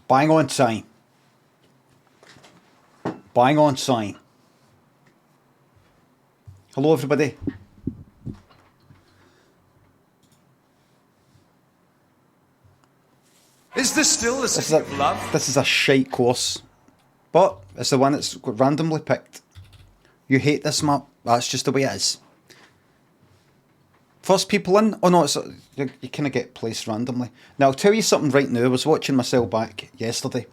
Bang on time. Bang on time. Hello, everybody. Is this still the city of love? This is a shite course, but it's the one that's got randomly picked. You hate this map. That's just the way it is. First people in. Oh no, you kind of get placed randomly. Now I'll tell you something right now. I was watching myself back yesterday.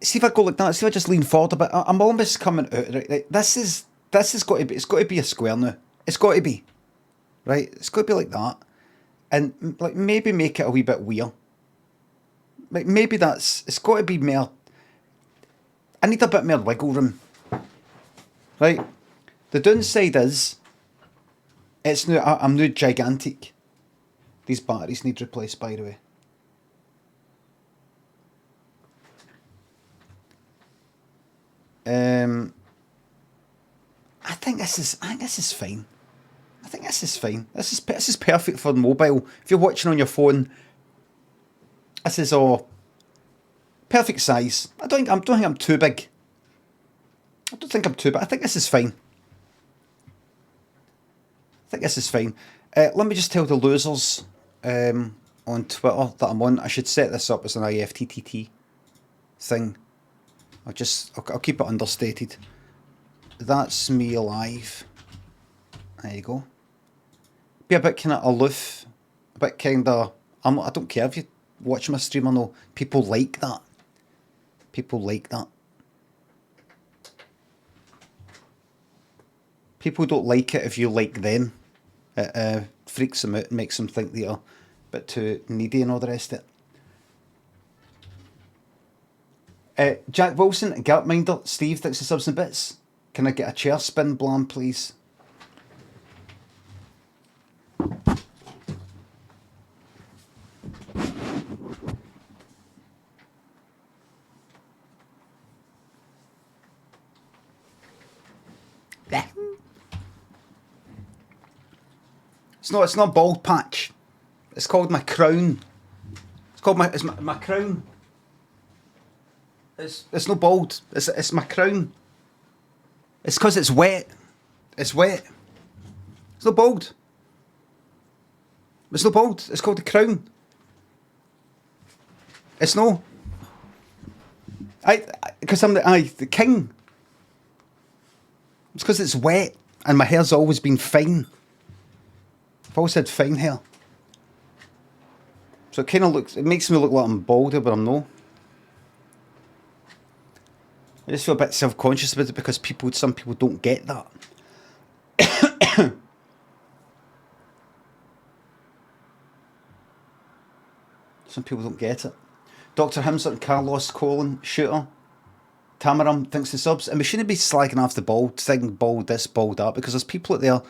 See if I go like that. See if I just lean forward a bit. I'm almost coming out. Right. This has got to be. It's got to be a square now. It's got to be. Right. It's got to be like that. And like maybe make it a wee bit weird. Like maybe it's got to be more. I need a bit more wiggle room. Right. The downside is, it's new. I'm new gigantic. These batteries need replaced, by the way. I think this is fine. I think this is fine. This is perfect for mobile. If you're watching on your phone, this is all perfect size. I don't think I'm too big. I don't think I'm too big. I think this is fine. Let me just tell the losers on Twitter that I'm on. I should set this up as an IFTTT thing. I'll keep it understated. That's me live. There you go. Be a bit kind of aloof, a bit kind of. I don't care if you watch my stream or no. People like that. People like that. People don't like it if you like them. It freaks them out and makes them think they are a bit too needy and all the rest of it. Jack Wilson, Gapminder, Steve, thanks for subs and bits. Can I get a chair spin, Blam, please? It's not bald patch. It's called my crown. It's called my crown. It's not bald. It's my crown. It's because it's wet. It's wet. It's not bald. It's not bald. It's called the crown. It's no. Because I'm the king. It's because it's wet and my hair's always been fine. I've always had fine hair. So it kind of looks, it makes me look like I'm balder, but I'm no. I just feel a bit self-conscious about it because some people don't get that. Some people don't get it. Dr. Himson, Carlos, Colin, Shooter, Tamaram, thanks to subs. And we shouldn't be slagging off the bald, saying bald this, bald that, because there's people out there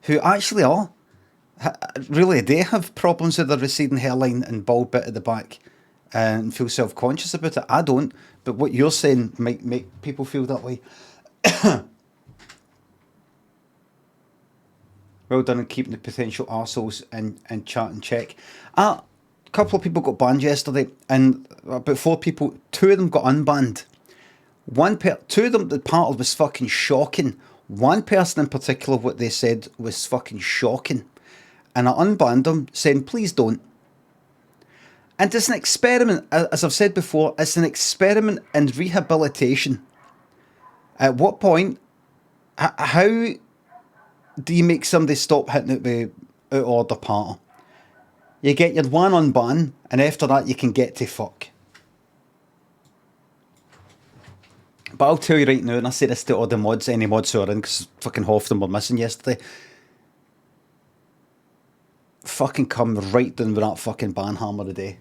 who actually are. Really, they have problems with their receding hairline and bald bit at the back and feel self-conscious about it. I don't, but what you're saying might make people feel that way. Well done on keeping the potential arseholes in chat in check. A couple of people got banned yesterday, and about 4 people, 2 of them got unbanned. 2 of them, the part was fucking shocking. One person in particular, what they said was fucking shocking. And I unbanned them, saying, please don't. And it's an experiment, as I've said before, it's an experiment in rehabilitation. At what point, how do you make somebody stop hitting it with out of order party? You get your one unban, and after that you can get to fuck. But I'll tell you right now, and I say this to all the mods, any mods who are in, because fucking half of them were missing yesterday. Fucking come right down with that fucking ban hammer today.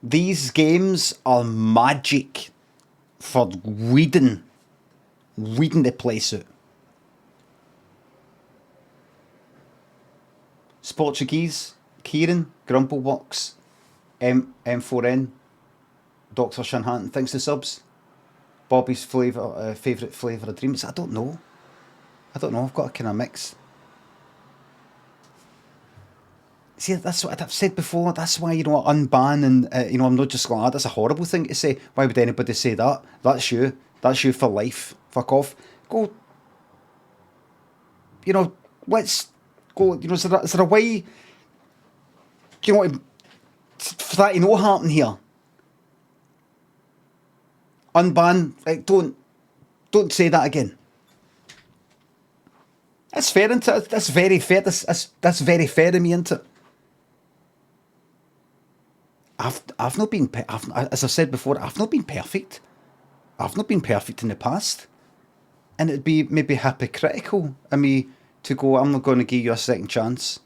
These games are magic for weeding the place out. Sportuguese, Kieran, Grumpleworks, M4N, Dr. Shanhatton, thanks to subs. Bobby's favourite flavour of dreams. I don't know. I've got a kind of mix. See, that's what I've said before. That's why, unban and, I'm not just like, that's a horrible thing to say. Why would anybody say that? That's you. That's you for life. Fuck off. Go, let's go, is there a way, for that to not happen here? Unban, like, don't say that again. That's fair, isn't it? That's very fair. That's very fair of me, isn't it? I've not been, as I said before, I've not been perfect. I've not been perfect in the past. And it'd be maybe hypocritical of me to go, I'm not going to give you a second chance.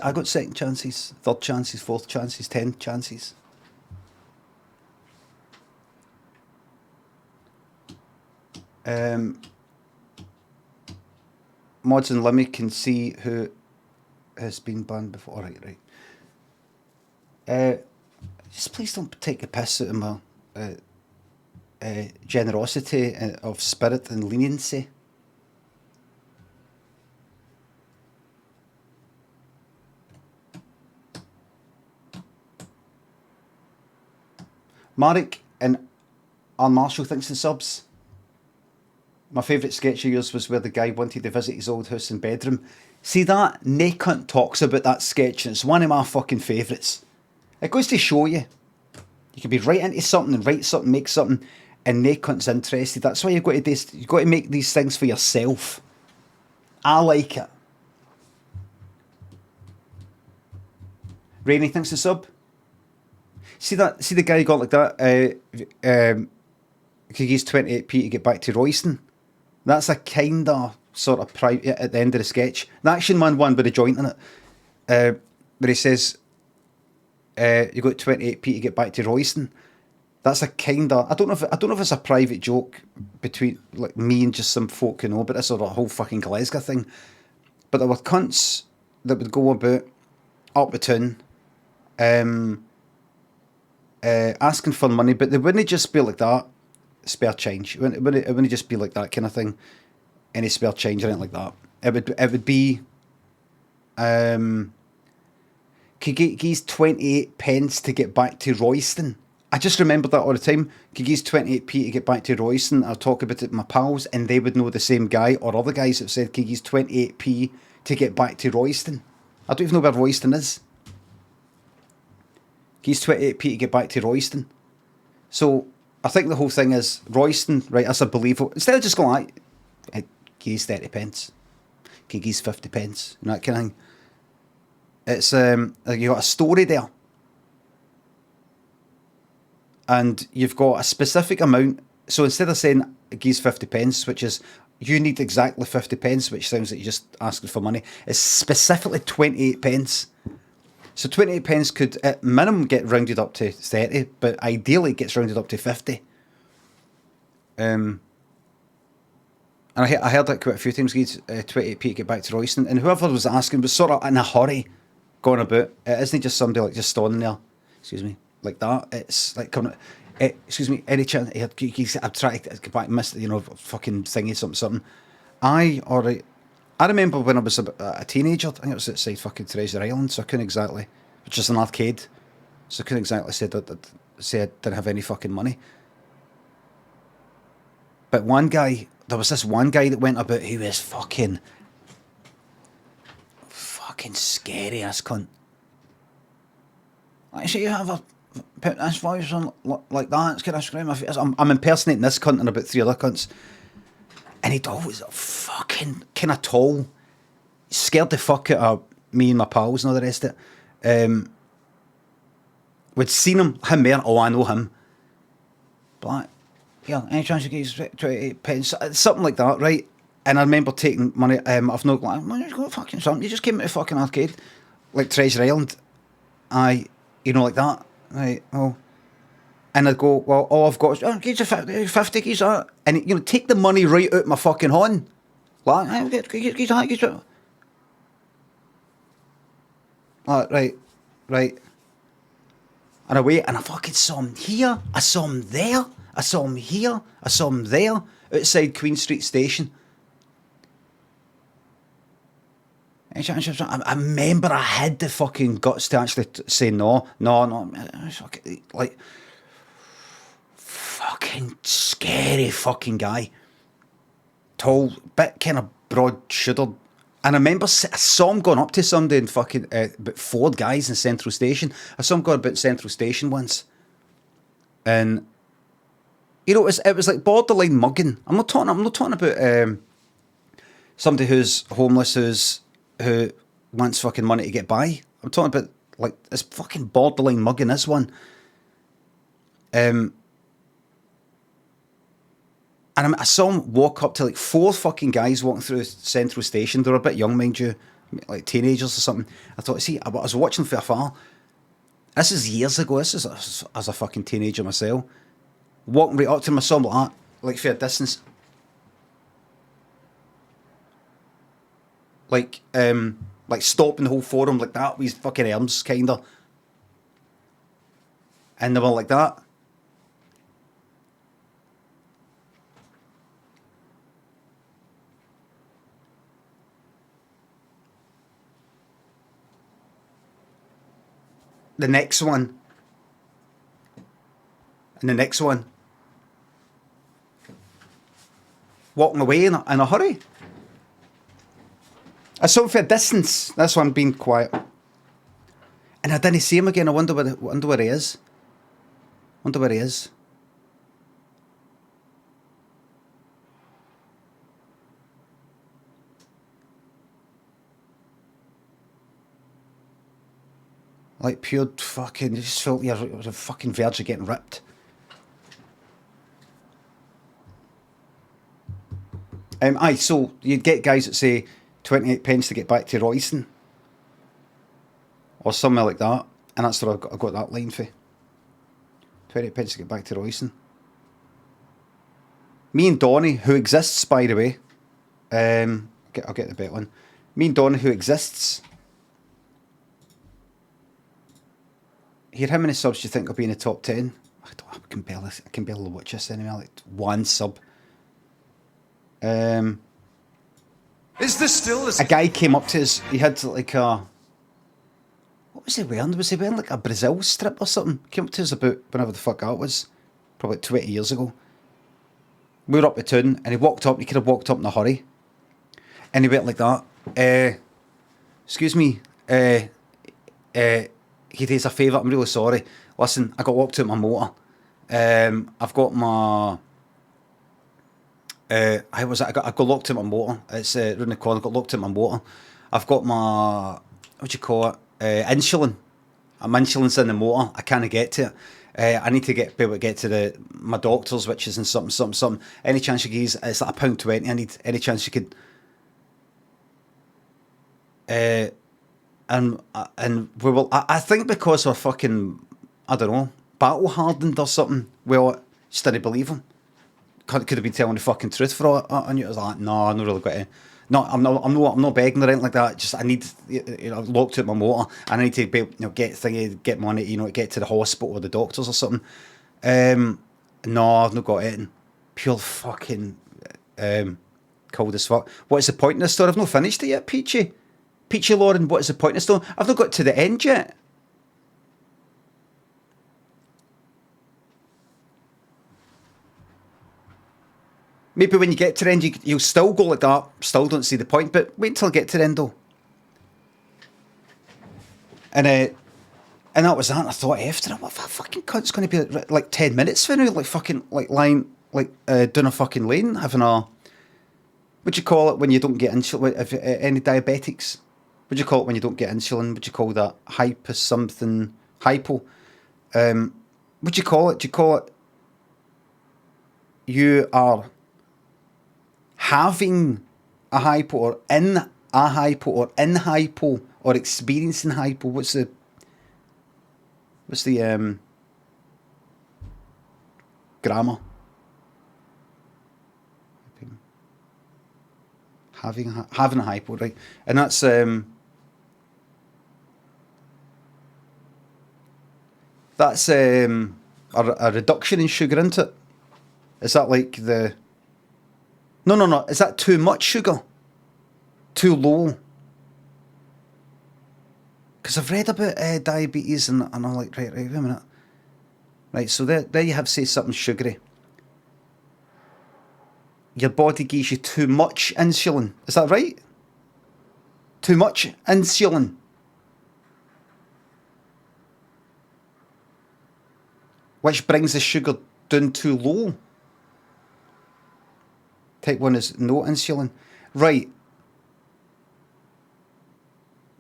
I got second chances, third chances, fourth chances, 10 chances. Mods and Limmy can see who has been banned before. Right. Just please don't take the piss out of my generosity of spirit and leniency. Marek and Anne Marshall thinks the subs. My favourite sketch of yours was where the guy wanted to visit his old house and bedroom. See that? Nae cunt talks about that sketch, and it's one of my fucking favourites. It goes to show you. You can be right into something and write something, make something, and nae cunt's interested. That's why you've got to make these things for yourself. I like it. Rainy thinks the sub. See the guy who got like that? Could use 28p to get back to Royston. That's a kind of sort of private at the end of the sketch. The Action Man one with a joint in it, where he says, "You got 28p to get back to Royston." That's a kind of I don't know if it's a private joke between like me and just some folk who know, but it's a whole fucking Glasgow thing. But there were cunts that would go about up the town, asking for money, but they wouldn't just be like that. Spare change. It wouldn't just be like that kind of thing. Any spare change or anything like that. It would be could give 28 pence to get back to Royston. I just remember that all the time. Could give 28p to get back to Royston. I'll talk about it with my pals and they would know the same guy or other guys that said could give 28p to get back to Royston. I don't even know where Royston is. Give 28p to get back to Royston. So I think the whole thing is Royston, right? That's a believable. Instead of just going like, he's 30 pence, he's 50 pence, that kind of thing. It's you got a story there, and you've got a specific amount. So instead of saying he's 50 pence, which is you need exactly 50 pence, which sounds like you're just asking for money, it's specifically 28 pence. So 28 pence could at minimum get rounded up to 30, but ideally it gets rounded up to 50. And I heard that quite a few times, 28p to get back to Royston. And whoever was asking was sort of in a hurry going about. It isn't just somebody like just standing there, excuse me, like that. It's like coming, excuse me, any chance, I'm trying to get back, missed, fucking thingy, something. I remember when I was a teenager, I think it was outside fucking Treasure Island, so I couldn't exactly, which is an arcade, so I couldn't exactly say I didn't have any fucking money. But there was this one guy that went about, he was fucking scary ass cunt. Like, so you have a put this voice on like that, it's kind of scream. I'm impersonating this cunt and about 3 other cunts. And he'd always fucking kind of tall. Scared the fuck out of me and my pals and all the rest of it. We'd seen him there, oh, I know him. But yeah, any chance you get 28 pence? Something like that, right? And I remember taking money, I've not like, man, you got fucking something. You just came to a fucking arcade. Like Treasure Island. Like that. Right, oh. And I'd go, well, all I've got is, give you 50, give that. And, take the money right out my fucking horn. Like, give that. Right. And I wait, and I fucking saw him here, I saw him there, I saw him here, I saw him there, outside Queen Street Station. I remember I had the fucking guts to actually say no. Like, fucking scary fucking guy. Tall, bit kind of broad-shouldered. And I remember I saw him going up to somebody in fucking, about 4 guys in Central Station. I saw him going about Central Station once. And, you know, it was like borderline mugging. I'm not talking about somebody who's homeless, who wants fucking money to get by. I'm talking about, like, it's fucking borderline mugging, this one. And I saw him walk up to like 4 fucking guys walking through Central Station. They were a bit young, mind you, like teenagers or something. I thought, see, I was watching from afar. This is years ago. This is as a fucking teenager myself. Walking right up to him, I saw him like for a distance. Like stopping the whole forum like that with his fucking arms, kinda. And they were like that. The next one. And the next one. Walking away in a hurry. I saw him for a distance. That's why I'm being quiet. And I didn't see him again. I wonder where he is. Wonder where he is. Like pure fucking, you just felt you're on the fucking verge of getting ripped. Aye, so you'd get guys that say 28 pence to get back to Royston. Or somewhere like that. And that's where I got that line for. 28 pence to get back to Royston. Me and Donny, who exists, by the way. I'll get the better one. Me and Donny, who exists. Here, how many subs do you think will be in the top 10? I can barely watch this anyway. Like 1 sub. Is this still a guy came up to us. He had like a, what was he wearing? Was he wearing like a Brazil strip or something? Came up to us about whenever the fuck that was, probably 20 years ago. We were up the town, and he walked up. He could have walked up in a hurry, and he went like that. Excuse me. He does a favour. I'm really sorry. Listen, I got locked out my motor. I've got my. I got locked in my motor. It's round the corner. I got locked in my motor. I've got my, what do you call it? Insulin. I'm insulin's in the motor. I can't get to it. I need to be able to get to my doctor's, which is in something. Any chance you guys? It's like £1.20. I need any chance you could. And we will. I think because we're fucking, I don't know, battle hardened or something. Well, just didn't believe him. Could have been telling the fucking truth for all I knew. I was like, no, I'm not really got to. No, I'm not begging or anything like that. Just I need, locked out my motor, and I need to be, get money, get to the hospital or the doctors or something. No, I've not got it. Pure fucking cold as fuck. What is the point in this story? I've not finished it yet, Peachy Lauren. What is the point in this story? I've not got to the end yet. Maybe when you get to the end, you'll still go like that. Still don't see the point, but wait until I get to the end, though. And that was that. And I thought after it, what fucking cunt's going to be like 10 minutes for now, like fucking lying down a fucking lane, having a, what do you call it when you don't get insulin? If any diabetics, what do you call it when you don't get insulin? What do you call that? Hypo something, hypo. What do you call it? Do you call it? You are having a hypo, or in a hypo, or in hypo, or experiencing hypo. What's the grammar? Having a hypo, right? And that's a reduction in sugar, isn't it? Is that like the... No. Is that too much sugar? Too low? because I've read about diabetes and I'm like, right, wait a minute. Right, so there you have, say, something sugary. Your body gives you too much insulin. Is that right? Too much insulin. Which brings the sugar down too low. Type 1 is no insulin. Right.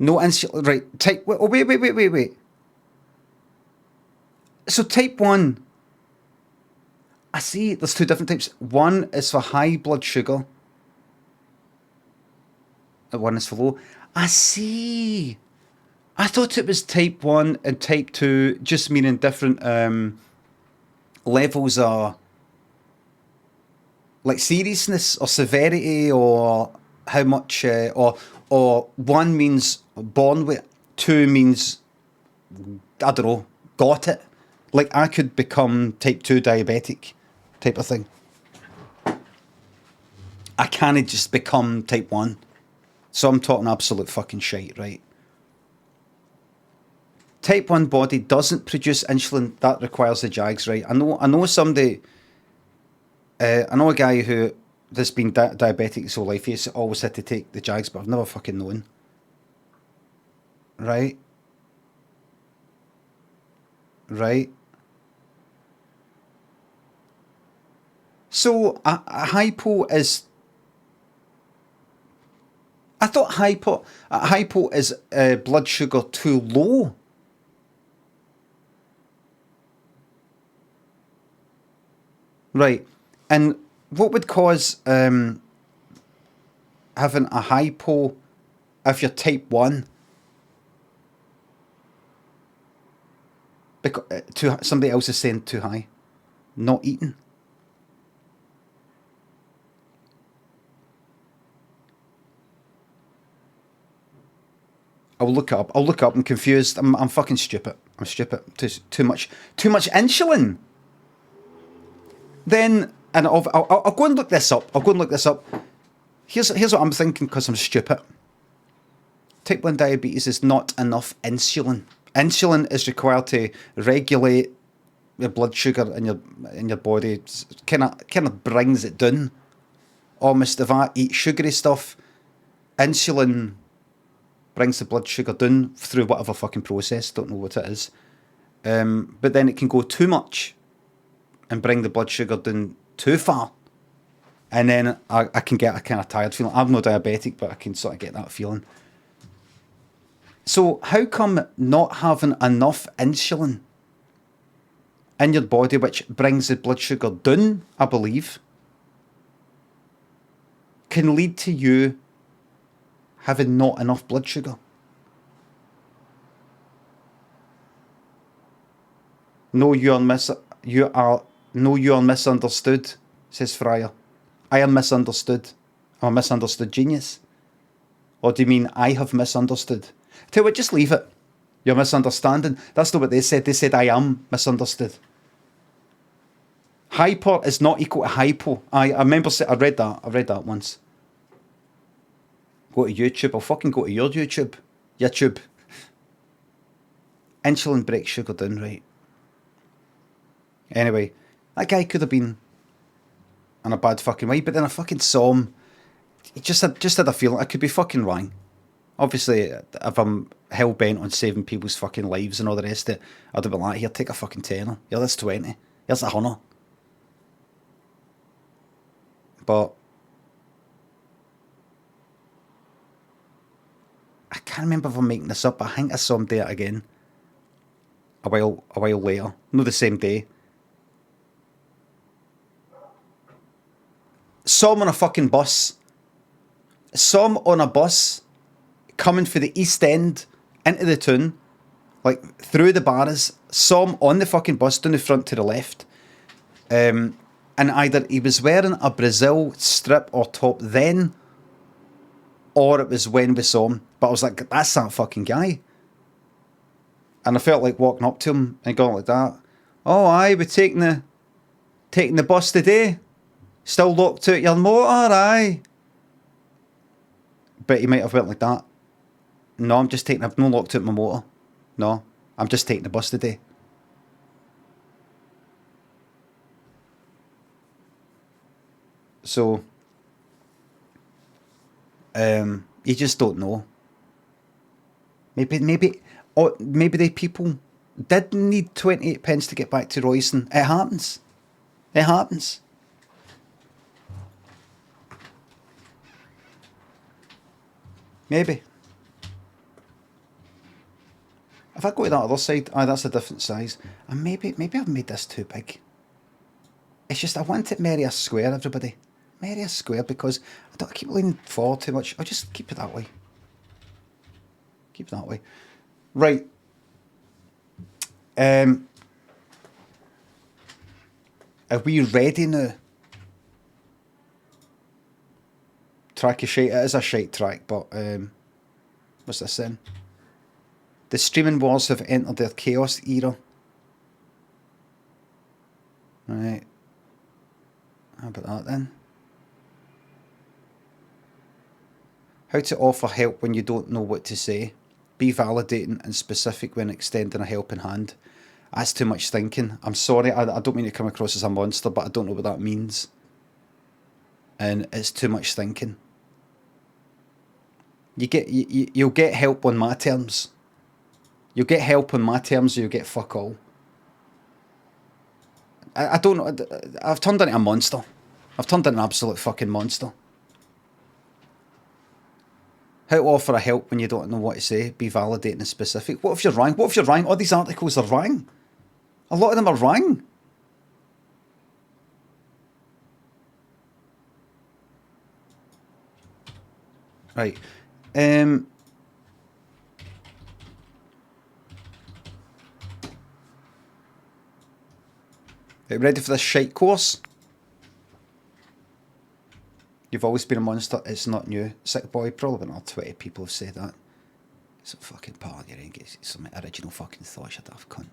No insulin. Right. Type. Oh, wait. So type 1. I see there's two different types. One is for high blood sugar. And one is for low. I see. I thought it was type 1 and type 2 just meaning different levels of like seriousness or severity or how much or one means born with, two means I don't know, got it. Like I could become type 2 diabetic type of thing. I can't just become type 1. So I'm talking absolute fucking shite, right? Type 1 body doesn't produce insulin. That requires the JAGs, right? I know somebody, I know a guy who has been diabetic his whole life. He's always had to take the JAGs, but I've never fucking known. Right? So a hypo is... I thought hypo is blood sugar too low. Right. And what would cause having a hypo if you're type 1? Because somebody else is saying too high. Not eating. I'll look it up. I'm confused. I'm fucking stupid. I'm stupid. Too much insulin. Then, and I'll go and look this up. Here's what I'm thinking because I'm stupid. Type 1 diabetes is not enough insulin. Insulin is required to regulate your blood sugar in your body. It kind of brings it down. Almost if I eat sugary stuff, insulin brings the blood sugar down through whatever fucking process. Don't know what it is. But then it can go too much and bring the blood sugar down too far. And then I can get a kind of tired feeling. I'm not diabetic, but I can sort of get that feeling. So how come not having enough insulin in your body, which brings the blood sugar down, I believe, can lead to you having not enough blood sugar? No, you are misunderstood, says Fryer. I am misunderstood. I'm a misunderstood genius. Or do you mean I have misunderstood? Tell you what, just leave it. You're misunderstanding. That's not what they said. They said I am misunderstood. Hyper is not equal to hypo. I remember I read that once. Go to YouTube. I'll fucking go to your YouTube. YouTube. Insulin breaks sugar down, right? Anyway, that guy could have been in a bad fucking way, but then I fucking saw him. He just had a feeling. I could be fucking wrong. Obviously, if I'm hell bent on saving people's fucking lives and all the rest of it, I'd have been like, here, take a fucking tenner. Here, that's 20. Here's a 100. But I can't remember if I'm making this up, but I think I saw him do it again. A while later. No, the same day. Saw him on a fucking bus. Saw him on a bus coming for the East End into the town, like through the bars. Saw him on the fucking bus down the front to the left. And either he was wearing a Brazil strip or top then, or it was when we saw him. But I was like, that's that fucking guy. And I felt like walking up to him and going like that. Oh, aye, we're taking the bus today. Still locked out your motor, aye. But he might have went like that. No, I've not locked out my motor. No, I'm just taking the bus today. So, you just don't know. Maybe the people did need 28 pence to get back to Royston. It happens. It happens. Maybe. If I go to that other side, that's a different size. And maybe I've made this too big. It's just I want it Merrier Square, everybody. Merrier Square, because I don't keep leaning forward too much. I'll just keep it that way. Keep it that way. Right. Are we ready now? Track is shite. It is a shite track, but what's this then? The streaming wars have entered their chaos era. Right. How about that then? How to offer help when you don't know what to say. Be validating and specific when extending a helping hand. That's too much thinking. I'm sorry, I don't mean to come across as a monster, but I don't know what that means. And it's too much thinking. You'll get help on my terms. You'll get help on my terms, or you'll get fuck all. I don't know. I've turned into a monster. I've turned into an absolute fucking monster. How to offer a help when you don't know what to say. Be validating and specific. What if you're wrong? What if you're wrong? All these articles are wrong. A lot of them are wrong. Right. Are you ready for this shite course? You've always been a monster, it's not new. Sick boy, probably another 20 people have said that. It's a fucking part of your egg, it's some original fucking thoughts, you daft cunt.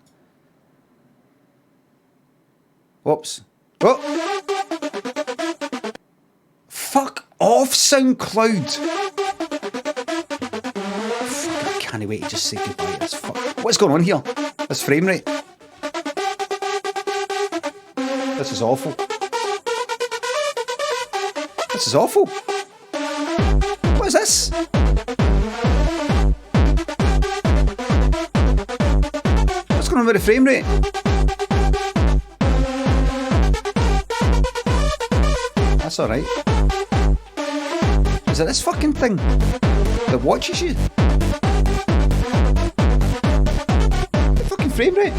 Whoops. Oh! Fuck off, SoundCloud! Fuck, I can't wait to just say goodbye to this fuck. What's going on here? This frame rate. This is awful. This is awful. What is this? What's going on with the frame rate? That's alright. Is it this fucking thing that watches you? The fucking frame rate.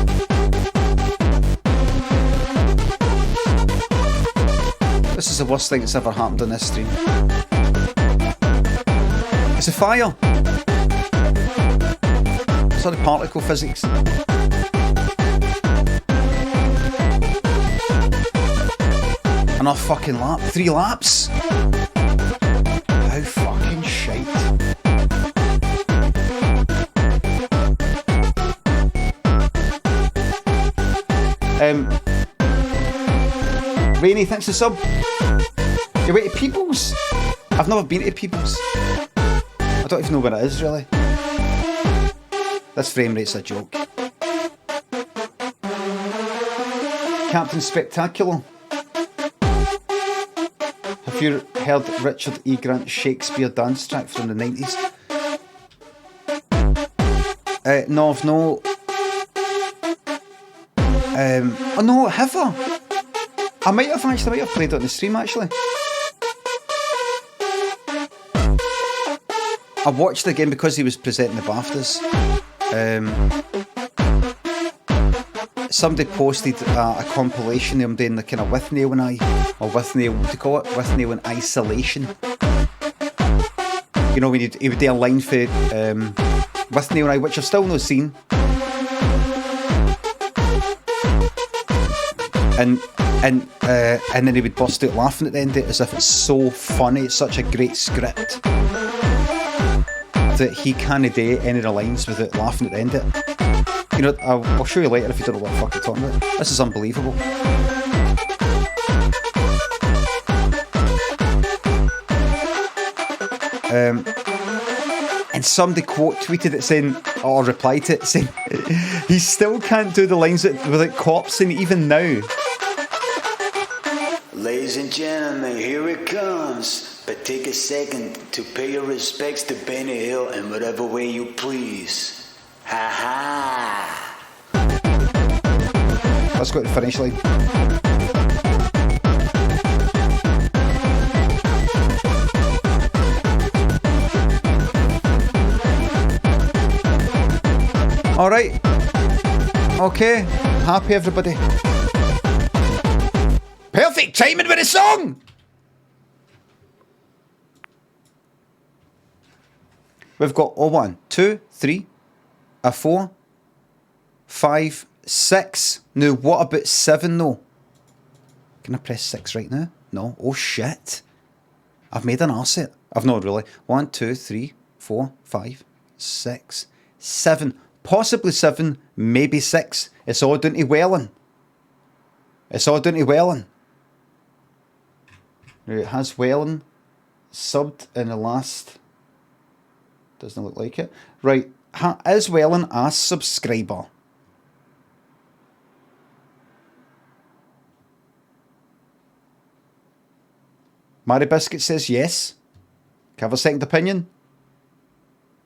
This is the worst thing that's ever happened on this stream. It's a fire. It's not the particle physics. Another fucking lap. 3 laps. How fucking shite. Rainy, thanks for the sub. You're way to People's? I've never been to People's. I don't even know where it is, really. This frame rate's a joke. Captain Spectacular. Have you heard Richard E. Grant's Shakespeare dance track from the 90s? No, I've no... oh no, have I? I might have played it on the stream actually. I watched it again because he was presenting the BAFTAs. Somebody posted a compilation of him doing the kind of with Neil and I, or with Neil, what do you call it? With Neil in isolation. You know, when he would do a line for with Neil and I, which I've still not seen. And then he would burst out laughing at the end of it as if it's so funny, it's such a great script that he can't do any of the lines without laughing at the end of it. You know, I'll show you later if you don't know what the fuck I'm talking about. This is unbelievable. And somebody quote tweeted it saying, or replied to it saying, he still can't do the lines without cops in even now. Ladies and gentlemen, here it comes. But take a second to pay your respects to Benny Hill in whatever way you please. Ha ha. Let's go to the finish line. All right. Okay. Happy everybody. Perfect timing with the song. We've got a 1, 2, 3, a 4, 5, 6. Now, what about 7 though? Can I press 6 right now? No. Oh shit. I've made an arse it. I've not really. 1, 2, 3, 4, 5, 6, 7. Possibly 7, maybe 6. It's all down to Welling. It's all down to Welling. It has Welling subbed in the last... Doesn't look like it. Right. Is Welling a subscriber? Mary Biscuit says yes. Can I have a second opinion?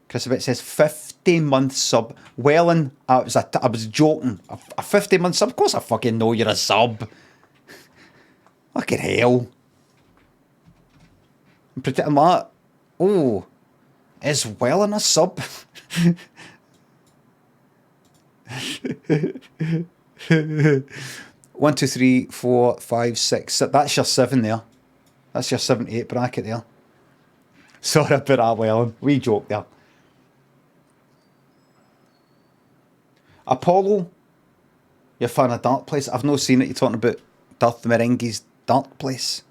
Chrisabet says 50-month sub. Welling, I was joking. A 50-month sub? Of course I fucking know you're a sub. Fucking hell. I'm like, oh, is Welling a sub? 1, 2, 3, 4, 5, 6. That's your 7 there. That's your 7 to 8 bracket there. Sorry about that, Welling. We joke there. Apollo, you're a fan of Dark Place. I've not seen it. You're talking about Darth Merengue's Dark Place.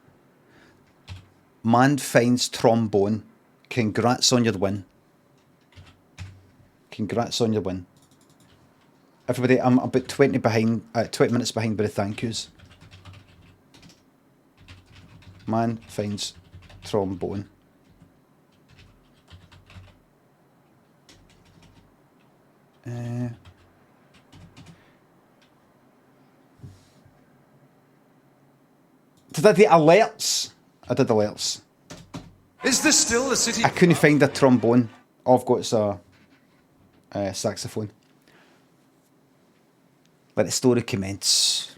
Man finds trombone. Congrats on your win. Congrats on your win. Everybody, I'm about 20 minutes behind by the thank yous. Man finds trombone. Did I do alerts? I did alerts. Is this still the city? I couldn't find a trombone. All I've got is a saxophone. Let the story commence.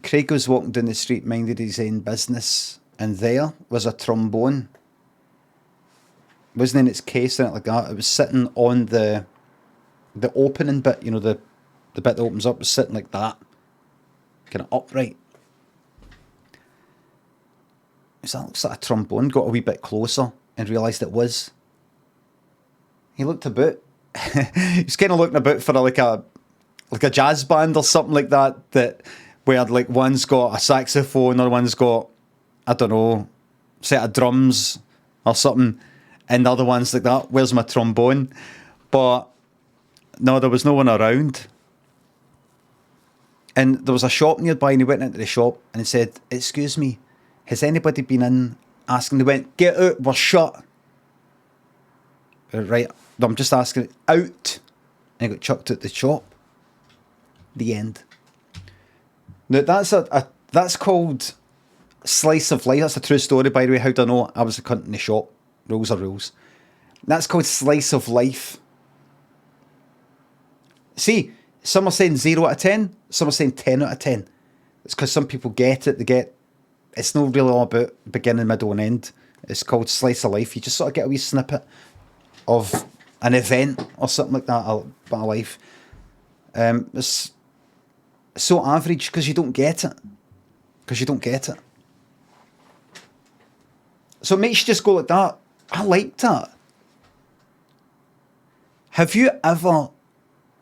Craig was walking down the street, minded his own business, and there was a trombone. It wasn't in its case or anything like that. It was sitting on the opening bit, you know, the bit that opens up was sitting like that. Kind of upright. That looks like a trombone. Got a wee bit closer and realised it was. He looked about. He was kind of looking about for like a jazz band or something like that where like one's got a saxophone or one's got, I don't know, set of drums or something, and the other one's like that. Where's my trombone? But no, there was no one around. And there was a shop nearby, and he went into the shop and he said, "Excuse me, has anybody been in asking?" They went, "Get out, we're shut." Right, I'm just asking, out. And he got chucked out the shop. The end. Now that's called slice of life. That's a true story, by the way. How do I know? I was a cunt in the shop. Rules are rules. That's called slice of life. See, some are saying 0 out of 10. Some are saying 10 out of 10. It's because some people get it. It's not really all about beginning, middle and end. It's called slice of life. You just sort of get a wee snippet of an event or something like that about a life. It's so average because you don't get it. So it makes you just go like that. I like that. Have you ever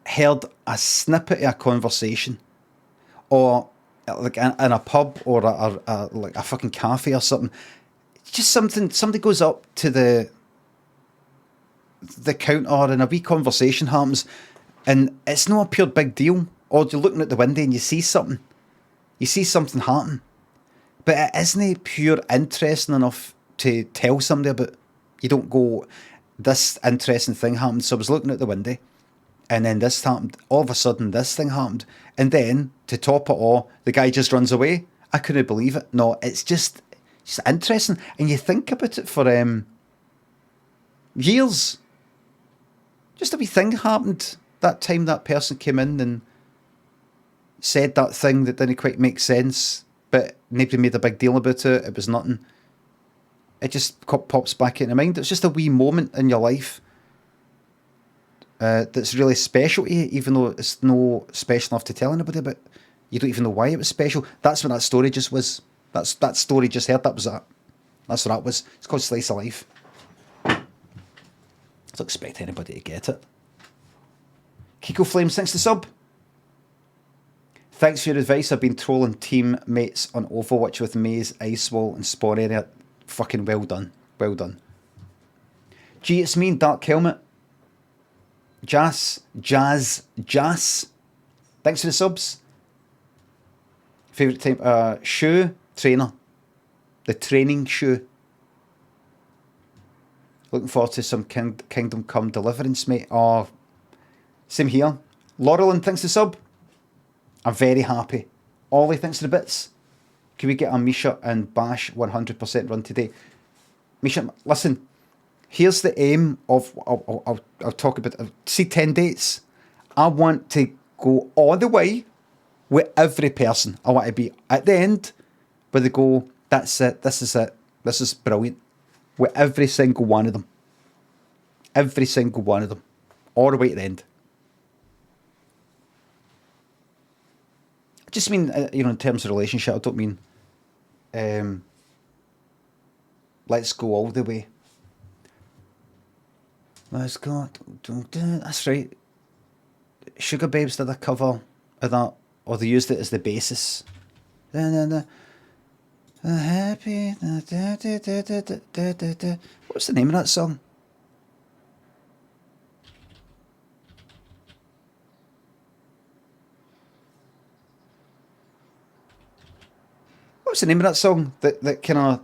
heard a snippet of a conversation, or like in a pub or like a fucking cafe or something? Just somebody goes up to the counter and a wee conversation happens, and it's not a pure big deal. Or you're looking at the window and you see something happen, but it isn't pure interesting enough to tell somebody about. You don't go, this interesting thing happened. So I was looking out the window, and then this happened. All of a sudden, this thing happened. And then, to top it all, the guy just runs away. I couldn't believe it. No, it's just interesting. And you think about it for years. Just a wee thing happened that time that person came in and said that thing that didn't quite make sense, but nobody made a big deal about it. It was nothing. It just pops back into mind. It's just a wee moment in your life that's really special to you, even though it's no special enough to tell anybody about. You don't even know why it was special. That's what that story just was. That story just heard. That was that. That's what that was. It's called Slice of Life. I don't expect anybody to get it. Kiko Flames, thanks to sub. Thanks for your advice. I've been trolling teammates on Overwatch with Maze, Ice Wall and Spawn Area. Fucking well done. Well done. Gee, it's me and Dark Helmet. Jazz. Thanks for the subs. Favourite time? Shoe. Trainer. The training shoe. Looking forward to some Kingdom Come Deliverance, mate. Oh, same here. Laurelin, thanks to sub. I'm very happy. Ollie, thanks to the bits. Can we get a Misha and Bash 100% run today? Misha, listen. Here's the aim of... I'll talk about... See 10 dates. I want to go all the way with every person. I want to be at the end where they go, that's it, this is it, this is brilliant. With every single one of them. Every single one of them. All the way to the end. I just mean, in terms of relationship, I don't mean let's go all the way. Let's go. That's right. Sugar Babes did a cover of that, or they used it as the basis. Happy. What's the name of that song? What's the name of that song that kind of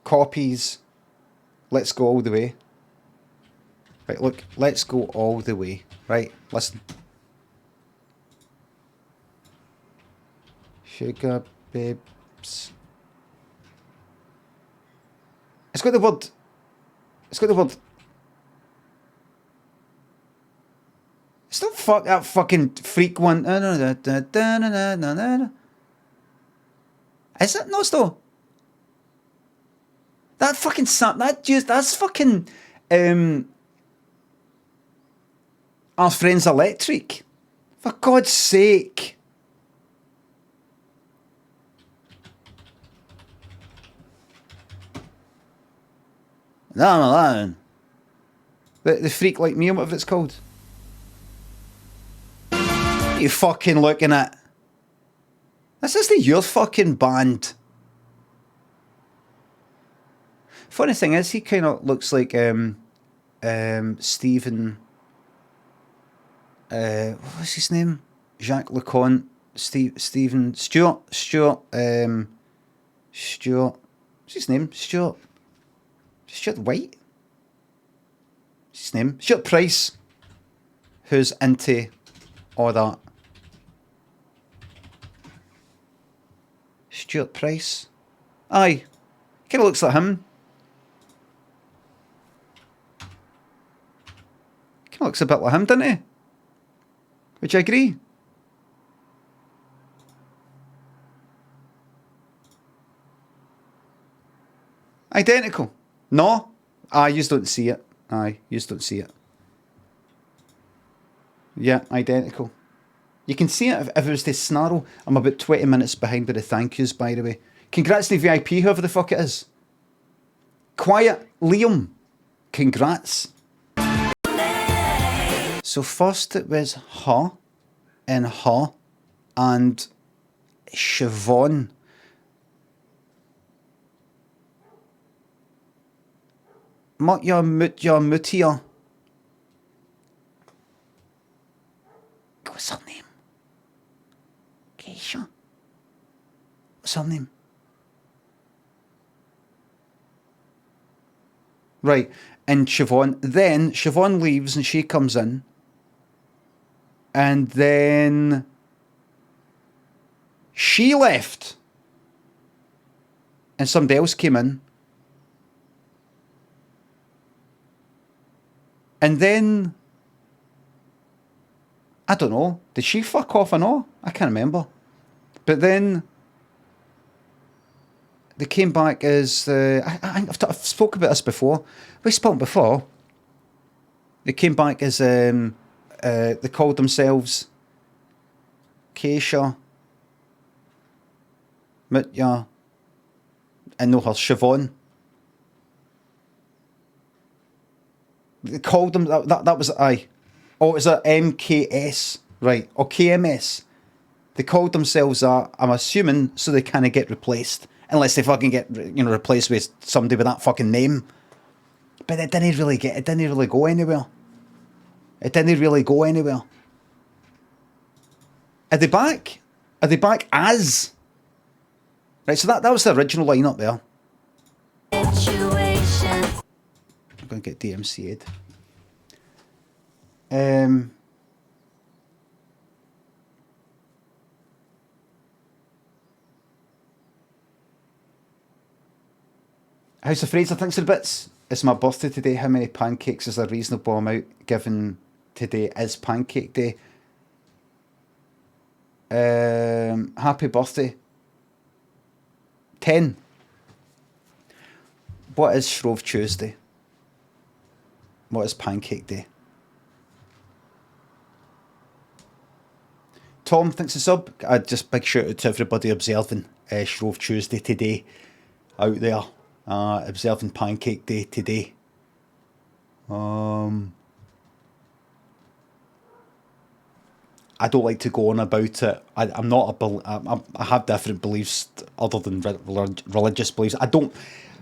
copies Let's Go All the Way? Right, look, Let's Go All the Way. Right, listen. Sugar Babes. It's got the word. It's not that fucking freak one. Is it? No, it's not. That fucking that's fucking Our Friends Electric. For God's sake. No. The Freak Like Me, or whatever it's called. What are you fucking looking at? This isn't your fucking band. Funny thing is, he kind of looks like Stephen. What's his name? Jacques Leconte. Stephen Stewart. Stewart. What's his name? Stewart White. What's his name? Stewart Price. Who's into all that? Stewart Price. Aye. Kind of looks like him. Kind of looks a bit like him, doesn't he? Would you agree? Identical. No? Aye, you don't see it. Aye, you don't see it. Yeah, identical. You can see it if it was to snarl. I'm about 20 minutes behind with the thank yous, by the way. Congrats to VIP, whoever the fuck it is. Quiet Liam. Congrats. So first it was her and Siobhan. Mutia. What's her name? Keisha. What's her name? Right. And then Siobhan leaves and she comes in. And then she left. And somebody else came in. And then, I don't know, did she fuck off or not? I can't remember. But then they came back as, I've spoken about this before. We spoke before. They came back as, they called themselves Keisha, Mitya, and no, her Siobhan. They called them, that was, aye. Oh, it was a MKS, right, or KMS. They called themselves that, I'm assuming, so they kind of get replaced. Unless they fucking get, replaced with somebody with that fucking name. But it didn't really go anywhere. It didn't really go anywhere. Are they back? Are they back as? Right, so that was the original lineup there. Situation. I'm going to get DMCA'd. House of Fraser, thanks for the bits. It's my birthday today. How many pancakes is a reasonable amount given today is Pancake Day? Happy birthday. 10. What is Shrove Tuesday? What is Pancake Day? Tom, thanks for sub. Just big shout out to everybody observing Shrove Tuesday today out there. Observing Pancake Day today. I don't like to go on about it. I'm not I have different beliefs other than religious beliefs. I don't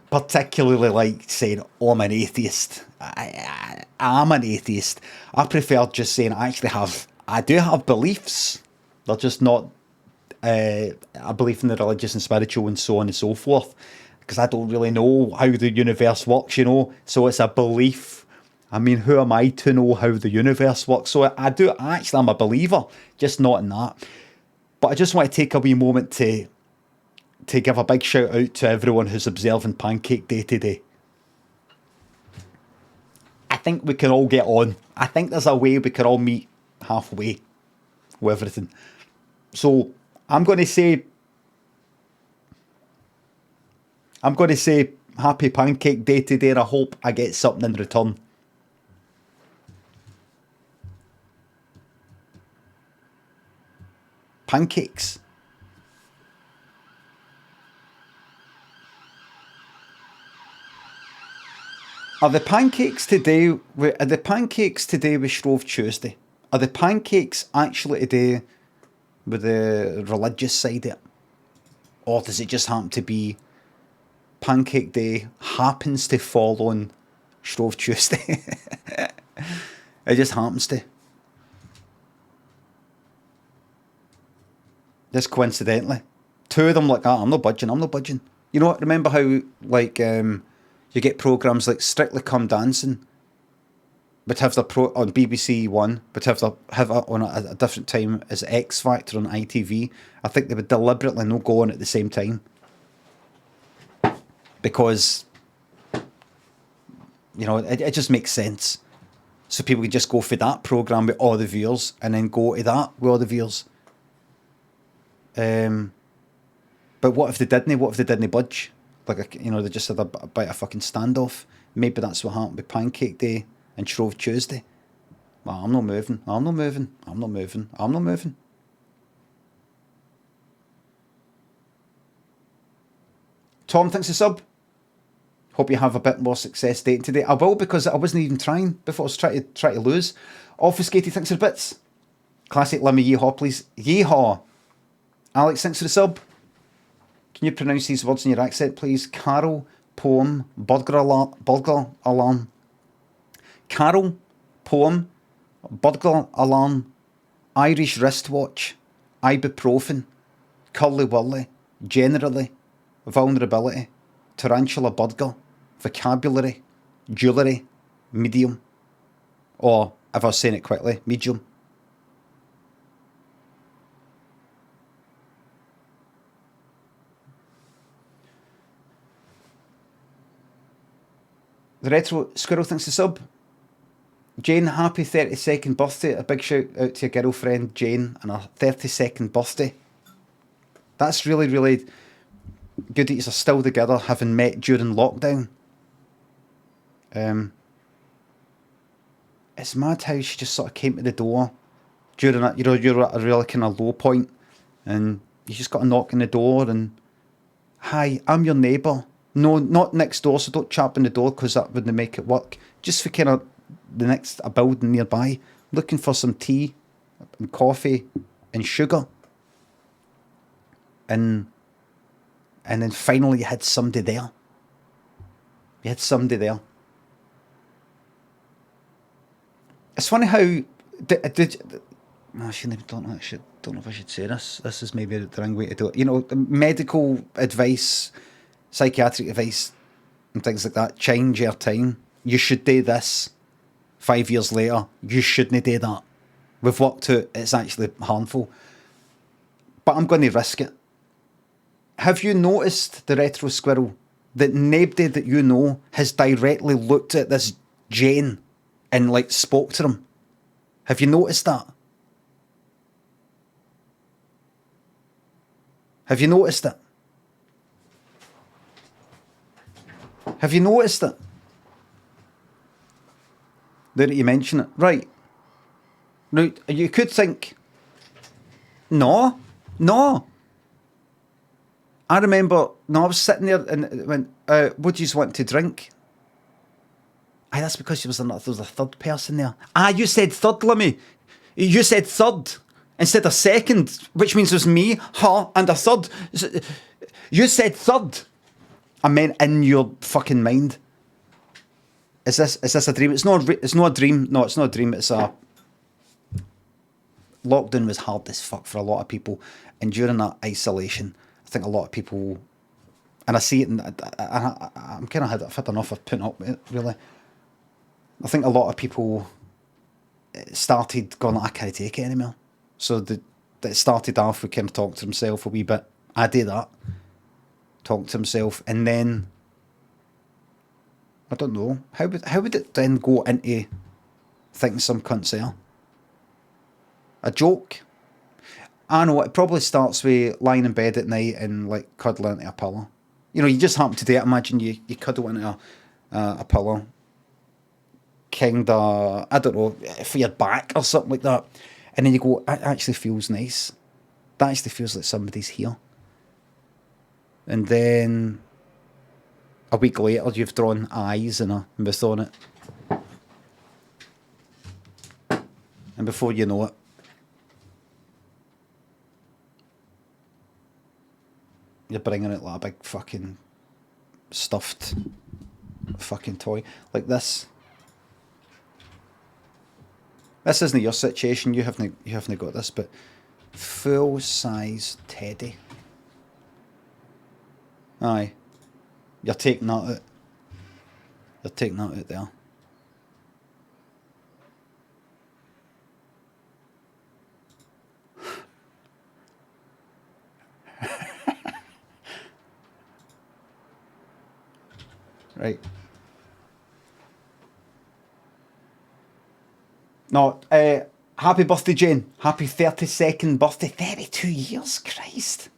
particularly like saying, "Oh, I'm an atheist." I'm an atheist. I prefer just saying I do have beliefs. They're just not a belief in the religious and spiritual and so on and so forth. Because I don't really know how the universe works, So it's a belief. I mean, who am I to know how the universe works? So I'm a believer, just not in that. But I just want to take a wee moment to give a big shout out to everyone who's observing Pancake Day today. I think we can all get on. I think there's a way we can all meet halfway with everything. So I'm going to say happy Pancake Day today, and I hope I get something in return. Pancakes. Are the pancakes today with Shrove Tuesday? Are the pancakes actually today with the religious side of it? Or does it just happen to be Pancake Day happens to fall on Shrove Tuesday? It just happens to. Just coincidentally. Two of them like that, I'm not budging. You know what, remember how like you get programmes like Strictly Come Dancing but have their on BBC One, but have it on a different time as X Factor on ITV. I think they would deliberately not go on at the same time. Because, it just makes sense. So people can just go for that programme with all the viewers and then go to that with all the viewers. But what if they didn't? What if they didn't budge? Like, they just had a bit of fucking standoff. Maybe that's what happened with Pancake Day and Shrove Tuesday. Well, I'm not moving. Tom, thanks for sub. Hope you have a bit more success dating today. I will, because I wasn't even trying before I was trying to lose. Obfuscated, thanks for the bits. Classic Limmy, yeehaw, please. Yeehaw. Alex, thanks for the sub. Can you pronounce these words in your accent, please? Carol, poem, burglar alarm. Carol, poem, burglar alarm, Irish wristwatch, ibuprofen, curly whirly, generally, vulnerability, tarantula burger, vocabulary, Jewellery, medium. Or, if I was saying it quickly, medium. The Retro Squirrel thinks the sub. Jane, happy 32nd birthday. A big shout out to your girlfriend Jane and her 32nd birthday. That's really, really good that you're still together, having met during lockdown. It's mad how she just sort of came to the door during that, you're at a really kind of low point, and you just got a knock on the door and, hi, I'm your neighbour. No, not next door, so don't chap on the door because that wouldn't make it work. Just for kind of the next, a building nearby, looking for some tea and coffee and sugar. And then finally you had somebody there. You had somebody there. It's funny how I shouldn't, don't know if I should say this. This is maybe the wrong way to do it. You know, medical advice, psychiatric advice, and things like that change your time. You should do this. 5 years later, you shouldn't do that. We've worked out it's actually harmful. But I'm going to risk it. Have you noticed, the Retro Squirrel, that nobody that you know has directly looked at this Jane and like spoke to him? Have you noticed that? Have you noticed it? Have you noticed it? Now that you mention it. Right. Now, you could think, no. I remember, I was sitting there and went, what do you want to drink? Aye, that's because there was a third person there. You said third, Limmy. You said third instead of second, which means there's me, her, and a third. You said third. I meant in your fucking mind. Is this a dream? It's not a dream. No, it's not a dream. It's a... Lockdown was hard as fuck for a lot of people. And during that isolation, I think a lot of people... And I see it, and I'm kind of had enough of putting up with it, really. I think a lot of people started going, I can't take it anymore. So it started off with kind of talk to himself a wee bit. I did that. Talk to himself. And then... I don't know. How would it then go into thinking some cunt's there? A joke? I know, it probably starts with lying in bed at night and like cuddling into a pillow. You know, you just happen to do it. Imagine you cuddle into a pillow. Kinda, I don't know, for your back or something like that. And then you go, it actually feels nice. That actually feels like somebody's here. And then... a week later, you've drawn eyes and a mouth on it. And before you know it, you're bringing it like a big fucking stuffed fucking toy. Like this. This isn't your situation, you haven't got this, but full-size teddy. Aye. You're taking that out. You're taking that out there. Right. No, happy birthday, Jane. Happy 32nd birthday. 32 years, Christ.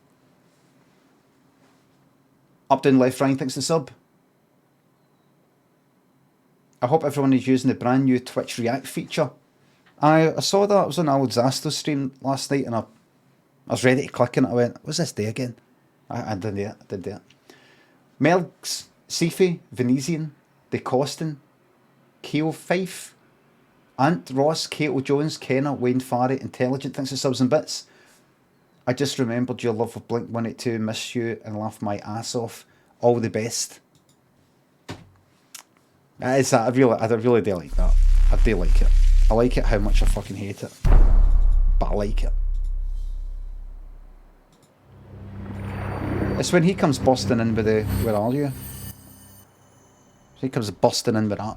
Up, down, left, right, thanks to sub. I hope everyone is using the brand new Twitch React feature. I saw that. I was on Al Zasto's stream last night and I was ready to click on it. I went, what's this day again? I did it. Melgs, Sifi, Venetian, DeCostin, Keo Fife, Ant, Ross, Kato Jones, Kenner, Wayne Farry, Intelligent, thanks for subs and bits. I just remembered your love of Blink-182, miss you and laugh my ass off. All the best. I really do like that. I do like it. I like it how much I fucking hate it. But I like it. It's when he comes busting in with the, where are you? He comes busting in with that.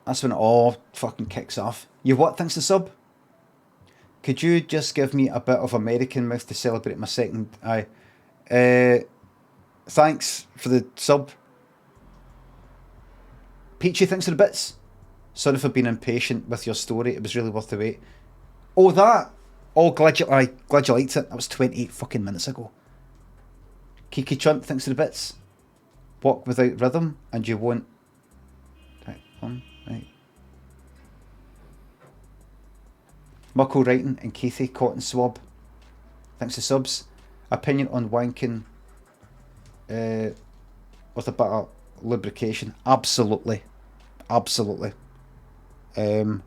That's when it all fucking kicks off. You what? Thanks to sub? Could you just give me a bit of American mouth to celebrate my second? Aye. Thanks for the sub. Peachy, thanks for the bits. Sorry for being impatient with your story. It was really worth the wait. Oh, that. Oh, glad you liked it. That was 28 fucking minutes ago. Kiki Chunt, thanks for the bits. Walk without rhythm, and you won't. Right, right. Muckle writing and Keithy cotton swab. Thanks for subs. Opinion on wanking with a bit of lubrication. Absolutely. Absolutely. I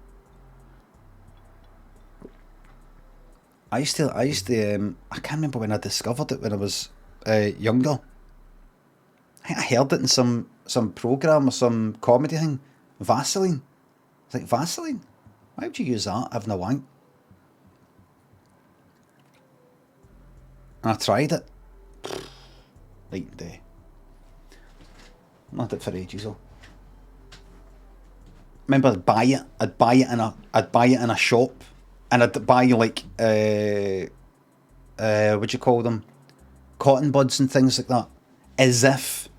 used to I can't remember when I discovered it when I was younger. I think I heard it in some programme or some comedy thing. Vaseline. I was like, Vaseline? Why would you use that having a wank? And I tried it. Night and day. Not it for ages though. Remember, I'd buy it in a shop, and I'd buy like what do you call them, cotton buds and things like that, as if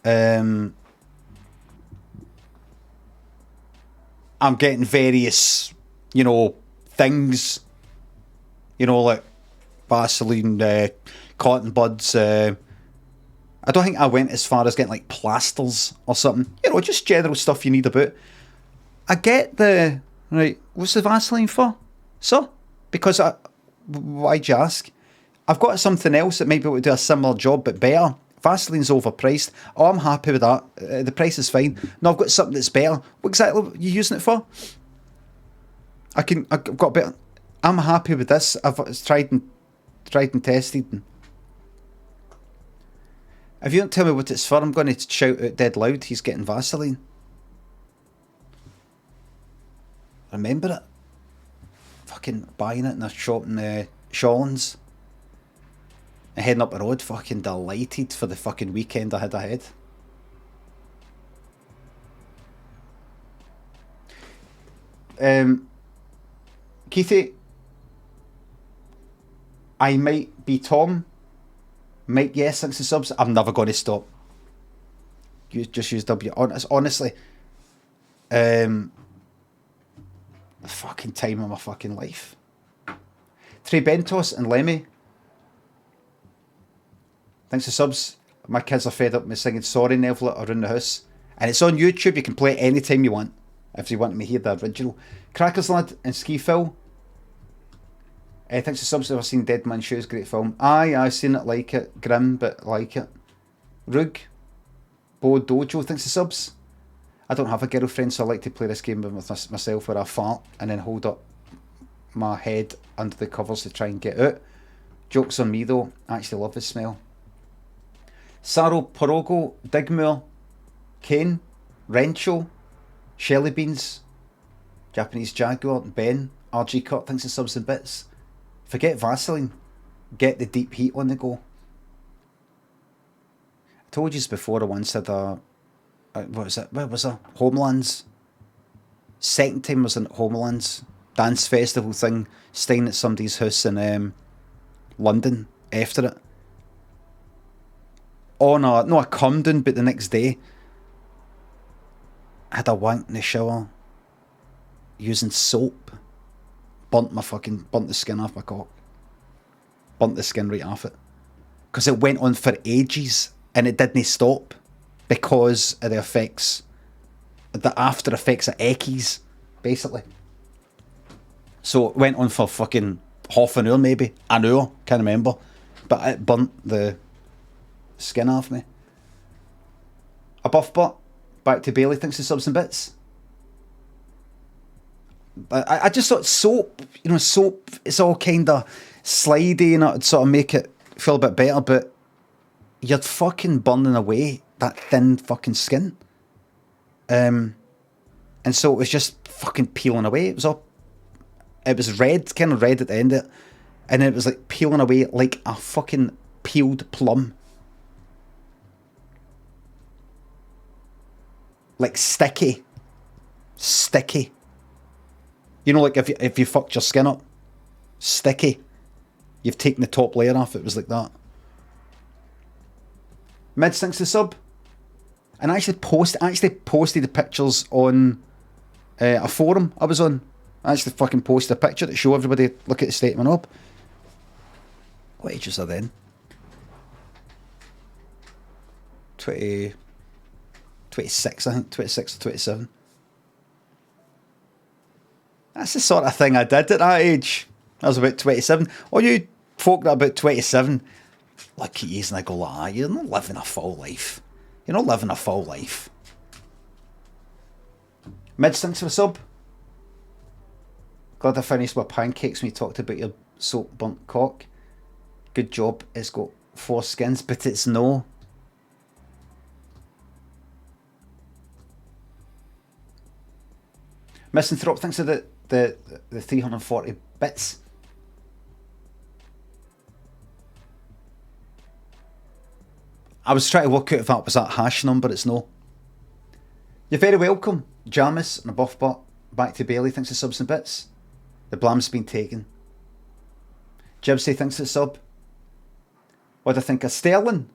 I'm getting various, things, like Vaseline, cotton buds. I don't think I went as far as getting like plasters or something. Just general stuff you need about. I get the right. What's the Vaseline for, sir? Because why'd you ask? I've got something else that maybe would do a similar job but better. Vaseline's overpriced. Oh, I'm happy with that. The price is fine. No, I've got something that's better. What exactly are you using it for? I've got better. I'm happy with this. I've tried and tested. And if you don't tell me what it's for, I'm going to shout out dead loud. He's getting Vaseline. Remember it? Fucking buying it in a shop in Shawlands. And heading up the road, fucking delighted for the fucking weekend I had ahead. Keithy, I might be Tom. Mike, yes, thanks to subs. I'm never going to stop. You just use W. Honestly, the fucking time of my fucking life. Trey Bentos and Lemmy, thanks to subs. My kids are fed up with me singing Sorry Neville around the house. And it's on YouTube. You can play it anytime you want. If you want me to hear the original. Crackers Lad and Ski Phil. Thanks to subs. I've seen Dead Man's Shoes. Great film. Aye, I've seen it, like it. Grim, but like it. Rug. Bo Dojo. Thanks to subs. I don't have a girlfriend, so I like to play this game with myself where I fart and then hold up my head under the covers to try and get out. Joke's on me though. I actually love the smell. Saro Porogo, Digmore, Kane, Rencho, Shelly Beans, Japanese Jaguar, Ben, RG Cut, thanks to subs and bits. Forget Vaseline, get the deep heat on the go. I told you this before, I once had a what was it? Where was I? Homelands. Second time I was in Homelands dance festival thing, staying at somebody's house in London after it. I come down, but the next day I had a wank in the shower using soap. Burnt the skin off my cock. Burnt the skin right off it. Because it went on for ages and it didn't stop because of the effects, the after effects of Eckies, basically. So it went on for fucking half an hour, maybe an hour, can't remember, but it burnt the skin off me. A buff butt, back to Bailey, thanks to subs and bits. I just thought soap, soap, it's all kind of slidey and it'd sort of make it feel a bit better, but you're fucking burning away that thin fucking skin. And so it was just fucking peeling away. It was red, kind of red at the end of it, and it was like peeling away like a fucking peeled plum. Like sticky. Sticky. You know, like if you fucked your skin up. Sticky. You've taken the top layer off, it was like that. Mid thanks to the sub. And I actually posted the pictures on a forum I was on. I actually fucking posted a picture to show everybody, look at the statement up. What ages are then? 26, I think. 26 or 27. That's the sort of thing I did at that age. I was about 27. All you folk that are about 27, look at you and I go, ah, you're not living a full life. You're not living a full life. Mid thanks for a sub. Glad I finished my pancakes when you talked about your soap burnt cock. Good job. It's got 4 skins, but it's no. Misanthrope, thanks for the 340 bits. I was trying to work out if that was that hash number, it's no. You're very welcome. Jamis and a buff butt. Back to Bailey, thanks for subs and bits. The blam's been taken. Jibsy, thanks for the sub. What do I think of Sterling?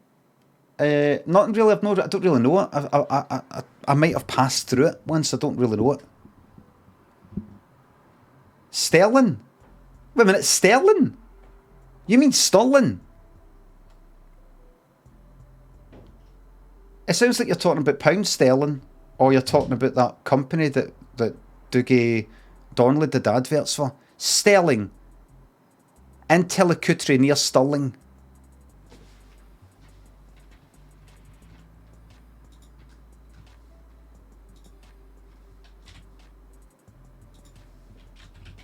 Not really, I don't really know it. I might have passed through it once, I don't really know it. Sterling? Wait a minute, Sterling? You mean Sterling? It sounds like you're talking about pound sterling, or you're talking about that company that Dougie Donnelly did adverts for. Sterling. In Tellecoutre near Stirling.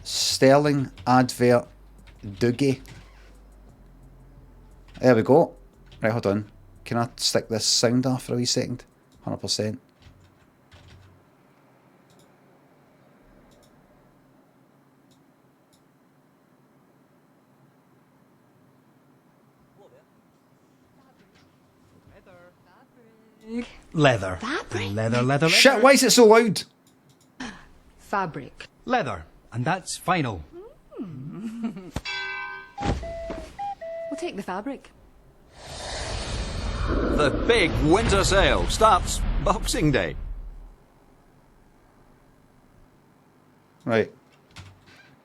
Sterling advert Dougie. There we go. Right, hold on. Can I stick this sound off for a wee second? 100%. Leather. Fabric? Leather. Shit, why is it so loud? Fabric. Leather. And that's final. We'll take the fabric. The big winter sale starts Boxing Day. Right.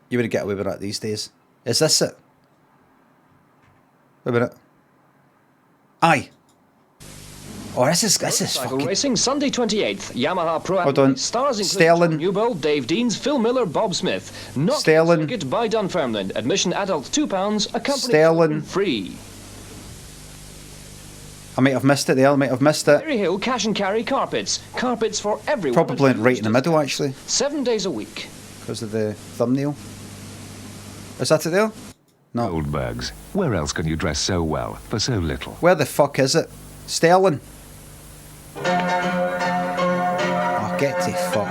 You would get away with that these days. Is this it? Wait a minute. Aye. Oh, this is Motorcycle fucking... racing Sunday 28th. Yamaha Pro Hold on. Stars include Sterling. Tom Newbold, Dave Deans, Phil Miller, Bob Smith. Not Sterling. circuit by Dunfermline. Admission adult £2. Accompanied Sterling. free. I might have missed it there. I might have missed it. Berry Hill Cash and Carry Carpets. Carpets for everyone. Probably right in the middle, actually, 7 days a week. because of the thumbnail. Is that it there? No. Goldbergs. Where else can you dress so well for so little? Where the fuck is it? Sterling. Oh, get to fuck.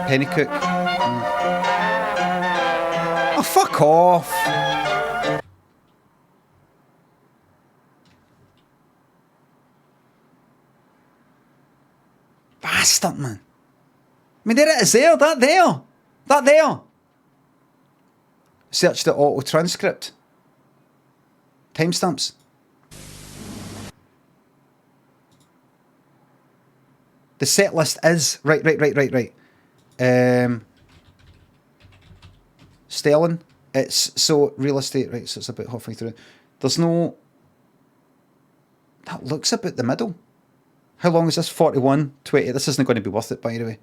Pennycook. Oh, fuck off. Bastard, man. I mean, there it is there. That there. Search the auto transcript. Timestamps. The set list is right. Sterling. It's so real estate, right? So it's about halfway through. There's no. That looks about the middle. How long is this? 41, 20. This isn't going to be worth it, by the way.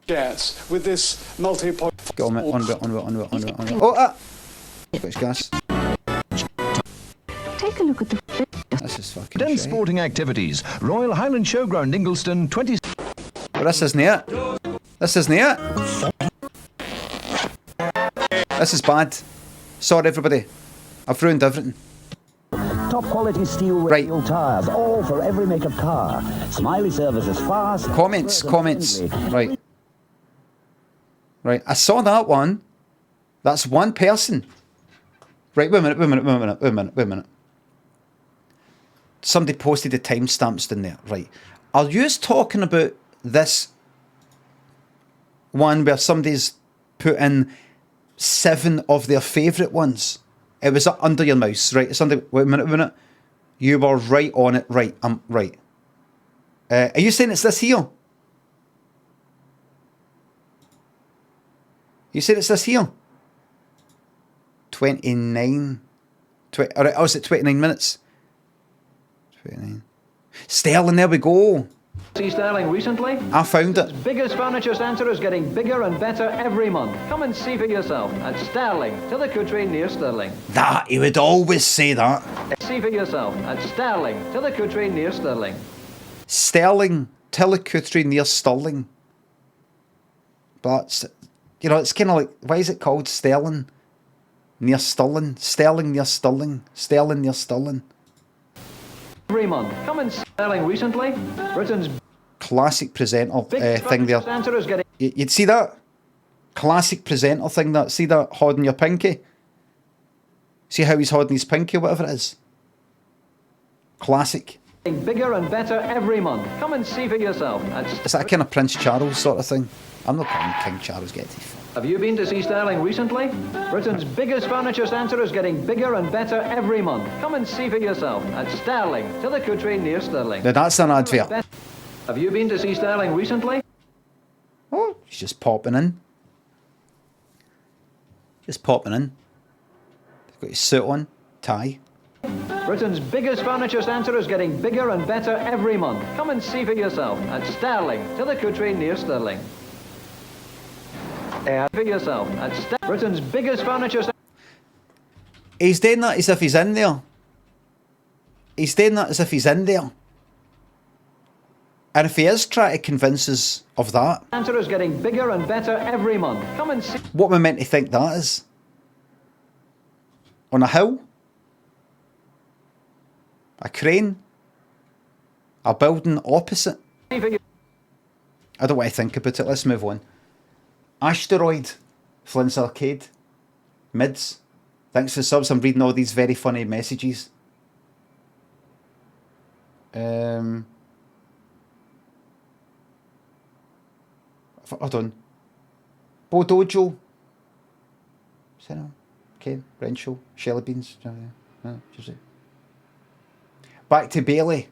Jets with this multi-point. Get on it. On it. Oh, British gas. Take a look at the... This is fucking Dense shite. sporting activities. Royal Highland Showground, Ingliston, 20... But this isn't it. This isn't it. This is bad. Sorry, everybody. I've ruined everything. Top quality steel Right. radial tyres, all for every make of car. Smiley service is fast. Comments. friendly. Right. I saw that one. That's one person. Right, wait a minute. somebody posted the timestamps in there, right? Are you talking about this one where somebody's put in 7 of their favourite ones? It was under your mouse, right? It's under. Wait a minute. You were right on it, right? I'm right. Are you saying it's this here? You said it's this here. 29. Alright, I was at 29 minutes. 29. Sterling, there we go. See Sterling recently? I found it. Biggest furniture centre is getting bigger and better every month. Come and see for yourself at Sterling, Tillicountry near Stirling. That, he would always say that. See for yourself at Sterling, Tillicountry near Stirling. Stirling, Tillicountry near Stirling. But, you know, it's kind of like, why is it called Sterling near Stirling? Sterling near Stirling. Sterling near Stirling. Every month. Come and see Sterling recently. Britain's classic presenter thing there. Centre is getting... You'd see that? Classic presenter thing that. See that holding your pinky? See how he's holding his pinky, whatever it is? Classic. Bigger and better every month. Come and see for yourself. Is that a kind of Prince Charles sort of thing? I'm not calling King Charles, get it. Have you been to see Sterling recently? Britain's biggest furniture centre is getting bigger and better every month. Come and see for yourself at Sterling, Tillicountry near Stirling. Now that's an advert. Have you been to see Sterling recently? Oh, he's just popping in. Just popping in. Got his suit on, tie. Britain's biggest furniture centre is getting bigger and better every month. Come and see for yourself at Sterling, Tillicountry near Stirling. For yourself at Britain's biggest furniture centre. He's doing that as if he's in there. He's doing that as if he's in there. And if he is trying to convince us of that, Centre is getting bigger and better every month. Come and see. What am I meant to think that is? On a hill? A crane? A building opposite? I don't want to think about it. Let's move on. Asteroid. Flint's Arcade. Mids. Thanks for the subs. I'm reading all these very funny messages. Hold on. Bodojo. Okay. Renshaw. Shelly Beans. Back to Bailey.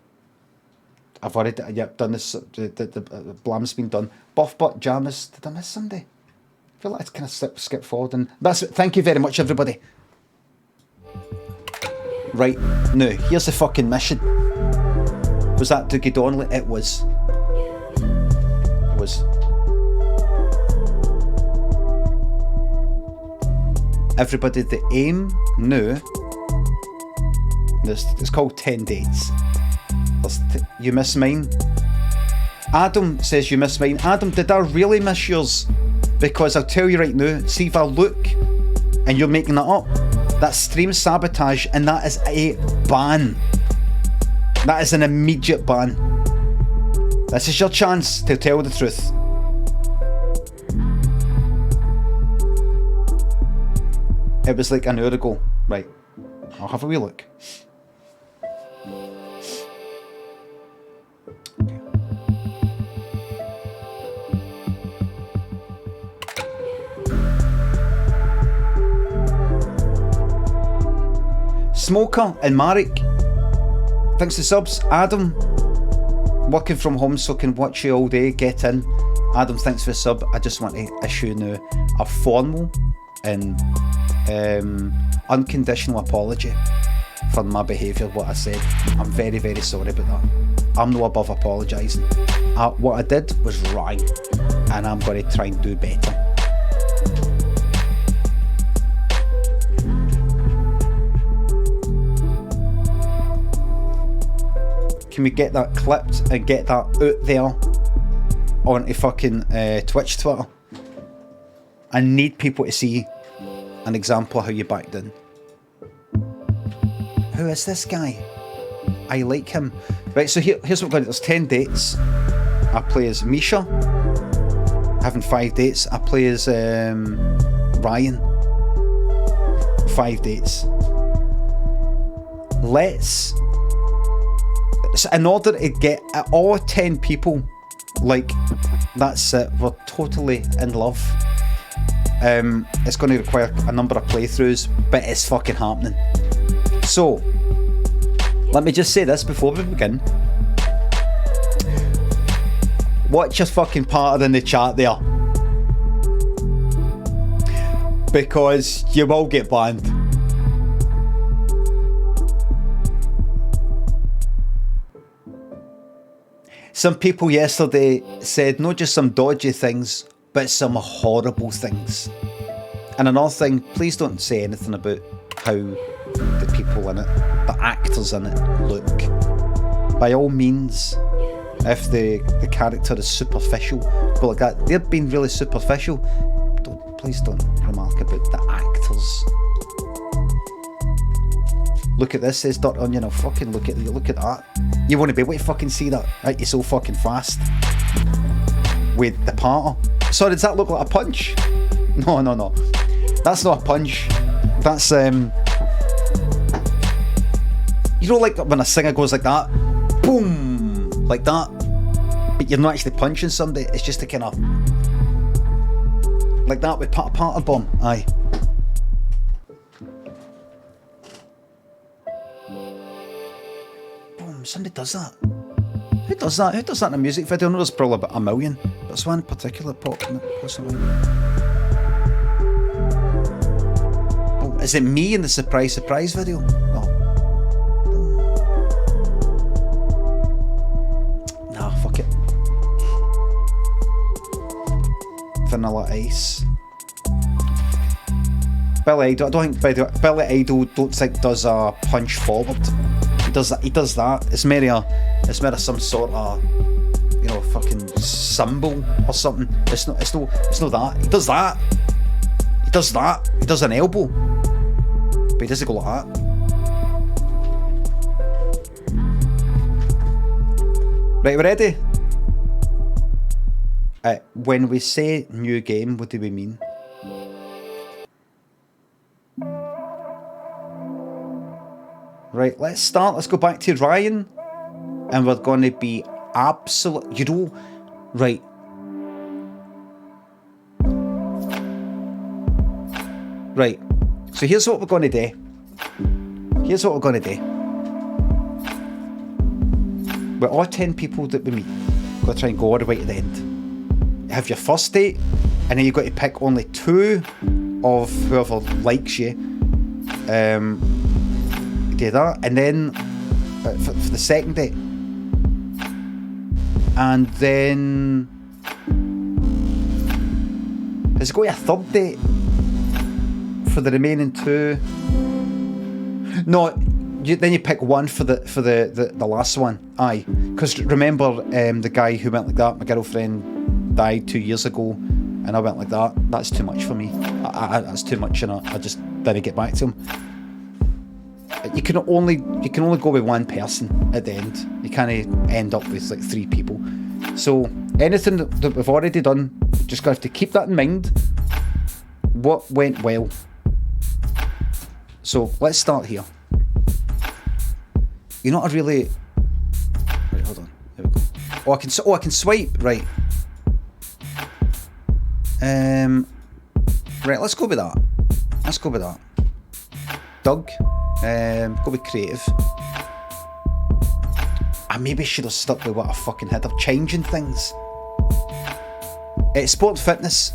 I've already done this. The blam's been done. Buff Butt Jamis. Did I miss somebody? I feel like I kind of skip forward. And that's it. Thank you very much, everybody. Right. Now, here's the fucking mission. Was that Dougie Donnelly? It was. It was. Everybody, the aim now. It's called 10 dates. You miss mine. Adam says you miss mine. Adam, did I really miss yours? Because I'll tell you right now, see if I look and you're making that up, that's stream sabotage and that is a ban. That is an immediate ban. This is your chance to tell the truth. It was like an hour ago. Right, I'll have a wee look. Smoker and Marek, thanks to subs. Adam, working from home so can watch you all day, get in. Adam, thanks for the sub. I just want to issue now a formal and unconditional apology for my behaviour, what I said. I'm very, very sorry about that. I'm no above apologising. What I did was wrong and I'm going to try and do better. Can we get that clipped and get that out there onto fucking Twitch Twitter? I need people to see an example of how you backed in. Who is this guy? I like him. Right, so here's what we're going to do. There's 10 dates. I play as Misha. Having 5 dates. I play as Ryan. 5 dates. Let's So in order to get all 10 people, like, that's it, we're totally in love. It's going to require a number of playthroughs, but it's fucking happening. So, let me just say this before we begin. Watch your fucking part in the chat there. Because you will get banned. Some people yesterday said not just some dodgy things, but some horrible things. And another thing, please don't say anything about how the people in it, the actors in it, look. By all means, if the character is superficial, go like that, they're being really superficial, please don't remark about the actors. Look at this, says Dirt Onion. I'll fucking look at that. You want to be able to fucking see that, right? You're so fucking fast with the parter. Sorry, does that look like a punch? No. That's not a punch. That's you know, like when a singer goes like that, boom, like that. But you're not actually punching somebody. It's just a kind of like that with parter bomb. Aye. Somebody does that. Who does that? Who does that in a music video? I know there's probably about a million, but there's one particular possibly. Oh, is it me in the surprise video? Oh. Nah, fuck it. Vanilla Ice. Billy Idol. I don't think Billy Idol does a punch forward. He does that. It's maybe some sort of, you know, fucking symbol or something. It's not that. He does that. He does that. He does an elbow. But he doesn't go like that. Right, we're ready? When we say new game, what do we mean? Right, let's start. Let's go back to Ryan. And we're going to be absolute... You know... Right. Right. So here's what we're going to do. With all 10 people that we meet, we're going to try and go all the way to the end. You have your first date, and then you've got to pick only 2 of whoever likes you. Do that, and then for the second date, and then there's going to be a third date for the remaining 2. No, then you pick one for the last one. Aye, because remember the guy who went like that. My girlfriend died 2 years ago, and I went like that. That's too much for me. That's too much, and I just didn't get back to him. You can only go with one person at the end. You can't end up with like 3 people. So anything that we've already done, just got to keep that in mind. What went well? So let's start here. You know what I really... Right, hold on. There we go. I can swipe. Right. Right, let's go with that. Doug. Go with creative. I maybe should have stuck with what I fucking had. I'm changing things. Sport fitness.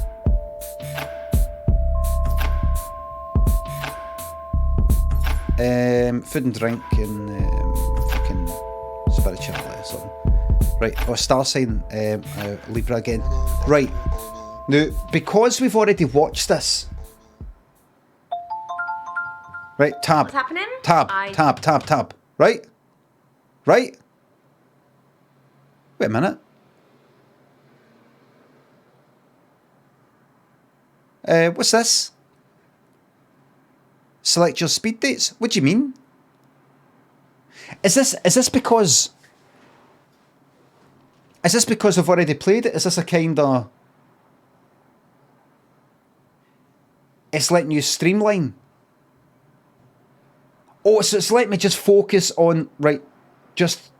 Food and drink and fucking spirituality or something. Right, star sign, Libra again. Right, now because we've already watched this. Right, tab. What's happening? Tab. Right? Wait a minute. What's this? Select your speed dates? What do you mean? Is this because I've already played it? Is this a kind of... It's letting you streamline? Oh, so it's letting me just focus on... Right, just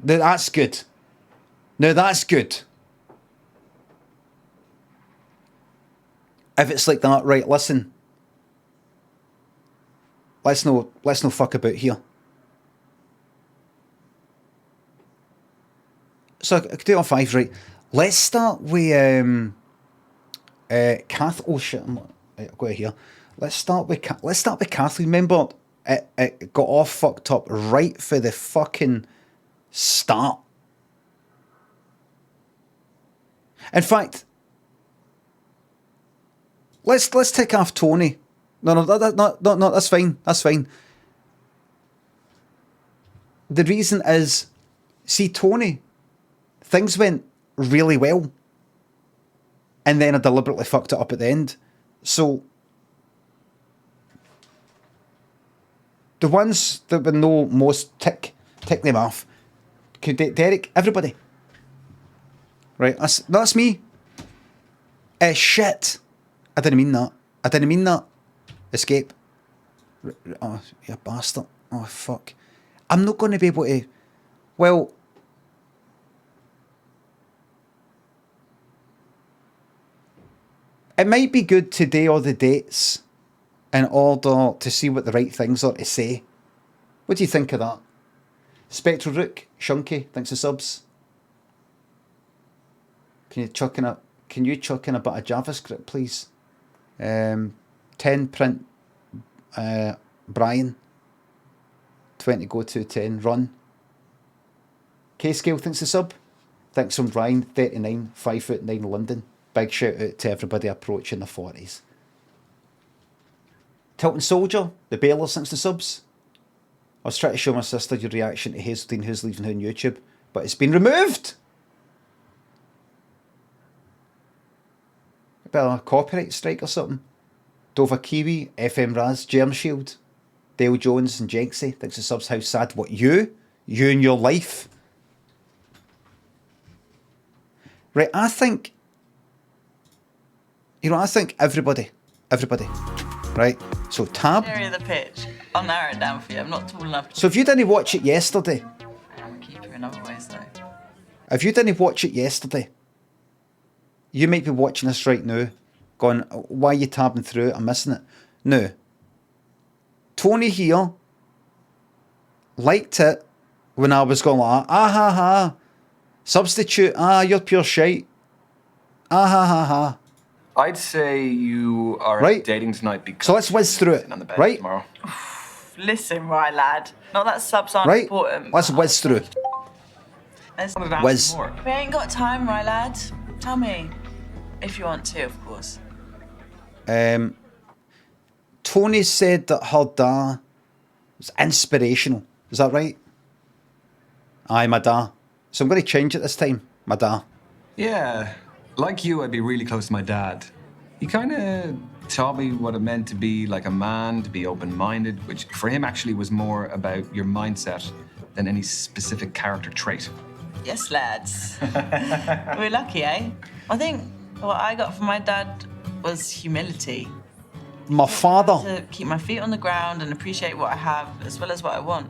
Now that's good. Now that's good. If it's like that, right, listen. Let's no fuck about here. So I could do it on 5, right? Let's start with Kath. Oh shit! I've got it here. Let's start with Kathleen. Remember, it got all fucked up right for the fucking start. In fact, let's take off Tony. No, that's fine. That's fine. The reason is, see, Tony, things went really well, and then I deliberately fucked it up at the end. So the ones that would know most, tick them off. Derek, everybody. Right, that's me. Shit. I didn't mean that. Escape. Oh, you bastard. Oh, fuck. I'm not going to be able to... Well... It might be good to do all the dates in order to see what the right things are to say. What do you think of that? Spectral Rook, Shunky, thanks for subs. Can you chuck in a bit of JavaScript, please? 10 print Brian. 20 go to 10 run. K-Scale, thanks for sub. Thanks from Brian, 39, 5'9" London. Big shout out to everybody approaching the 40s. Tilton Soldier, the Bailers, thanks to subs. I was trying to show my sister your reaction to Hazeltine Who's Leaving Who on YouTube, but it's been removed! A bit of a copyright strike or something. Dover Kiwi, FM Raz, Germ Shield, Dale Jones and Jenksy, thanks to subs. How sad, what, you and your life? Right, I think everybody, right? So tab. Area of the pitch. I'll narrow it down for you. I'm not tall enough. So if you didn't watch it yesterday, I'm a keeper in other ways though. If you didn't watch it yesterday, you might be watching this right now, going, "Why are you tabbing through it? I'm missing it." No. Tony here liked it when I was going like, "Ah ha ha, substitute. Ah, you're pure shite. Ah ha ha ha." I'd say you are right. Dating tonight because... So let's whiz through it, right? Tomorrow. Listen, right, lad. Not that subs aren't right. important. Let's whiz through. Whiz. We ain't got time, right, lad? Tell me. If you want to, of course. Tony said that her dad was inspirational. Is that right? Aye, my dad. So I'm going to change it this time. My dad. Yeah. Like you, I'd be really close to my dad. He kind of taught me what it meant to be like a man, to be open-minded, which for him actually was more about your mindset than any specific character trait. Yes, lads. We're lucky, eh? I think what I got from my dad was humility. My father. To keep my feet on the ground and appreciate what I have as well as what I want.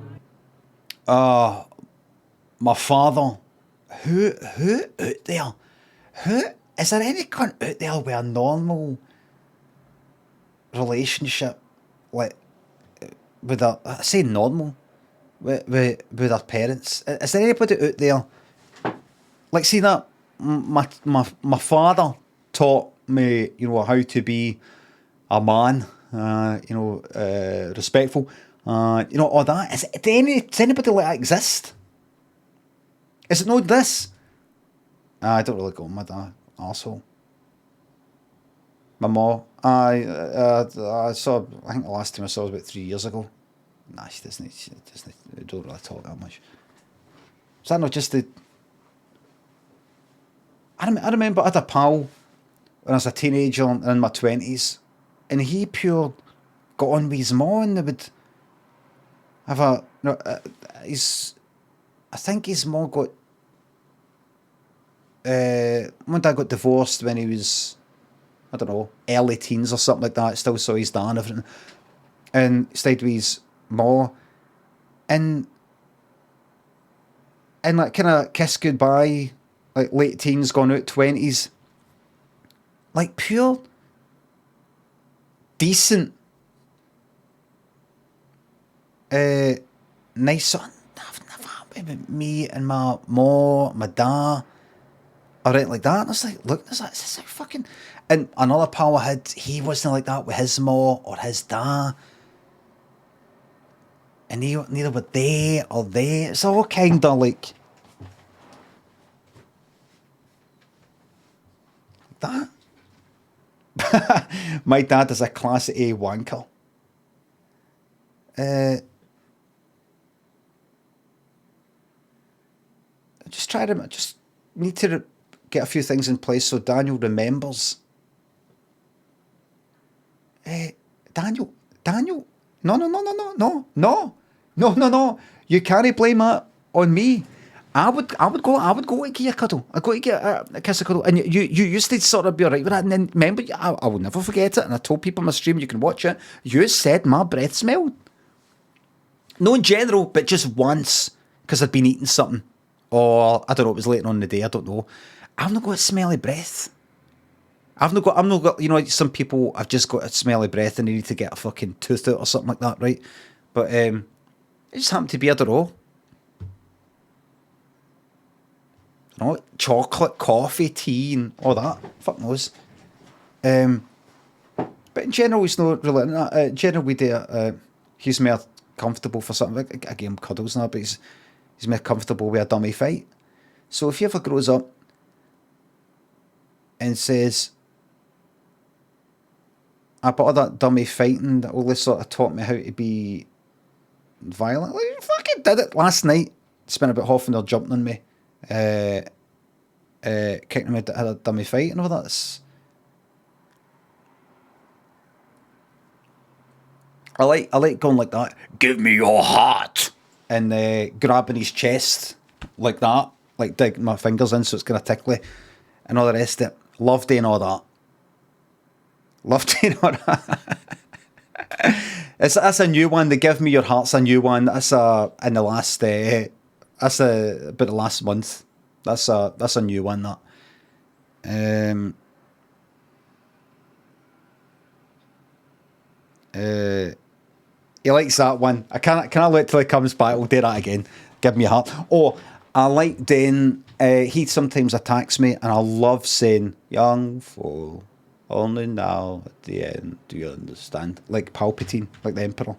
My father. Who out there? Who? Is there any cunt out there with a normal relationship, like, with a, I say normal, with their parents? Is there anybody out there, like, see that, my father taught me, you know, how to be a man, you know, respectful, you know, all that. Does anybody like that exist? Is it not this? I don't really go on my dad. Arsehole. My mom. I saw. I think the last time I saw was about 3 years ago. Nah, she doesn't. Don't really talk that much. Is that not just the? I remember I had a pal when I was a teenager and in my 20s, and he pure got on with his mom. And they would have a. No, I think his mom got. My dad got divorced when he was, I don't know, early teens or something like that. Still saw his dad and everything, and stayed with his mom. And in that kind of kiss goodbye, like late teens, gone out 20s. Like pure, decent, nice son. Me and my ma, my dad, or anything like that. And I was like, look, this is like fucking. And another pal I had, he wasn't like that with his ma or his dad. And neither were they or they. It's all kind of like that. My dad is a class A wanker. I just need to get a few things in place so Daniel remembers. Daniel, no. You can't blame that on me. I would go to get a cuddle. I'd go to get a kiss, a cuddle. And you used to sort of be alright with that. And then remember, I will never forget it. And I told people on my stream, you can watch it. You said my breath smelled. No in general, but just once. Because I'd been eating something. Or, I don't know, it was later on in the day, I don't know. I've not got a smelly breath. I've not got, you know, some people have just got a smelly breath and they need to get a fucking tooth out or something like that, right? But it just happened to be, I don't know. You know, chocolate, coffee, tea and all that. Fuck knows. But in general, he's not really, generally we do, he's more comfortable for something. I give him cuddles now, but he's more comfortable with a dummy fight. So if he ever grows up and says, but all that dummy fighting that only sort of taught me how to be violent. Like, I fucking did it last night. Spent about half an hour jumping on me. Kicking me, had a dummy fight and all that. I like going like that. Give me your heart. And grabbing his chest like that. Like digging my fingers in so it's kind of tickly. And all the rest of it. Love doing all that. That's a new one. The Give Me Your Heart's a new one. That's about the last month. That's a new one. That. He likes that one. I can't wait till he comes back. We'll do that again. Give Me Your Heart. Oh, I like doing. He sometimes attacks me, and I love saying "young fool." Only now, at the end, do you understand? Like Palpatine, like the Emperor.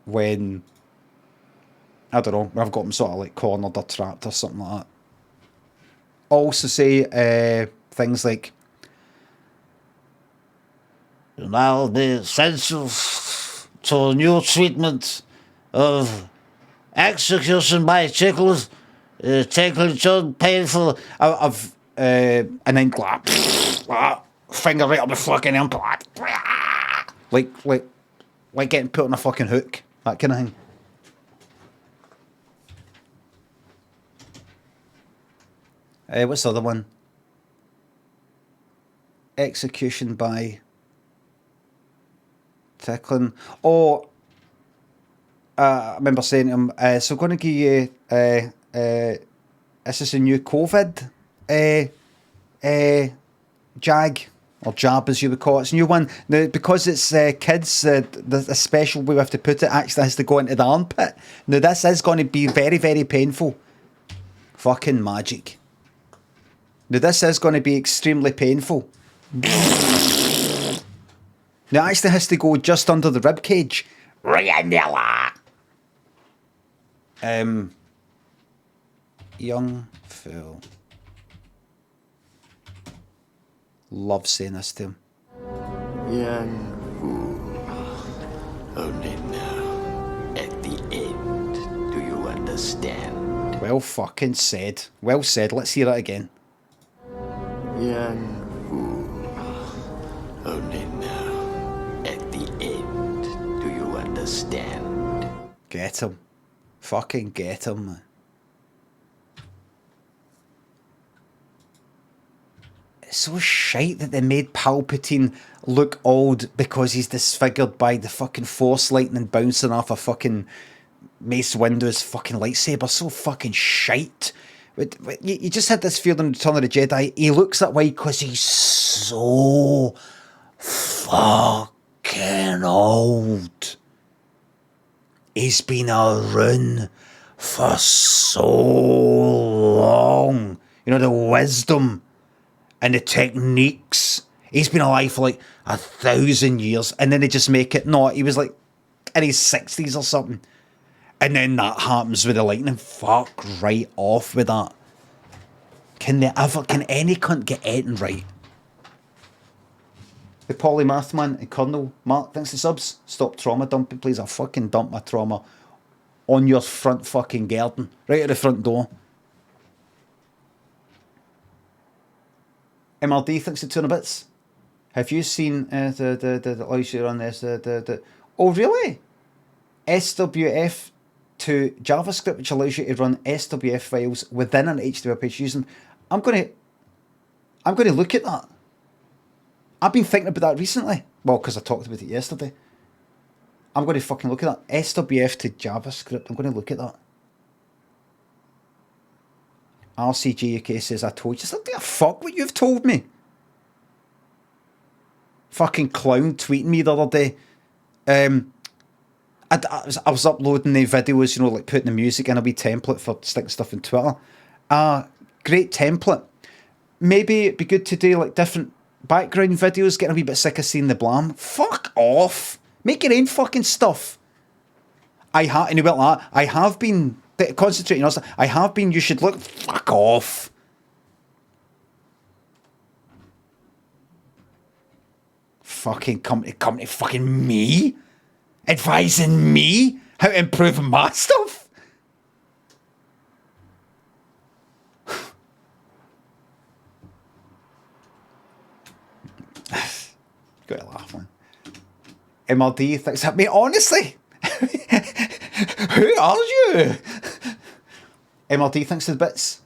When, I don't know, I've got him sort of like cornered or trapped or something like that. Also say things like, "You now be essential to new treatment of execution by tickles, tickle, painful, and then finger right up the fucking implant, like getting put on a fucking hook, that kind of thing. What's the other one? Execution by tickling. Oh, I remember saying to him, so I'm going to give you, this is a new COVID jag, or jab as you would call it. It's a new one. Now, because it's kids, the special way we have to put it actually has to go into the armpit. Now, this is going to be very, very painful. Fucking magic. Now, this is going to be extremely painful. Now, it actually has to go just under the rib cage. Young fool. Love saying this to him. Young fool. Only now, at the end, do you understand? Well fucking said. Well said. Let's hear it again. Young fool. Only now, at the end, do you understand? Get him. Fucking get him, man. It's so shite that they made Palpatine look old because he's disfigured by the fucking Force lightning bouncing off a fucking Mace Windu's fucking lightsaber, so fucking shite. You just had this feeling in Return of the Jedi. He looks that way because he's so fucking old. He's been around for so long. You know, the wisdom and the techniques. He's been alive for like 1,000 years, and then they just make it. No, he was like in his 60s or something. And then that happens with the lightning. Fuck right off with that. Can any cunt get anything right? The polymath man and Colonel Mark, thanks for subs. Stop trauma dumping, please. I'll fucking dump my trauma on your front fucking garden. Right at the front door. MRD, thanks for 200 bits. Have you seen the allows you to run this? Oh, really? SWF to JavaScript, which allows you to run SWF files within an HTML page using. I'm going to look at that. I've been thinking about that recently. Well, because I talked about it yesterday. I'm going to fucking look at that. SWF to JavaScript. I'm going to look at that. RCG UK says, I told you. Something. Fuck what you've told me. Fucking clown tweeting me the other day. I was uploading the videos, you know, like putting the music in a wee template for sticking stuff in Twitter. Great template. Maybe it'd be good to do like different background videos, getting a wee bit sick of seeing the blam. Fuck off. Make your own fucking stuff. And he went like that. I have been concentrating on stuff. I have been, you should look. Fuck off. Fucking come to fucking me? Advising me how to improve my stuff? Got to laugh, man. MRD thinks that me, honestly. Who are you? MRD thinks the bits.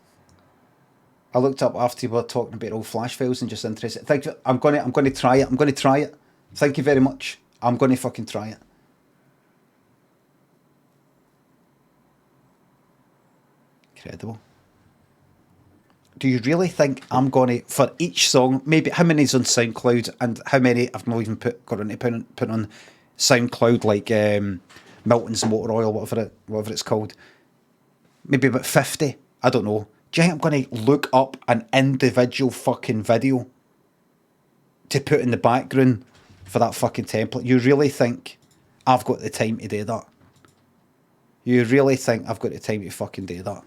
I looked up after you were talking about old flash files and just interested. Thank you. I'm gonna try it. I'm gonna try it. Thank you very much. I'm gonna fucking try it. Incredible. Do you really think I'm gonna, for each song, maybe how many's on SoundCloud and how many I've not even got on to put on SoundCloud, like Milton's Motor Oil, whatever it's called. Maybe about 50. I don't know. Do you think I'm gonna look up an individual fucking video to put in the background for that fucking template? You really think I've got the time to do that? You really think I've got the time to fucking do that?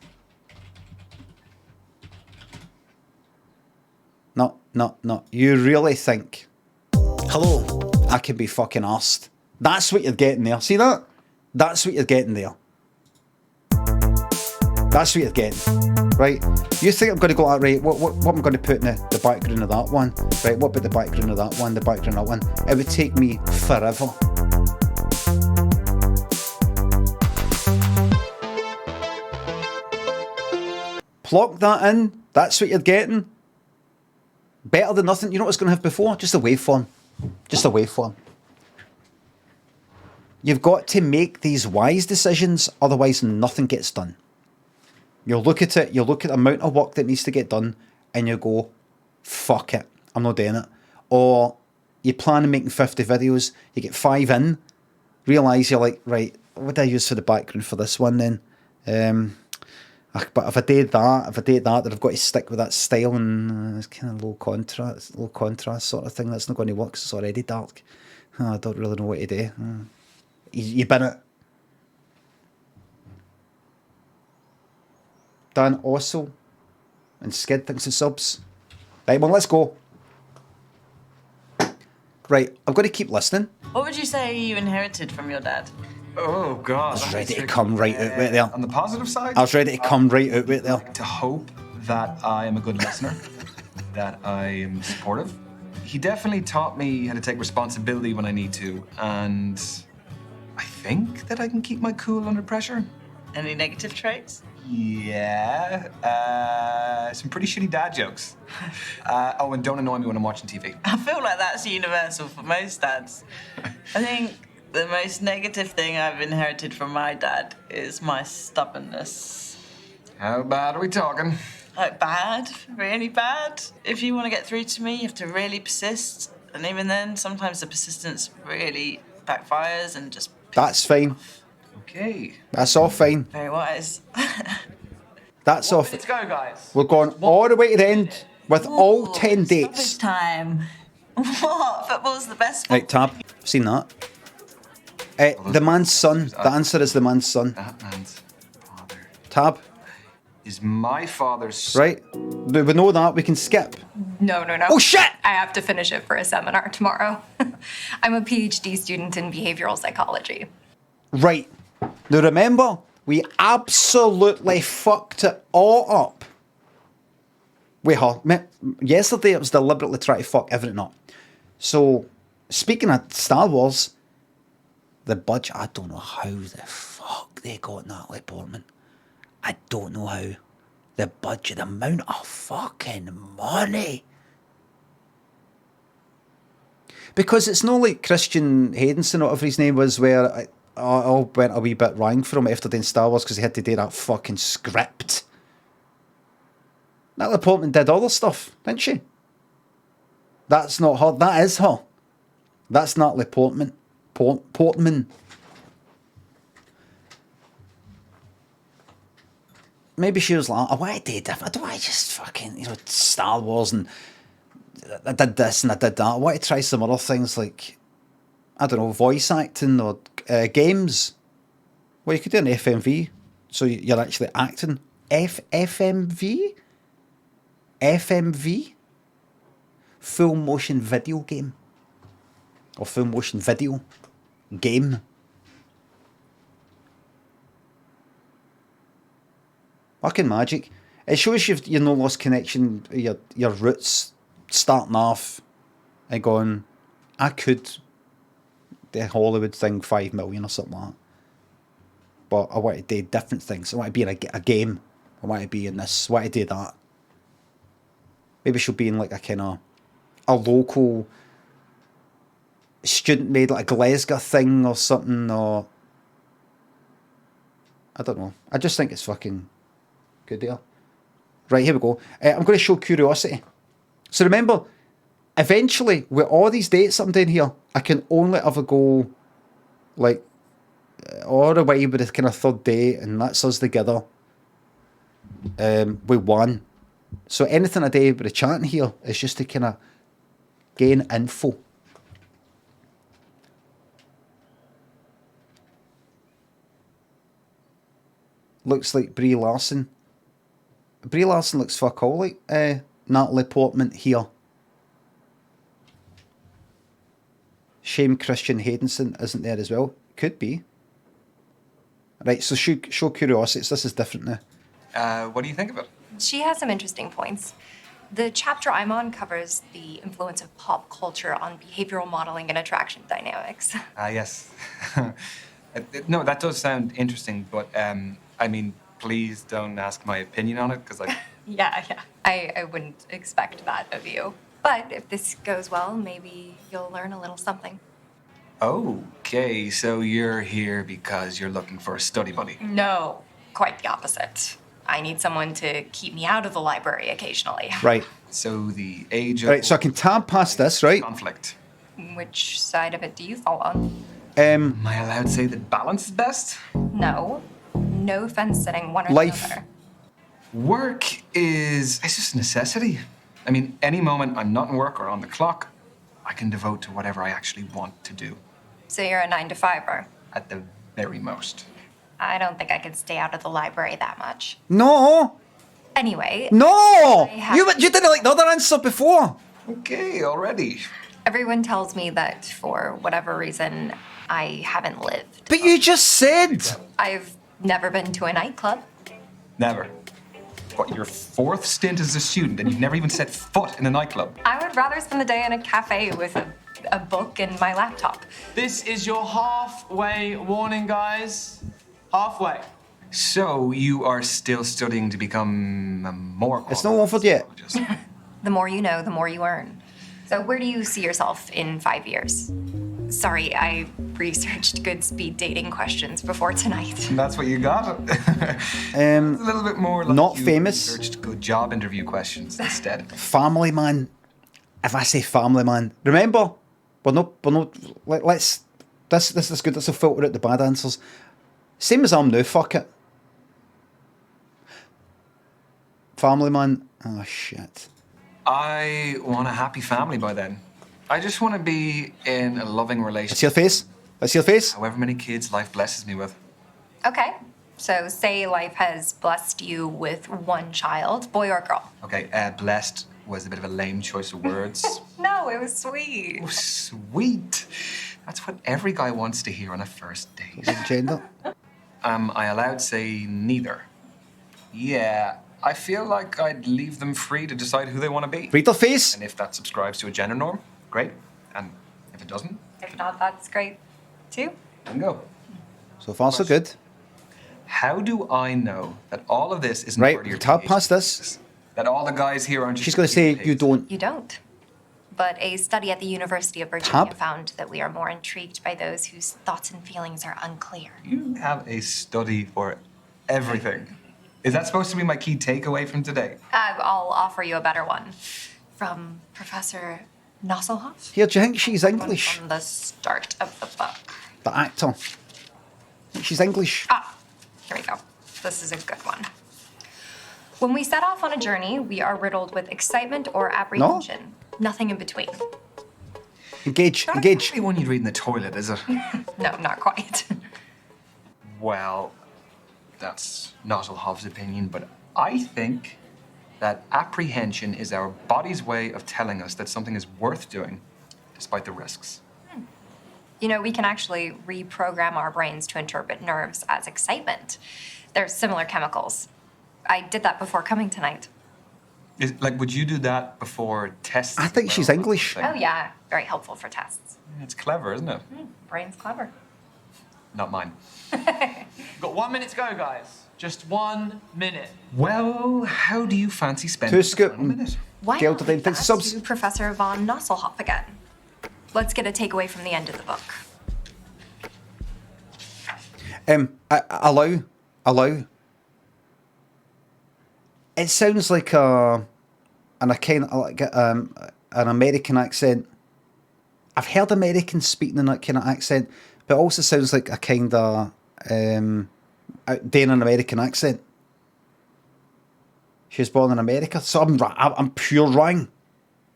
No. You really think, hello, I can be fucking arsed? That's what you're getting there. See that? That's what you're getting there. That's what you're getting. Right? You think I'm going to go, right, what am I going to put in the background of that one? Right, what about the background of that one, the background of that one? It would take me forever. Plug that in. That's what you're getting. Better than nothing. You know what I was going to have before? Just a waveform. Just a waveform. You've got to make these wise decisions, otherwise nothing gets done. You'll look at it, you'll look at the amount of work that needs to get done, and you go, fuck it, I'm not doing it. Or you plan on making 50 videos, you get 5 in, realise you're like, right, what do I use for the background for this one then? But if I did that, then I've got to stick with that style, and it's kind of low contrast sort of thing. That's not going to work, 'cause it's already dark. I don't really know what to do. You bin it. Dan also and Skid thinks the subs. Right, well, let's go. Right, I've got to keep listening. What would you say you inherited from your dad? Oh, God. I was ready to come right out with it there. On the positive side? I was ready to come right out with it there. To hope that I am a good listener, that I am supportive. He definitely taught me how to take responsibility when I need to, and I think that I can keep my cool under pressure. Any negative traits? Yeah, some pretty shitty dad jokes. Oh, and don't annoy me when I'm watching TV. I feel like that's universal for most dads. I think The most negative thing I've inherited from my dad is my stubbornness. How bad are we talking? Like bad, really bad. If you want to get through to me, you have to really persist. And even then, sometimes the persistence really backfires and just... That's fine. Okay. That's all fine. Very wise. That's all. Let's go, guys. We're going all the way to the end with all 10 dates. Stoppage time. What? Football's the best sport. Right, Tab. Seen that. The man's son. The answer is the man's son. That man's father. Tab. Is my father's... Right. We know that. We can skip. No. Oh, shit! I have to finish it for a seminar tomorrow. I'm a PhD student in behavioral psychology. Right. Now remember, we absolutely fucked it all up. Yesterday, it was deliberately trying to fuck everything up. So, speaking of Star Wars, the budget, I don't know how the fuck they got Natalie Portman. I don't know how. The budget, the amount of fucking money. Because it's not like Christian Haydenson or whatever his name was, where it all went a wee bit wrong for him after doing Star Wars because he had to do that fucking script. Natalie Portman did all the stuff, didn't she? That's not her. That is her. That's Natalie Portman. Portman. Maybe she was like, I want to do different. I don't want to just fucking, Star Wars and I did this and I did that. I want to try some other things like, I don't know, voice acting or games. Well, you could do an FMV. So you're actually acting. FMV? FMV? Full motion video game. Or full motion video game. Fucking magic. It shows you've no lost connection, your roots starting off and going, I could the Hollywood thing 5 million or something like that. But I want to do different things. I want to be in a game. I want to be in this. I want to do that. Maybe she'll be in like a kind of a local student made like a Glasgow thing or something, or I don't know. I just think it's fucking good deal. Right, here we go. I'm going to show curiosity. So remember, eventually, with all these dates I'm doing here, I can only ever go like all the way with the kind of third date, and that's us together with one. So anything I do with the chatting here is just to kind of gain info. Looks like Brie Larson. Brie Larson looks fuck all like Natalie Portman here. Shame Christian Haydenson isn't there as well. Could be. Right, so show curiosity. So this is different now. What do you think of it? She has some interesting points. The chapter I'm on covers the influence of pop culture on behavioral modeling and attraction dynamics. Yes. No, that does sound interesting, but I mean, please don't ask my opinion on it, because Yeah. I wouldn't expect that of you. But if this goes well, maybe you'll learn a little something. Okay, so you're here because you're looking for a study buddy. No, quite the opposite. I need someone to keep me out of the library occasionally. Right. So the age of... Right, so I can tab past this, right? Conflict. Which side of it do you fall on? Am I allowed to say that balance is best? No. No fence sitting, one or Life. the other. Work it's just a necessity. I mean, any moment I'm not in work or on the clock, I can devote to whatever I actually want to do. So you're a 9-to-5er? At the very most. I don't think I could stay out of the library that much. No! Anyway... No! You didn't like the other answer before. Okay, already. Everyone tells me that for whatever reason, I haven't lived. But you just said... I've never been to a nightclub. Never. What, your fourth stint as a student and you've never even set foot in a nightclub? I would rather spend the day in a cafe with a book and my laptop. This is your halfway warning, guys. Halfway. So you are still studying to become a more... It's not offered yet. The more you know, the more you earn. So where do you see yourself in 5 years? Sorry, I researched good speed dating questions before tonight. And that's what you got? It's a little bit more like not you famous. researched good job interview questions instead. Family Man. If I say Family Man, remember, we're not. Let's. This is good. This will filter out the bad answers. Same as I'm now. Fuck it. Family Man. Oh shit. I want a happy family by then. I just want to be in a loving relationship. Let's see your face. Let's see your face. However many kids life blesses me with. Okay, so say life has blessed you with one child, boy or girl. Okay, blessed was a bit of a lame choice of words. No, it was sweet. Oh, sweet. That's what every guy wants to hear on a first date. Gender. Am I allowed to say neither? Yeah, I feel like I'd leave them free to decide who they want to be. Read their face. And if that subscribes to a gender norm, great. And if it doesn't, If not, that's great too. then go. So far, so good. How do I know that all of this isn't Right, part of your tab PhD? past this. That all the guys here aren't just... She's going to say you don't. You don't. But a study at the University of Virginia Tab? found that we are more intrigued by those whose thoughts and feelings are unclear. You have a study for everything. Is that supposed to be my key takeaway from today? I'll offer you a better one. From Professor Nosselhoff? Here, do you think she's English? From the start of the book. The actor. I think she's English. Here we go. This is a good one. When we set off on a journey, we are riddled with excitement or apprehension. Nothing in between. Engage. Not Engage. exactly one you'd read in the toilet, is it? No, not quite. Well, that's Nosselhoff's opinion, but I think that apprehension is our body's way of telling us that something is worth doing, despite the risks. You know, we can actually reprogram our brains to interpret nerves as excitement. They're similar chemicals. I did that before coming tonight. Would you do that before tests? I think she's English. Oh, yeah. Very helpful for tests. It's clever, isn't it? Brain's clever. Not mine. Got 1 minute to go, guys. Just 1 minute. Well, how do you fancy spending Two scoop. Why Gail not to the leave thanks us for subs. to Professor von Nosselhoff again? Let's get a takeaway from the end of the book. Allow. It sounds like an American accent. I've heard Americans speaking in that kind of accent, but it also sounds like a kind of doing an American accent. She was born in America, so I'm pure wrong.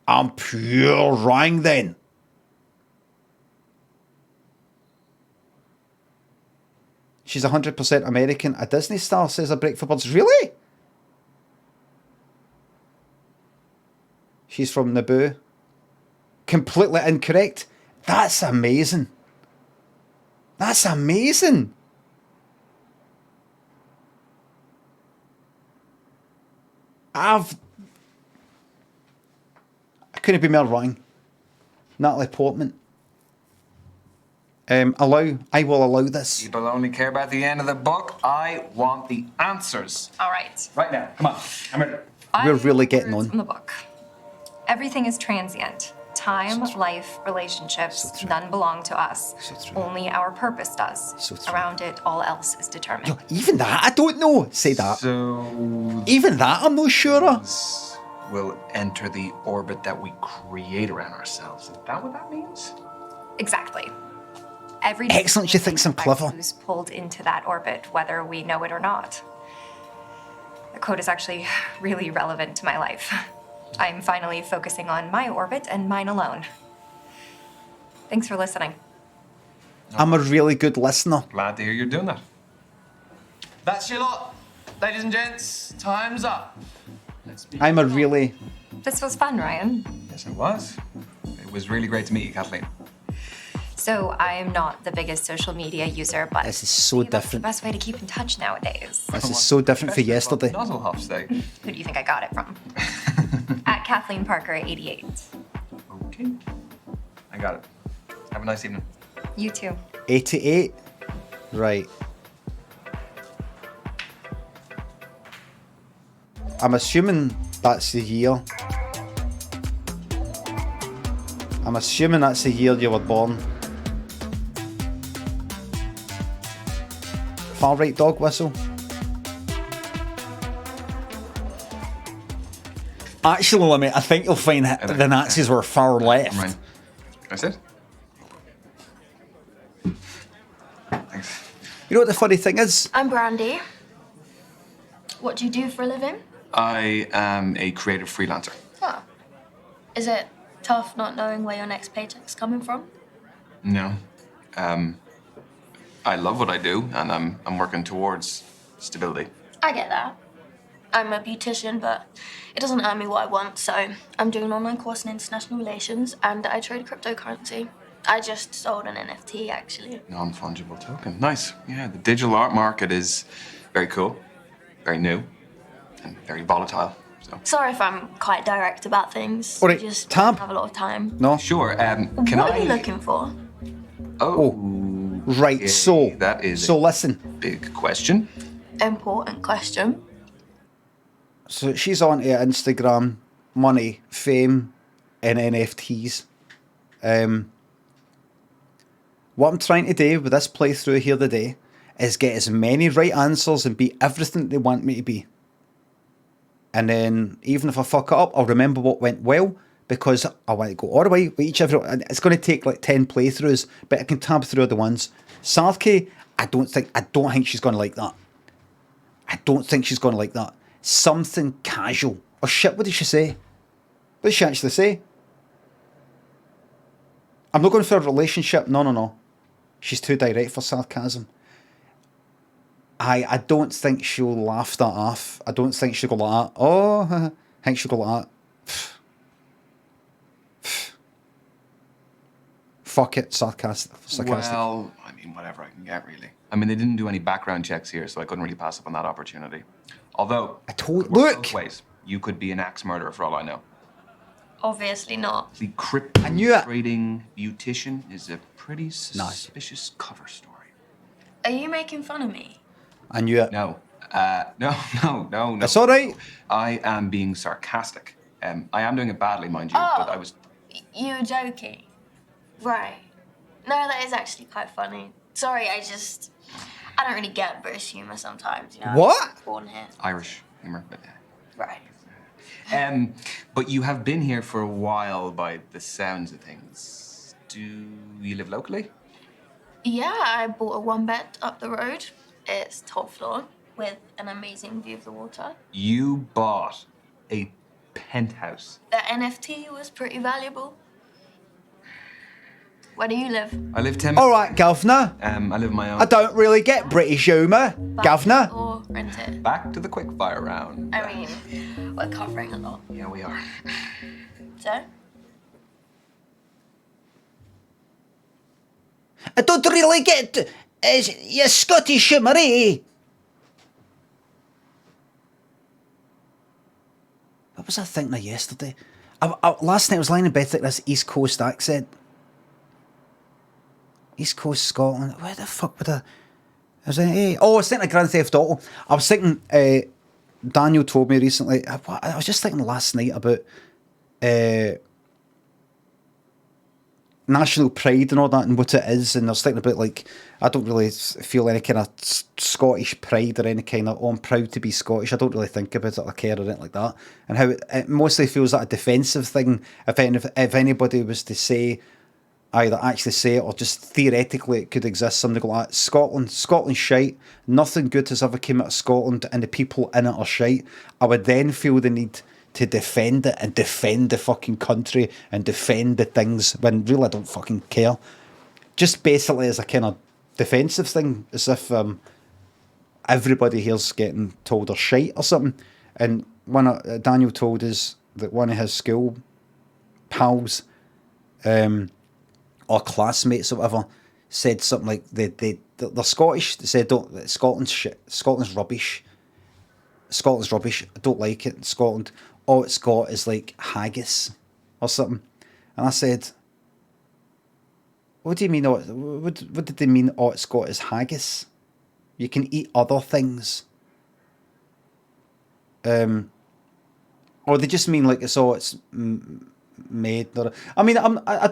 I'm pure wrong then. She's 100% American. A Disney star, says a break for birds. Really? She's from Naboo. Completely incorrect. That's amazing. That's amazing. I couldn't be more wrong. Natalie Portman. I will allow this. People only care about the end of the book. I want the answers. All right. Right now. Come on. I'm ready. We're really getting on. From the book. Everything is transient. Time, life, relationships, none belong to us. Only our purpose does. Around it, all else is determined. Yo, even that, I don't know. Say that. So... Even that, I'm not sure. Will enter the orbit that we create around ourselves. Is that what that means? Exactly. Every Excellent, she thinks I'm clever. Who's pulled into that orbit, whether we know it or not. The quote is actually really relevant to my life. I'm finally focusing on my orbit and mine alone. Thanks for listening. I'm a really good listener. Glad to hear you're doing that. That's your lot. Ladies and gents, time's up. I'm a really... This was fun, Ryan. Yes, it was. It was really great to meet you, Kathleen. So I'm not the biggest social media user, but This is so that's the different. best way to keep in touch nowadays. This is so different for yesterday. Nosselhoff's Day. Who do you think I got it from? At Kathleen Parker 88. Okay. I got it. Have a nice evening. You too. 88? Right. I'm assuming that's the year. I'm assuming that's the year you were born. Far right dog whistle. Actually, Limmy, I think you'll find that the Nazis were far left. Right. Can I sit? Thanks. You know what the funny thing is? I'm Brandy. What do you do for a living? I am a creative freelancer. Oh. Is it tough not knowing where your next paycheck's coming from? No. I love what I do, and I'm working towards stability. I get that. I'm a beautician, but it doesn't earn me what I want, so I'm doing an online course in international relations, and I trade cryptocurrency. I just sold an NFT, actually. Non-fungible token. Nice. Yeah, the digital art market is very cool, very new, and very volatile. So. Sorry if I'm quite direct about things. All right, I just Tab. don't have a lot of time. No. Sure. Can what I? are you looking for? Oh. Right. Okay, So. that is. So listen. Big question. Important question. So she's on to Instagram, money, fame, and NFTs. What I'm trying to do with this playthrough here today is get as many right answers and be everything they want me to be. And then, even if I fuck it up, I'll remember what went well, because I want to go all the way with each every. And it's going to take like 10 playthroughs, but I can tab through the ones. Sarki, I don't think she's going to like that. I don't think she's going to like that. Something casual. Oh shit, what did she say? What did she actually say? I'm not going for a relationship. No. She's too direct for sarcasm. I don't think she'll laugh that off. I don't think she'll go like that. Oh, I think she'll go like that. Fuck it, sarcastic. Well, I mean, whatever I can get, really. I mean, they didn't do any background checks here, so I couldn't really pass up on that opportunity. Although, look, both ways. You could be an axe murderer for all I know. Obviously not. The crypto I knew it. trading beautician is a pretty suspicious cover story. Are you making fun of me? I knew it. No. No. It's all right. I am being sarcastic. I am doing it badly, mind you, but I was... You were joking? Right. No, that is actually quite funny. Sorry, I don't really get British humour sometimes, you know? What? I was born here. Irish humour, but yeah. Right. But you have been here for a while by the sounds of things. Do you live locally? Yeah, I bought a one-bed up the road. It's top floor with an amazing view of the water. You bought a penthouse. The NFT was pretty valuable. Where do you live? I live 10 All right, governor. I live my own. I don't really get British humour, governor. Or rent it? Back to the quickfire round. I mean, we're covering a lot. Yeah, we are. So? I don't really get your Scottish humour, eh? What was I thinking of yesterday? Last night I was lying in bed thinking this East Coast accent. East Coast Scotland. Where the fuck would I... I was thinking of Grand Theft Auto. I was thinking... Daniel told me recently... I was just thinking last night about... national pride and all that and what it is, and I was thinking about, like, I don't really feel any kind of Scottish pride or any kind of, I'm proud to be Scottish. I don't really think about it or care or anything like that, and how it mostly feels like a defensive thing. If anybody was to say, either actually say it or just theoretically it could exist, something like that. Scotland's shite, nothing good has ever come out of Scotland, and the people in it are shite. I would then feel the need to defend it and defend the fucking country and defend the things when really I don't fucking care. Just basically as a kind of defensive thing, as if everybody here's getting told they're shite or something. And Daniel told us that one of his school pals or classmates or whatever said something like they're Scottish. They said Scotland's shit. Scotland's rubbish. Scotland's rubbish. I don't like it in Scotland. All it's got is like haggis or something. And I said, what do you mean? What did they mean? All it's got is haggis. You can eat other things. Or they just mean like it's all it's made. I mean, I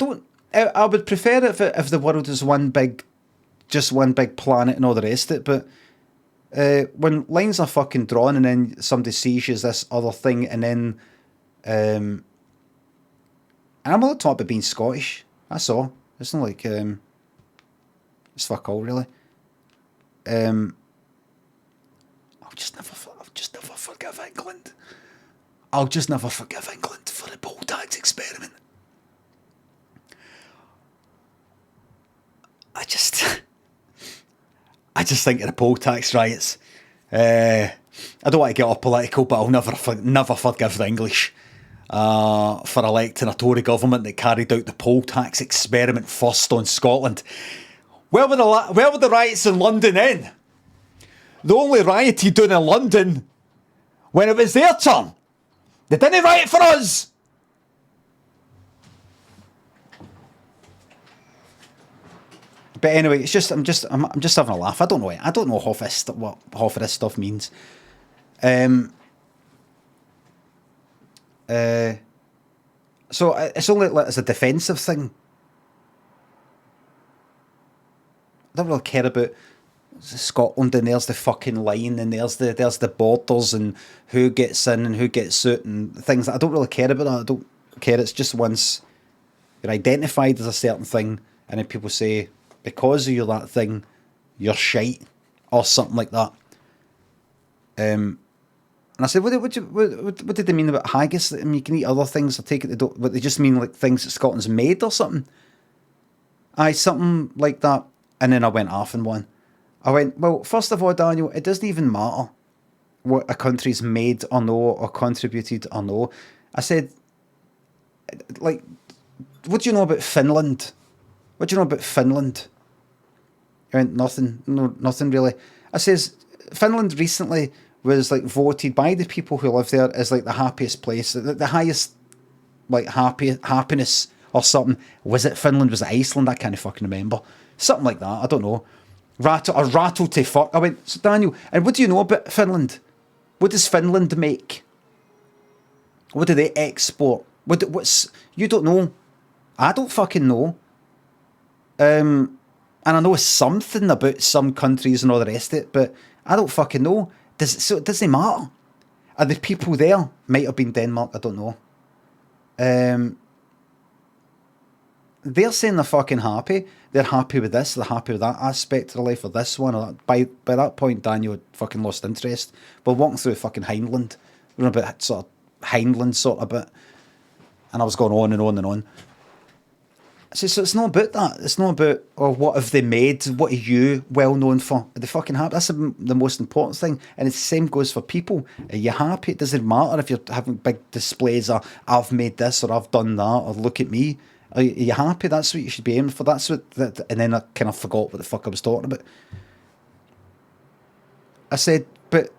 would prefer it if the world is one big planet and all the rest of it. But when lines are fucking drawn and then somebody sees you as this other thing, and then and I'm not talking about being Scottish. That's all. It's not like it's fuck all really. I'll just never forgive England. I'll just never forgive England for the poll tax experiment. I just think of the poll tax riots. I don't want to get all political, but I'll never forgive the English for electing a Tory government that carried out the poll tax experiment first on Scotland. Where were the riots in London then? They only rioted down in London when it was their turn. They didn't riot for us. But anyway, it's just I'm just having a laugh. I don't know what half of this stuff means. So it's only like as a defensive thing. I don't really care about Scotland, and there's the fucking line, and there's the borders, and who gets in and who gets out, and things. I don't really care about that. I don't care. It's just once you're identified as a certain thing, and then people say, because of you're that thing, you're shite, or something like that. And I said, what did they mean about haggis? I mean, you can eat other things. I take it but they just mean like things that Scotland's made or something. Aye, something like that. And then I went off in one. I went, well, first of all, Daniel, it doesn't even matter what a country's made or no, or contributed or no. I said, like, what do you know about Finland? What do you know about Finland? I went, nothing. No, nothing really. I says, Finland recently was like voted by the people who live there as like the happiest place, the highest like happiness or something. Was it Finland? Was it Iceland? I can't fucking remember. Something like that. I don't know. Rattle to fuck. I went, so Daniel, and what do you know about Finland? What does Finland make? What do they export? What's you don't know? I don't fucking know. And I know something about some countries and all the rest of it, but I don't fucking know. It doesn't matter. Are the people there? Might have been Denmark, I don't know. They're saying they're fucking happy. They're happy with this, they're happy with that aspect of their life, or this one, or that. By that point, Daniel had fucking lost interest. We're walking through fucking Hindland. We're on about sort of Hindland sort of bit. And I was going on and on and on. So it's not about that. It's not about, or what have they made? What are you well known for? Are they fucking happy? That's the most important thing. And the same goes for people. Are you happy? It doesn't matter if you're having big displays or I've made this or I've done that or look at me. Are you happy? That's what you should be aiming for. That's what. And then I kind of forgot what the fuck I was talking about. I said, but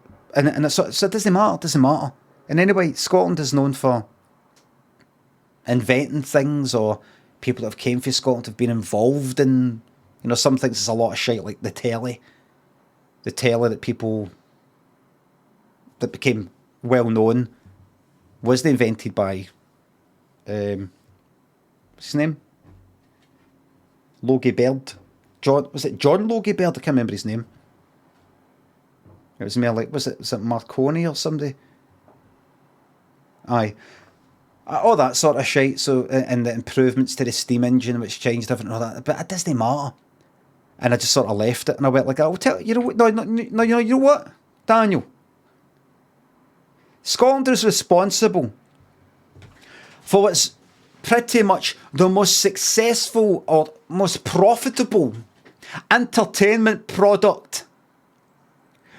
so it doesn't matter. It doesn't matter. And anyway, Scotland is known for inventing things, or people that have came from Scotland have been involved in, some things. There's a lot of shit like the telly that people that became well known was invented by what's his name? Logie Baird. Was it John Logie Baird? I can't remember his name. It was more like, was it Marconi or somebody? Aye. All that sort of shit. So, and the improvements to the steam engine, which changed everything and all that. But it doesn't matter. And I just sort of left it, and I went like, I'll tell you, you know what, Daniel? Scotland is responsible for what's pretty much the most successful or most profitable entertainment product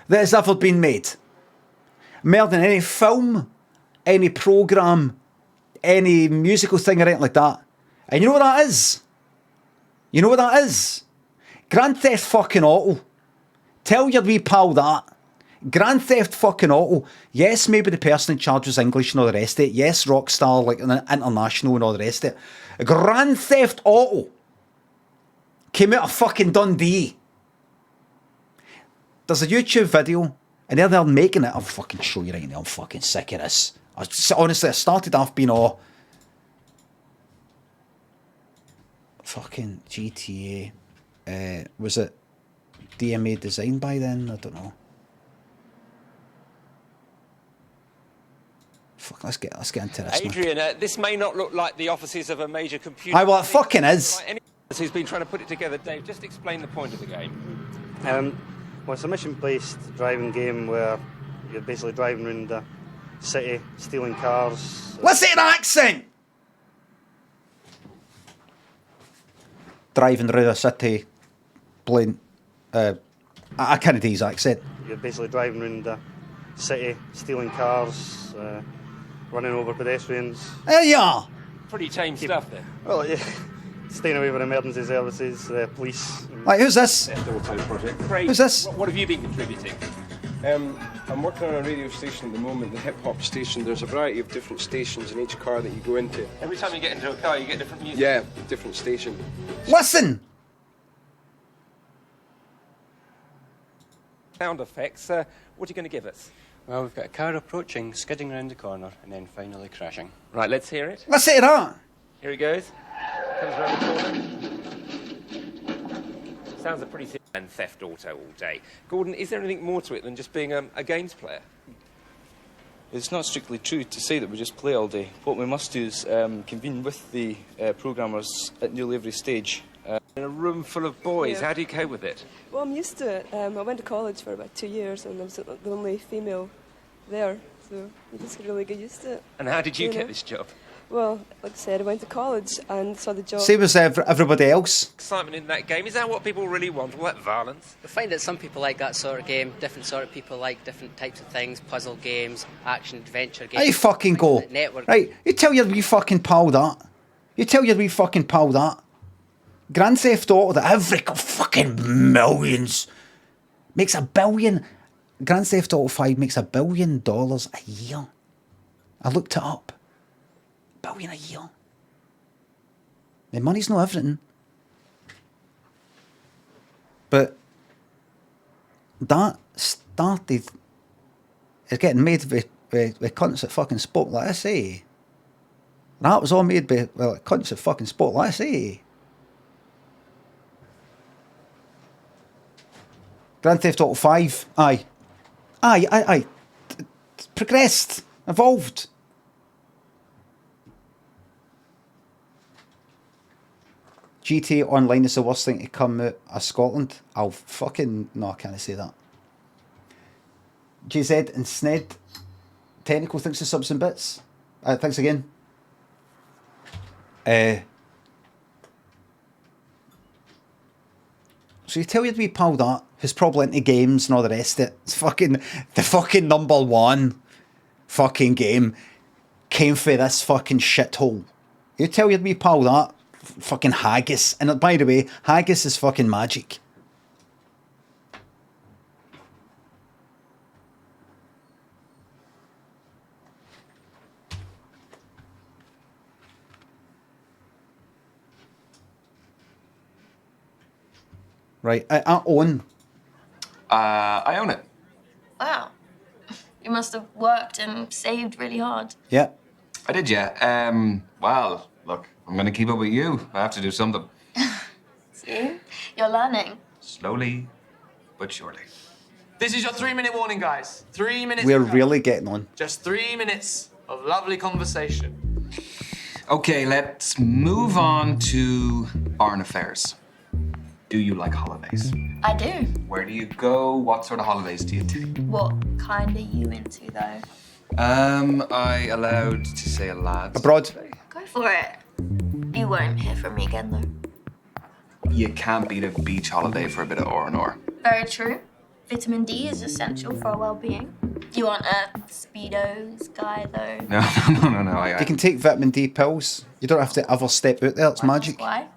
that has ever been made. More than any film, any programme, any musical thing or anything like that. And you know what that is? You know what that is? Grand Theft fucking Auto. Tell your wee pal that. Grand Theft fucking Auto. Yes, maybe the person in charge was English and all the rest of it. Yes, Rockstar, like international and all the rest of it. Grand Theft Auto came out of fucking Dundee. There's a YouTube video, and they're making it. I'll fucking show you right now. I'm fucking sick of this. Honestly, I started off being all fucking GTA. Was it DMA design by then? I don't know. Fuck, let's get into this. Adrian, this may not look like the offices of a major computer. Aye, well, it fucking is. Like anyone else who's been trying to put it together, Dave, just explain the point of the game. Well, it's a mission-based driving game where you're basically driving around the city, stealing cars. Listen to the accent! Driving around the city, playing... I can't do his accent. You're basically driving around the city, stealing cars, running over pedestrians. Yeah! Pretty tame stuff there. Well, yeah. Staying away from emergency services, police. Right, who's this? Project. Who's this? What have you been contributing? I'm working on a radio station at the moment, the hip hop station. There's a variety of different stations in each car that you go into. Every time you get into a car, you get different music. Yeah, different station. Listen! Sound effects. What are you going to give us? Well, we've got a car approaching, skidding around the corner, and then finally crashing. Right, let's hear it. Let's hear that. Here he goes. Comes around the corner. Sounds a pretty thin theft auto all day. Gordon, is there anything more to it than just being a games player? It's not strictly true to say that we just play all day. What we must do is convene with the programmers at nearly every stage. In a room full of boys, Yeah. how do you cope with it? Well, I'm used to it. I went to college for about 2 years and I was the only female there, so you just really get used to it. And how did you know? get this job? Well, like I said, I went to college and saw the job. Same as everybody else. Excitement in that game, is that what people really want, all that violence? I find that some people like that sort of game, different sort of people like different types of things, puzzle games, action, adventure games. Hey, fucking go. Network. Right, you tell your wee fucking pal that. You tell your wee fucking pal that. Grand Theft Auto, that every fucking millions makes $1 billion. Grand Theft Auto 5 makes $1 billion a year. I looked it up. $1 billion a year. The money's not everything. But that started. It's getting made with cunts that fucking spoke like this, eh? That was all made by cunts that fucking spoke like this, eh? Grand Theft Auto 5, aye. Progressed, evolved. GTA Online is the worst thing to come out of Scotland. No, I can't say that. JZ and Sned. Technical thinks the subs and bits. Thanks again. So you tell your wee pal that, who's probably into games and all the rest of it. It's the fucking number one fucking game came for this fucking shithole. You tell your wee pal that, fucking haggis. And by the way, haggis is fucking magic. Right, I own. I own it. Wow. You must have worked and saved really hard. Yeah. I did, yeah. Well, look, I'm going to keep up with you. I have to do something. See? You're learning. Slowly, but surely. This is your 3-minute warning, guys. 3 minutes. We're really getting on. Just 3 minutes of lovely conversation. Okay, let's move on to barn affairs. Do you like holidays? I do. Where do you go? What sort of holidays do you take? What kind are you into, though? I allowed to say a lad. Abroad. Go for it. You won't hear from me again, though. You can't beat a beach holiday for a bit of R&R. Very true. Vitamin D is essential for our well-being. You aren't a Speedos guy, though. No. You can take vitamin D pills. You don't have to ever step out there. It's magic. Why?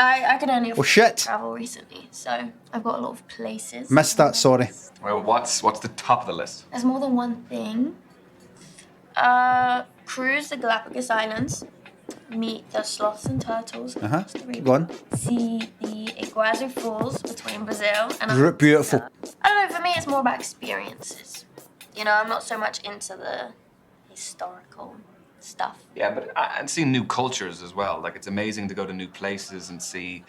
I could only afford shit. to travel recently, so I've got a lot of places. Missed that, sorry. Well, what's the top of the list? There's more than one thing. Cruise the Galapagos Islands. Meet the sloths and turtles. Keep going. See the Iguazu Falls between Brazil and Beautiful. I don't know, for me it's more about experiences. You know, I'm not so much into the historical stuff. Yeah, but and seeing new cultures as well. Like, it's amazing to go to new places and see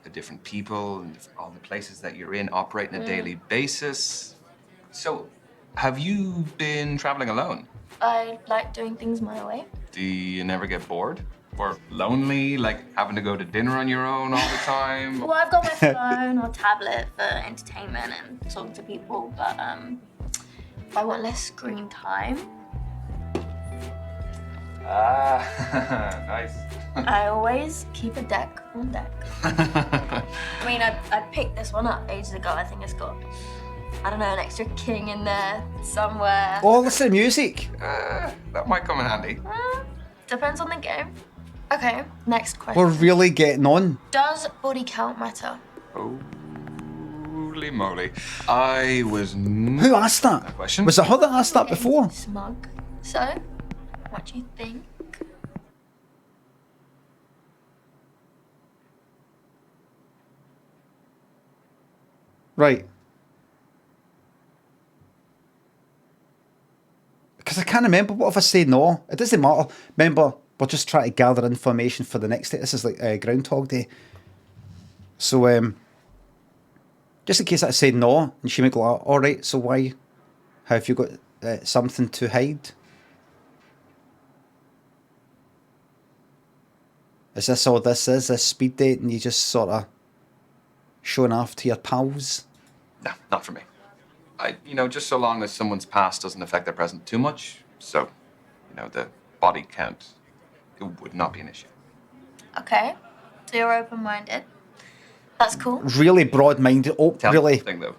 the different people and all the places that you're in operate on a daily basis. So, have you been traveling alone? I like doing things my way. Do you never get bored? Or lonely, like having to go to dinner on your own all the time? Well, I've got my phone or tablet for entertainment and talking to people, but if I want less screen time, Nice. I always keep a deck on deck. I mean, I picked this one up ages ago. I think it's got, I don't know, an extra king in there somewhere. Oh, listen to music. That might come in handy. Depends on the game. Okay, next question. We're really getting on. Does body count matter? Holy moly. I was... Who asked that? Question? Was it her that asked that before? Smug. So, what do you think? Right. Because I can't remember. What if I say no? It doesn't matter. Remember, we're just trying to gather information for the next day. This is like Groundhog Day. So, just in case I say no, and she might go, all right, so why? Have you got something to hide? Is this all this is? This speed date, and you just sort of showing off to your pals? No, not for me. Just so long as someone's past doesn't affect their present too much. So, the body count, it would not be an issue. Okay, so you're open-minded. That's cool. Really broad-minded. Oh, Tell really? Me thing, though.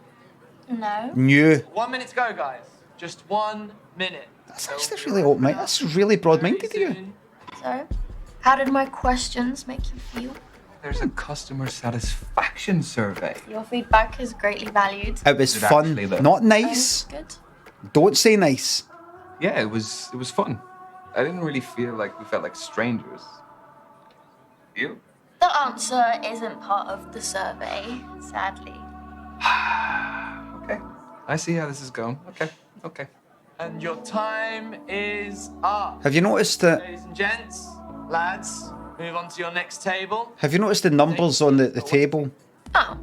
No. New. 1 minute to go, guys. Just 1 minute. That's really open-minded. That's really broad-minded of you. So, how did my questions make you feel? There's a customer satisfaction survey. Your feedback is greatly valued. It was fun, not nice. Good. Don't say nice. Yeah, it was fun. I didn't really feel like we felt like strangers. You? The answer isn't part of the survey, sadly. Okay. I see how this is going. Okay. And your time is up. Have you noticed that? Ladies and gents, lads, move on to your next table. Have you noticed the numbers on the table? Oh,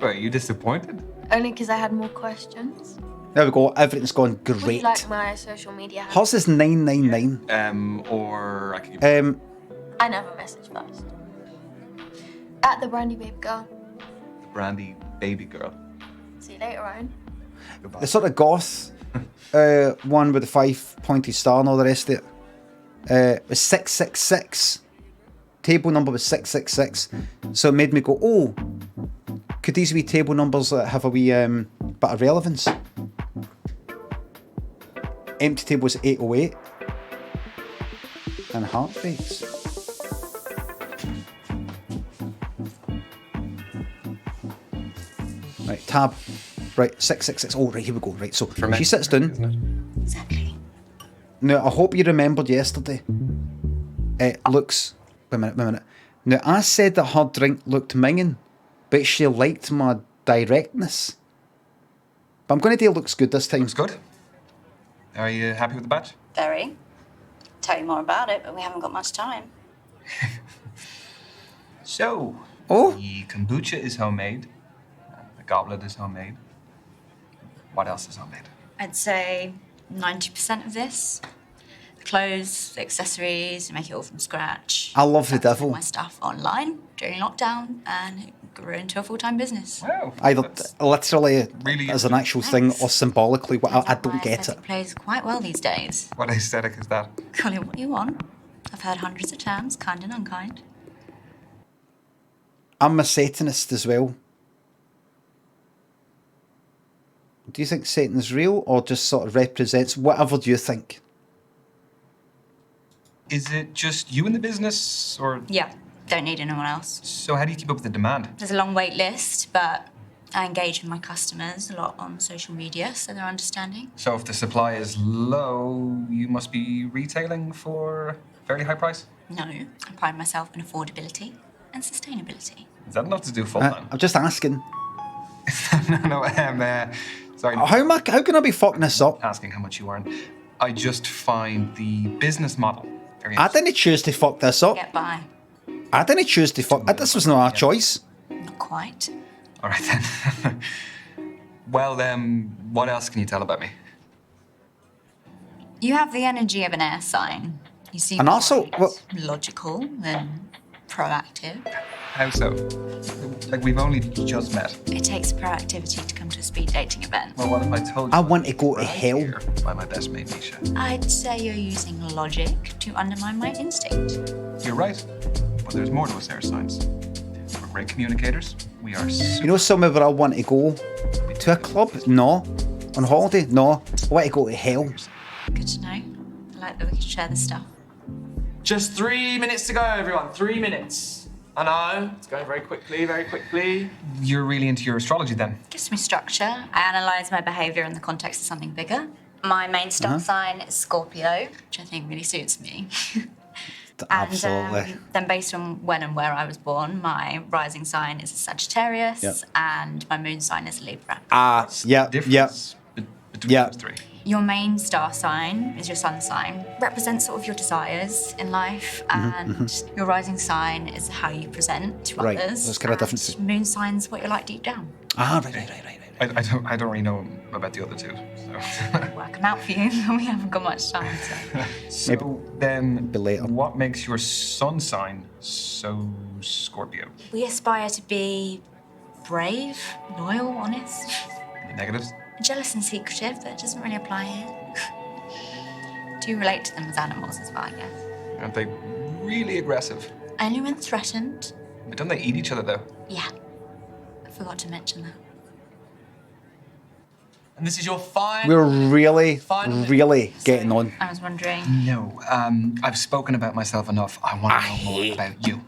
Are you disappointed? only because I had more questions. There we go. Everything's gone Would you great. like my social media handle? Hers is 999. Or I could give I never message first. At the Brandy Babe Girl. the Brandy baby girl. See you later, Ryan. The sort of goth one with the 5-pointed star and all the rest of it was 666. Table number was 666. So it made me go, oh, could these be table numbers that have a wee bit of relevance? Empty table was 808. And heartbeats. Right, tab. Right, 666. Oh, right, here we go. Right, so she sits down. Exactly. Now, I hope you remembered yesterday. It looks... Wait a minute. Now, I said that her drink looked minging, but she liked my directness. But I'm going to do looks good this time. Looks good. Are you happy with the batch? Very. Tell you more about it, but we haven't got much time. So, the kombucha is homemade. The goblet is homemade. What else is homemade? I'd say 90% of this. The clothes, the accessories, make it all from scratch. I love the devil. My stuff online during lockdown, and it grew into a full-time business. Wow. Either literally really as an actual thing or symbolically. I don't get it. It plays quite well these days. What aesthetic is that? Call it what you want. I've heard hundreds of terms, kind and unkind. I'm a Satanist as well. Do you think Satan's real or just sort of represents whatever do you think? Is it just you in the business, or...? Yeah, don't need anyone else. So how do you keep up with the demand? There's a long wait list, but I engage with my customers a lot on social media, so they're understanding. So if the supply is low, you must be retailing for a fairly high price? No, I pride myself in affordability and sustainability. Is that enough to do full-time? I'm just asking. Sorry. How can I be fucking this up? Asking how much you earn. I just find the business model very I didn't choose to fuck this up. Get by. I didn't choose to fuck. This was not our choice. Not quite. All right then. Well, what else can you tell about me? You have the energy of an air sign. You seem And also, quite logical and proactive. How so? Like, we've only just met. It takes proactivity to come to a speed dating event. Well, what if I told you? I want to go to hell. By my best mate, Misha. I'd say you're using logic to undermine my instinct. You're right. But there's more to us air signs. We're great communicators. We are You know somewhere where I want to go? To a club? No. On holiday? No. I want to go to hell. Good to know. I like that we can share this stuff. Just 3 minutes to go, everyone. 3 minutes. I know, it's going very quickly, very quickly. You're really into your astrology then? Gives me structure. I analyse my behaviour in the context of something bigger. My main star sign is Scorpio, which I think really suits me. Absolutely. And then based on when and where I was born, my rising sign is a Sagittarius and my moon sign is a Libra. Yeah. Your main star sign is your sun sign. Represents sort of your desires in life, and your rising sign is how you present to Right, others. that's kind of different. And moon sign's what you're like deep down. Right. I don't really know about the other two. So. Work them out for you. We haven't got much time. So then, what makes your sun sign so Scorpio? We aspire to be brave, loyal, honest. Any negatives? Jealous and secretive, but it doesn't really apply here. Do you relate to them as animals as well, I guess? Aren't they really aggressive? Only when threatened. But don't they eat each other though? Yeah. I forgot to mention that. And this is your final... We're really getting on. I was wondering. No, I've spoken about myself enough. I want to know more about you.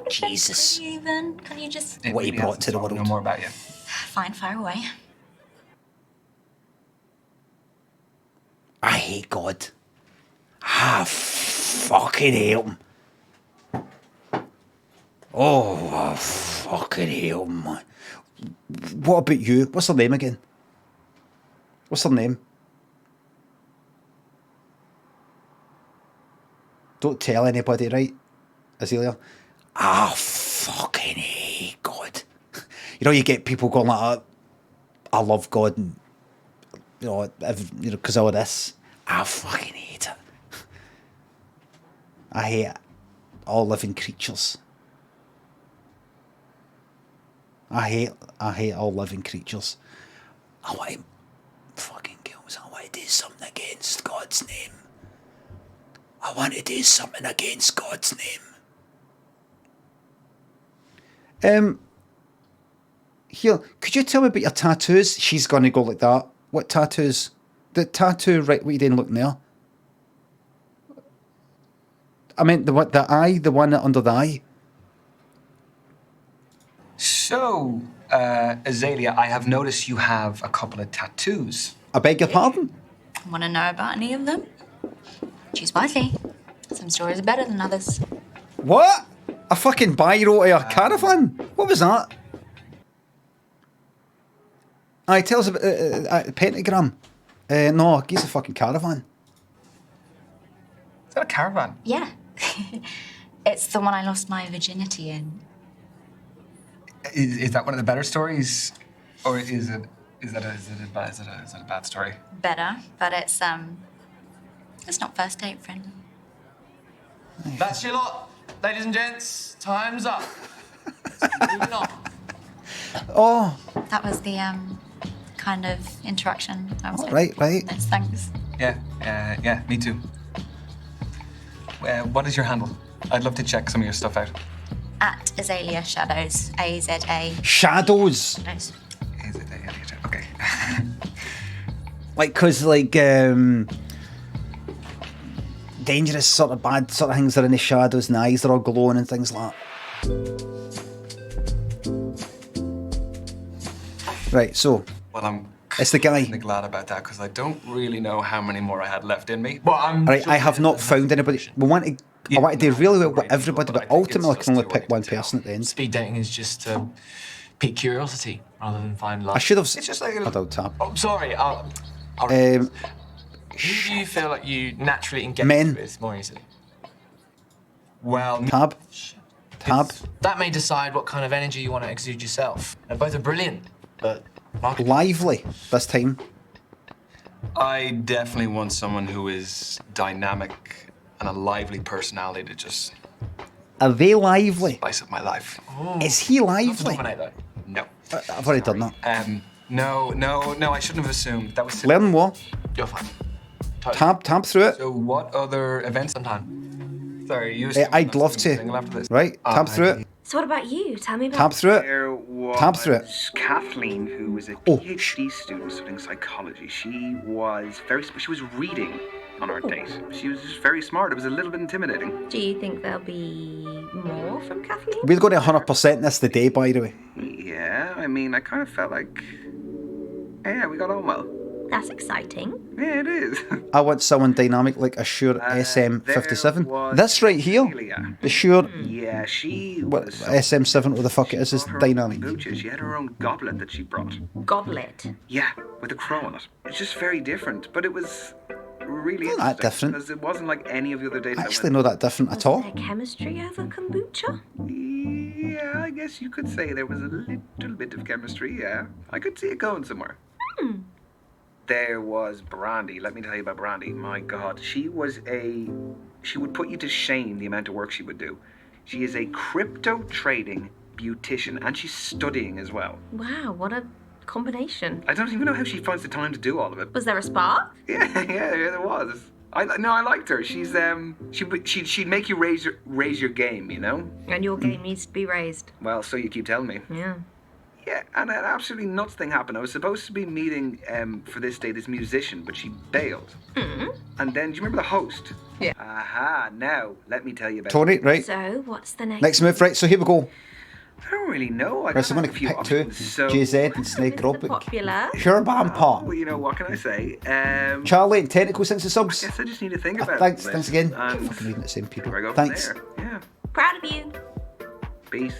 Jesus. Even, can you just... What you brought to the world. Know more about you. Fine, fire away. I hate God. Ah, fucking hate him. Oh, fucking hate him, man. What about you? What's her name again? What's her name? Don't tell anybody, right, Azealia? Ah, fucking hate God. You know, you get people going like, I love God, and you know, because of all this. I fucking hate it. I hate all living creatures. I hate all living creatures. I want to fucking girls. I want to do something against God's name. I want to do something against God's name. Here, could you tell me about your tattoos? She's gonna go like that. What tattoos? The tattoo, right? What you didn't look there. I meant the eye, the one under the eye. So, Azalea, I have noticed you have a couple of tattoos. I beg your pardon? Want to know about any of them? Choose wisely. Some stories are better than others. What? A fucking biro to a caravan? What was that? Aye, tell us about pentagram. No, he's a fucking caravan. Is that a caravan? Yeah. It's the one I lost my virginity in. Is that one of the better stories, or is it a bad story? Better, but it's not first date friendly. That's your lot, ladies and gents. Time's up. Moving on. Oh. That was the kind of interaction I was Right. Yes, thanks. Yeah, me too. What is your handle? I'd love to check some of your stuff out. At Azalea Shadows. A-Z-A. Shadows. Okay. Like, cause dangerous sort of bad sort of things are in the shadows and the eyes are all glowing and things like that. Right, so. Well, it's the guy. I'm glad about that because I don't really know how many more I had left in me. But I'm. Right, I have not found anybody. I want to do really well with everybody, but ultimately I can only pick one person at the end. Speed dating is just to pique curiosity rather than find love. I should have. It's just like I don't tap. Oh, sorry. Who do you feel like you naturally engage with more easily? Well, Tab. That may decide what kind of energy you want to exude yourself. Both are brilliant, but lively this time. I definitely want someone who is dynamic and a lively personality to just Are they lively? spice up my life. Is he lively? No. I've already done that. No, I shouldn't have assumed. That was silly. Learn more. You're fine. Tab through it. So what other events sometime? Sorry, you I'd love to. After this. Right, tab through it. So what about you? Tell me about. Tab through it. There was Tab through it. Kathleen, who was a PhD student studying psychology. She was reading on our date. She was just very smart. It was a little bit intimidating. Do you think there'll be more from Kathleen? We're going to 100% this today, by the way. Yeah, I mean, I kind of felt like, yeah, we got on well. That's exciting. Yeah, it is. I want someone dynamic like a Shure SM57. This right here, the Shure Yeah, she what, was SM7, what the fuck it is dynamic. kombucha. She had her own goblet that she brought. Goblet? Yeah, with a crow on it. It's just very different, but it was really Not that interesting. different. Because it wasn't like any of the other dates I I actually went. not that different at all. Chemistry over kombucha? Yeah, I guess you could say there was a little bit of chemistry, yeah. I could see it going somewhere. There was Brandy. Let me tell you about Brandy. My God, she would put you to shame the amount of work she would do. She is a crypto trading beautician, and she's studying as well. Wow, what a combination. I don't even know how she finds the time to do all of it. Was there a spark? Yeah, there was. I liked her. She's she'd make you raise your game, you know. And your game needs to be raised. Well, so you keep telling me. Yeah. Yeah, and an absolutely nuts thing happened. I was supposed to be meeting for this day this musician, but she bailed. And then, do you remember the host? Yeah. Aha, now, let me tell you about Tony, right. So, what's the next? Next move, right, so here we go. I don't really know. Right, so I'm going to pick two. So, JZ and Snake Robic. Popular. Sure, Bampa. well, you know, what can I say? Charlie and Tentacle, thanks for subs. I guess I just need to think about Thanks, it. thanks again. And Fucking reading the same people. where I go from Thanks. there. Yeah. Proud of you. Peace.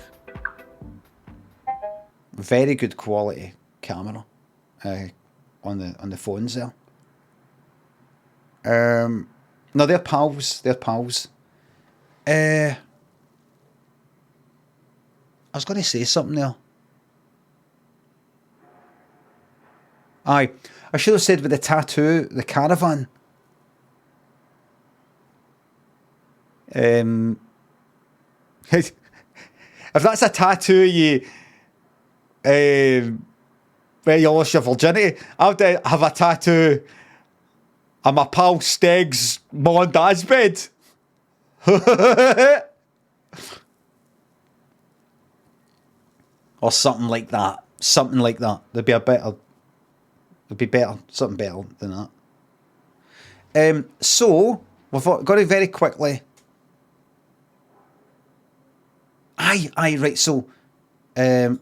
Very good quality camera on the phones there. No, they're pals. They're pals. I was going to say something there. Aye, I should have said with the tattoo, the caravan. If that's a tattoo where you lost your virginity, I would have a tattoo on my pal Steg's mum and dad's bed. Or something like that. Something like that. There'd be something better than that. So, we've got to very quickly. Aye, right, so I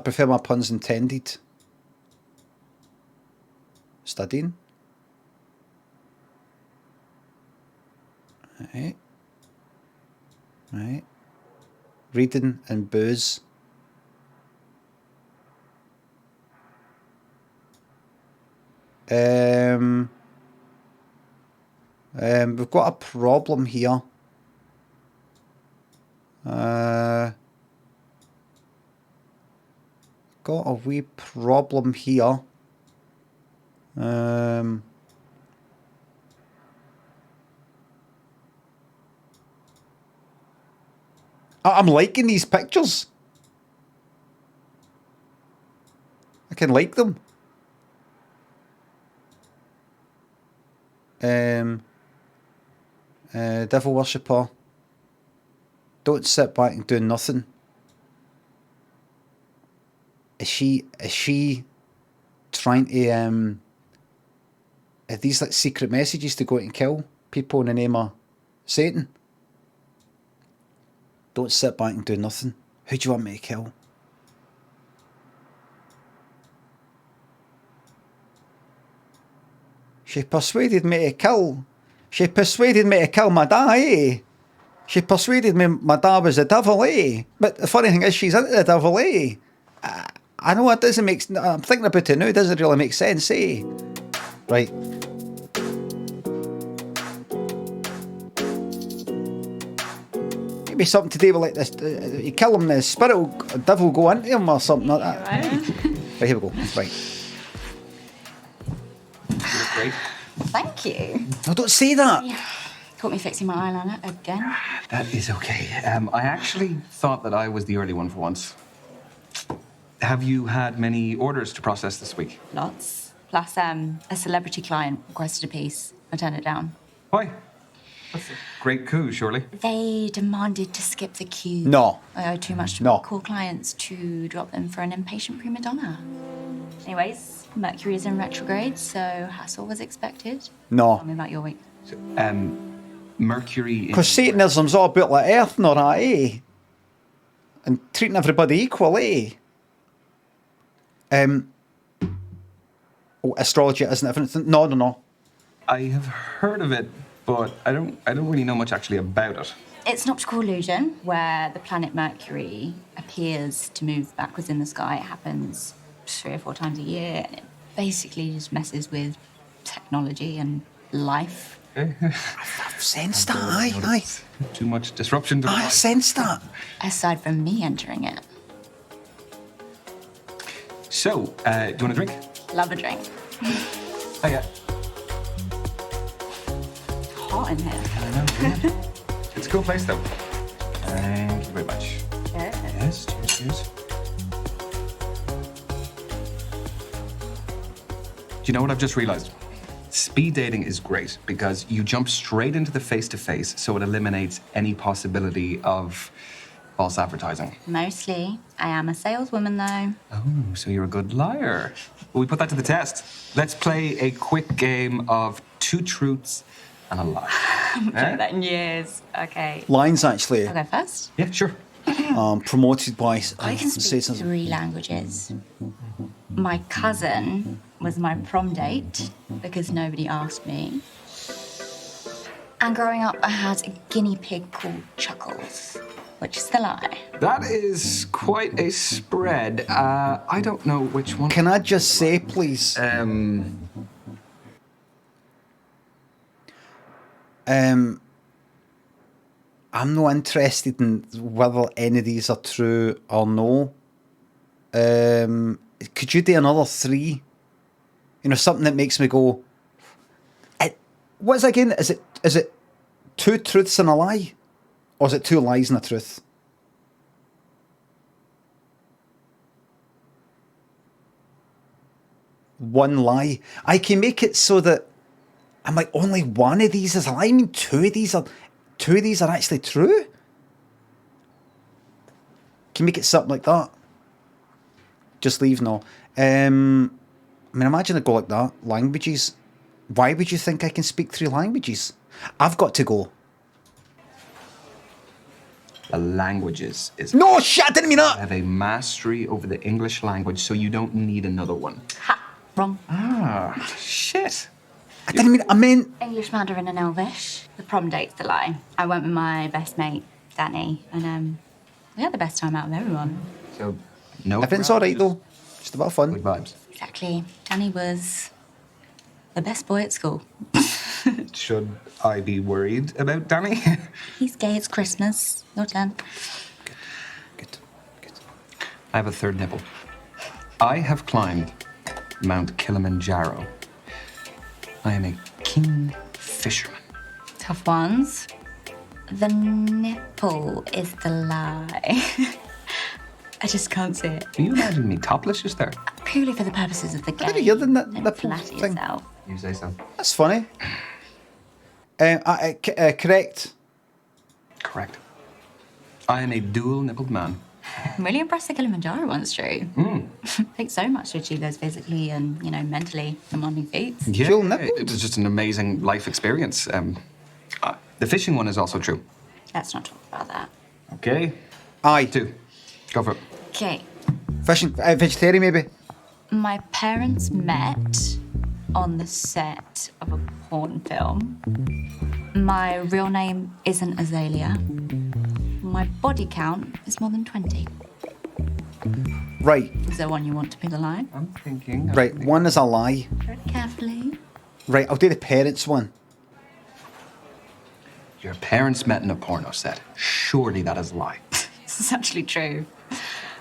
prefer my puns intended. Studying. Right. Reading and booze. We've got a problem here. Got a wee problem here. I'm liking these pictures. I can like them. Devil worshipper. Don't sit back and do nothing. Is she trying to are these like secret messages to go out and kill people in the name of Satan? Don't sit back and do nothing. Who do you want me to kill? She persuaded me to kill my dad, eh? She persuaded me my dad was the devil, eh? But the funny thing is, she's into the devil, eh? I know it doesn't make... I'm thinking about it now, it doesn't really make sense, eh? Right. Maybe something to do with like this. You kill him, the devil will go into him or something like that. Right, here we go. Right. great. Thank you. No, don't say that. Caught me fixing my eyeliner again. That is okay. I actually thought that I was the early one for once. Have you had many orders to process this week? Lots. Plus, a celebrity client requested a piece. I turned it down. Why? That's a great coup, surely. They demanded to skip the queue. No. I owe too much to No. call clients to drop them for an impatient prima donna. Anyways, Mercury is in retrograde, so hassle was expected. No. Tell me about your week. Mercury... Because Satanism's all about like Earth and all that, eh? And treating everybody equal, eh? Astrology isn't everything. No. I have heard of it, but I don't really know much actually about it. It's an optical illusion where the planet Mercury appears to move backwards in the sky. It happens 3 or 4 times a year, and it basically just messes with technology and life. I've sensed that, aye. Too much disruption to the I life. sensed that. Aside from me entering it. So, do you want a drink? Love a drink. Oh, yeah. Hot in here. I know. It's a cool place, though. Thank you very much. Yes, cheers. Do you know what I've just realized? Speed dating is great because you jump straight into the face-to-face, so it eliminates any possibility of false advertising. Mostly. I am a saleswoman, though. Oh, so you're a good liar. Well, we put that to the test. Let's play a quick game of 2 truths and a lie. I haven't played that in years. Okay. Lines, actually. I'll go first. Yeah, sure. Promoted by... I can speak 3 languages. My cousin was my prom date because nobody asked me. And growing up, I had a guinea pig called Chuckles, which is the lie. That is quite a spread. I don't know which one. Can I just say, please? I'm not interested in whether any of these are true or no. Could you do another 3? You know, something that makes me go. What's that again? Is it 2 truths and a lie, or is it 2 lies and a truth? One lie. I can make it so that I'm like only one of these is a lie. I mean, 2 of these are actually true. Can you make it something like that? Just leave no. I mean, imagine a go like that. Languages. Why would you think I can speak 3 languages? I've got to go. The languages is... No, shit, I didn't mean that! You have a mastery over the English language, so you don't need another one. Ha! Wrong. Ah, shit. I didn't mean... I meant... English, Mandarin and Elvish. The prom date's the lie. I went with my best mate, Danny, and we had the best time out of everyone. So, no... Everything's alright, though. Just about fun. Good vibes. Exactly. Danny was the best boy at school. Should I be worried about Danny? He's gay, it's Christmas. Your turn. Good. I have a 3rd nipple. I have climbed Mount Kilimanjaro. I am a king fisherman. Tough ones. The nipple is the lie. I just can't see it. Can you imagine me topless just there? Purely for the purposes of the game. I didn't hear the Don't flatter thing. yourself. You say so. That's funny. Correct. Correct. I am a dual-nippled man. I'm really impressed the Kilimanjaro one's true. It takes so much to achieve those physically and, mentally demanding feats. Yeah, it was just an amazing life experience. The fishing one is also true. Let's not talk about that. Okay. Aye. 2. Go for it. Okay. Fishing, vegetarian maybe? My parents met on the set of a porn film. My real name isn't Azalea. My body count is more than 20. Right. Is there one you want to be the lie? I'm thinking. Right, one is a lie. Very carefully. Right, I'll do the parents one. Your parents met in a porno set. Surely that is a lie. This is actually true.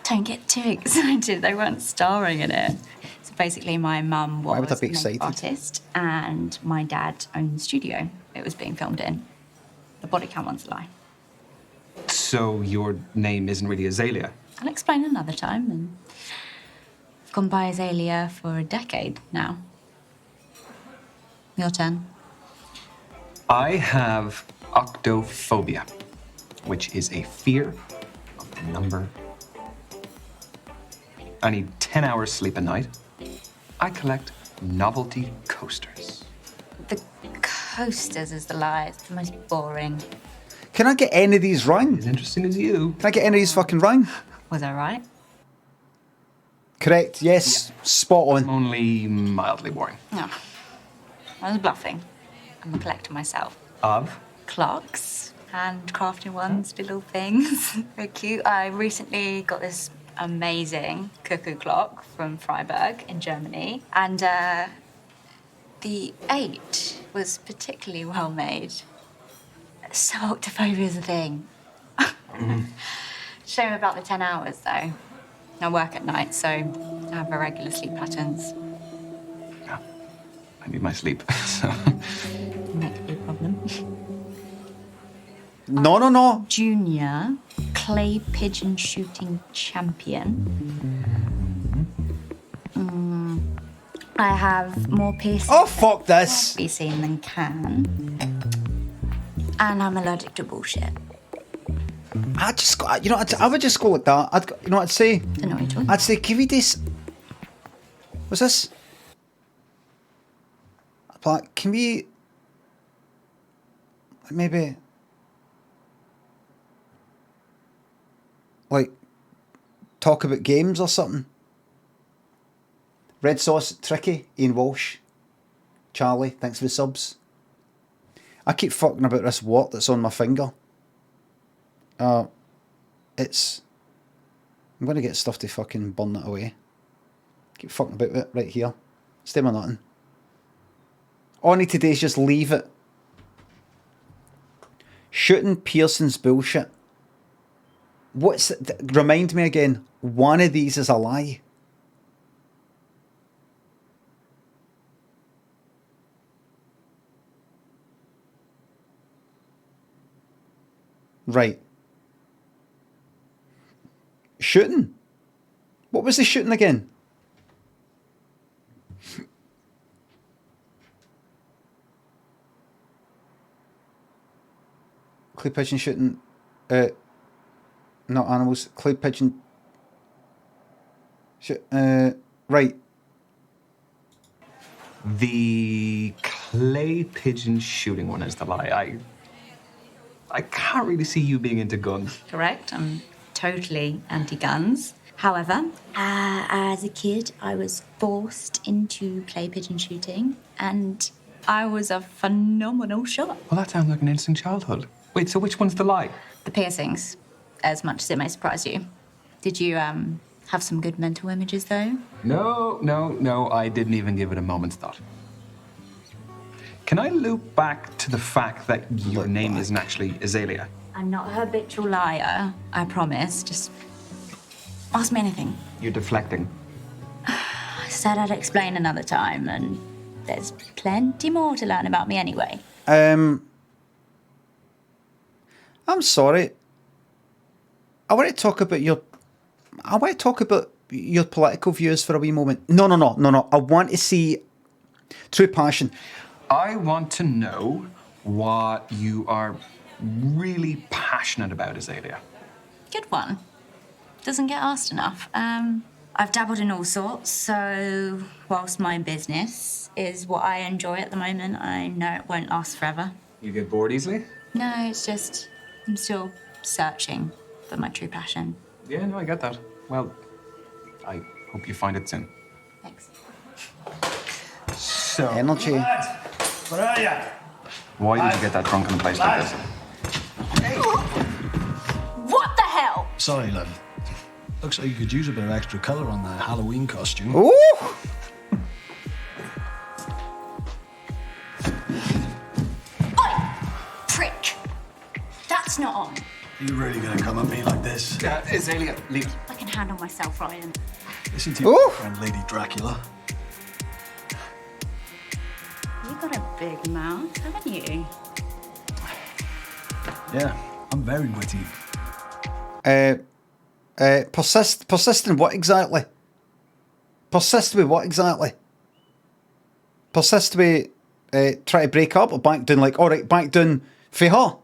Don't get too excited. They weren't starring in it. It's a Basically, my mum Why would I was be a makeup excited? artist and my dad owned the studio it was being filmed in. The body count one's a lie. So your name isn't really Azalea? I'll explain another time. And I've gone by Azalea for a decade now. Your turn. I have octophobia, which is a fear of the number. I need 10 hours sleep a night. I collect novelty coasters. The coasters is the lie. It's the most boring. Can I get any of these wrong? As interesting as you. Can I get any of these fucking wrong? Was I right? Correct, yes. Spot on. Only mildly boring. No. I was bluffing. I'm a collector myself. Of? Clocks, handcrafted ones, little things. Very cute. I recently got this amazing cuckoo clock from Freiburg in Germany, and the 8 was particularly well made. So octophobia is a thing. Shame about the 10 hours though. I work at night, so I have irregular sleep patterns. I need my sleep. So. Might be a problem. No. Junior clay pigeon shooting champion. I have more piercings. Oh, fuck this. Be seen than can. And I'm allergic to bullshit. I would just go with that. You know what I'd say? Don't know what you're talking I'd say, give me this. What's this? Like, can we maybe like talk about games or something? Red Sauce, Tricky, Ian Walsh, Charlie, thanks for the subs. I keep fucking about this wart that's on my finger. I'm gonna get stuff to fucking burn it away. Keep fucking about it right here. Stay my nothing. All I need to do is just leave it. Shooting Pearson's bullshit. What's it? Remind me again. One of these is a lie. Right. Shooting? What was the shooting again? Clay pigeon shooting, not animals. Clay pigeon. Right. The clay pigeon shooting one is the lie. I can't really see you being into guns. Correct. I'm totally anti-guns. However, as a kid, I was forced into clay pigeon shooting, and I was a phenomenal shot. Well, that sounds like an interesting childhood. Wait, so which one's the lie? The piercings, as much as it may surprise you. Did you have some good mental images, though? No, I didn't even give it a moment's thought. Can I loop back to the fact that your name isn't actually Azalea? I'm not a habitual liar, I promise. Just ask me anything. You're deflecting. I said I'd explain another time, and there's plenty more to learn about me anyway. I'm sorry. I want to talk about your political views for a wee moment. No. I want to see true passion. I want to know what you are really passionate about, Azalea. Good one. Doesn't get asked enough. I've dabbled in all sorts, so whilst my business is what I enjoy at the moment, I know it won't last forever. You get bored easily? No, it's just I'm still searching for my true passion. Yeah, no, I get that. Well, I hope you find it soon. Thanks. So... Energy. Where are you? Why did you get that drunk in a place like this? What the hell? Sorry, lad. Looks like you could use a bit of extra colour on the Halloween costume. Ooh! Oi! Prick! That's not on. You really gonna come at me like this? Azalea, leave. I can handle myself, Ryan. Listen to your friend, Lady Dracula. You've got a big mouth, haven't you? Yeah, I'm very witty. Persist in what exactly? Persist with what exactly? Persist with try to break up or back down like, alright, back down for her?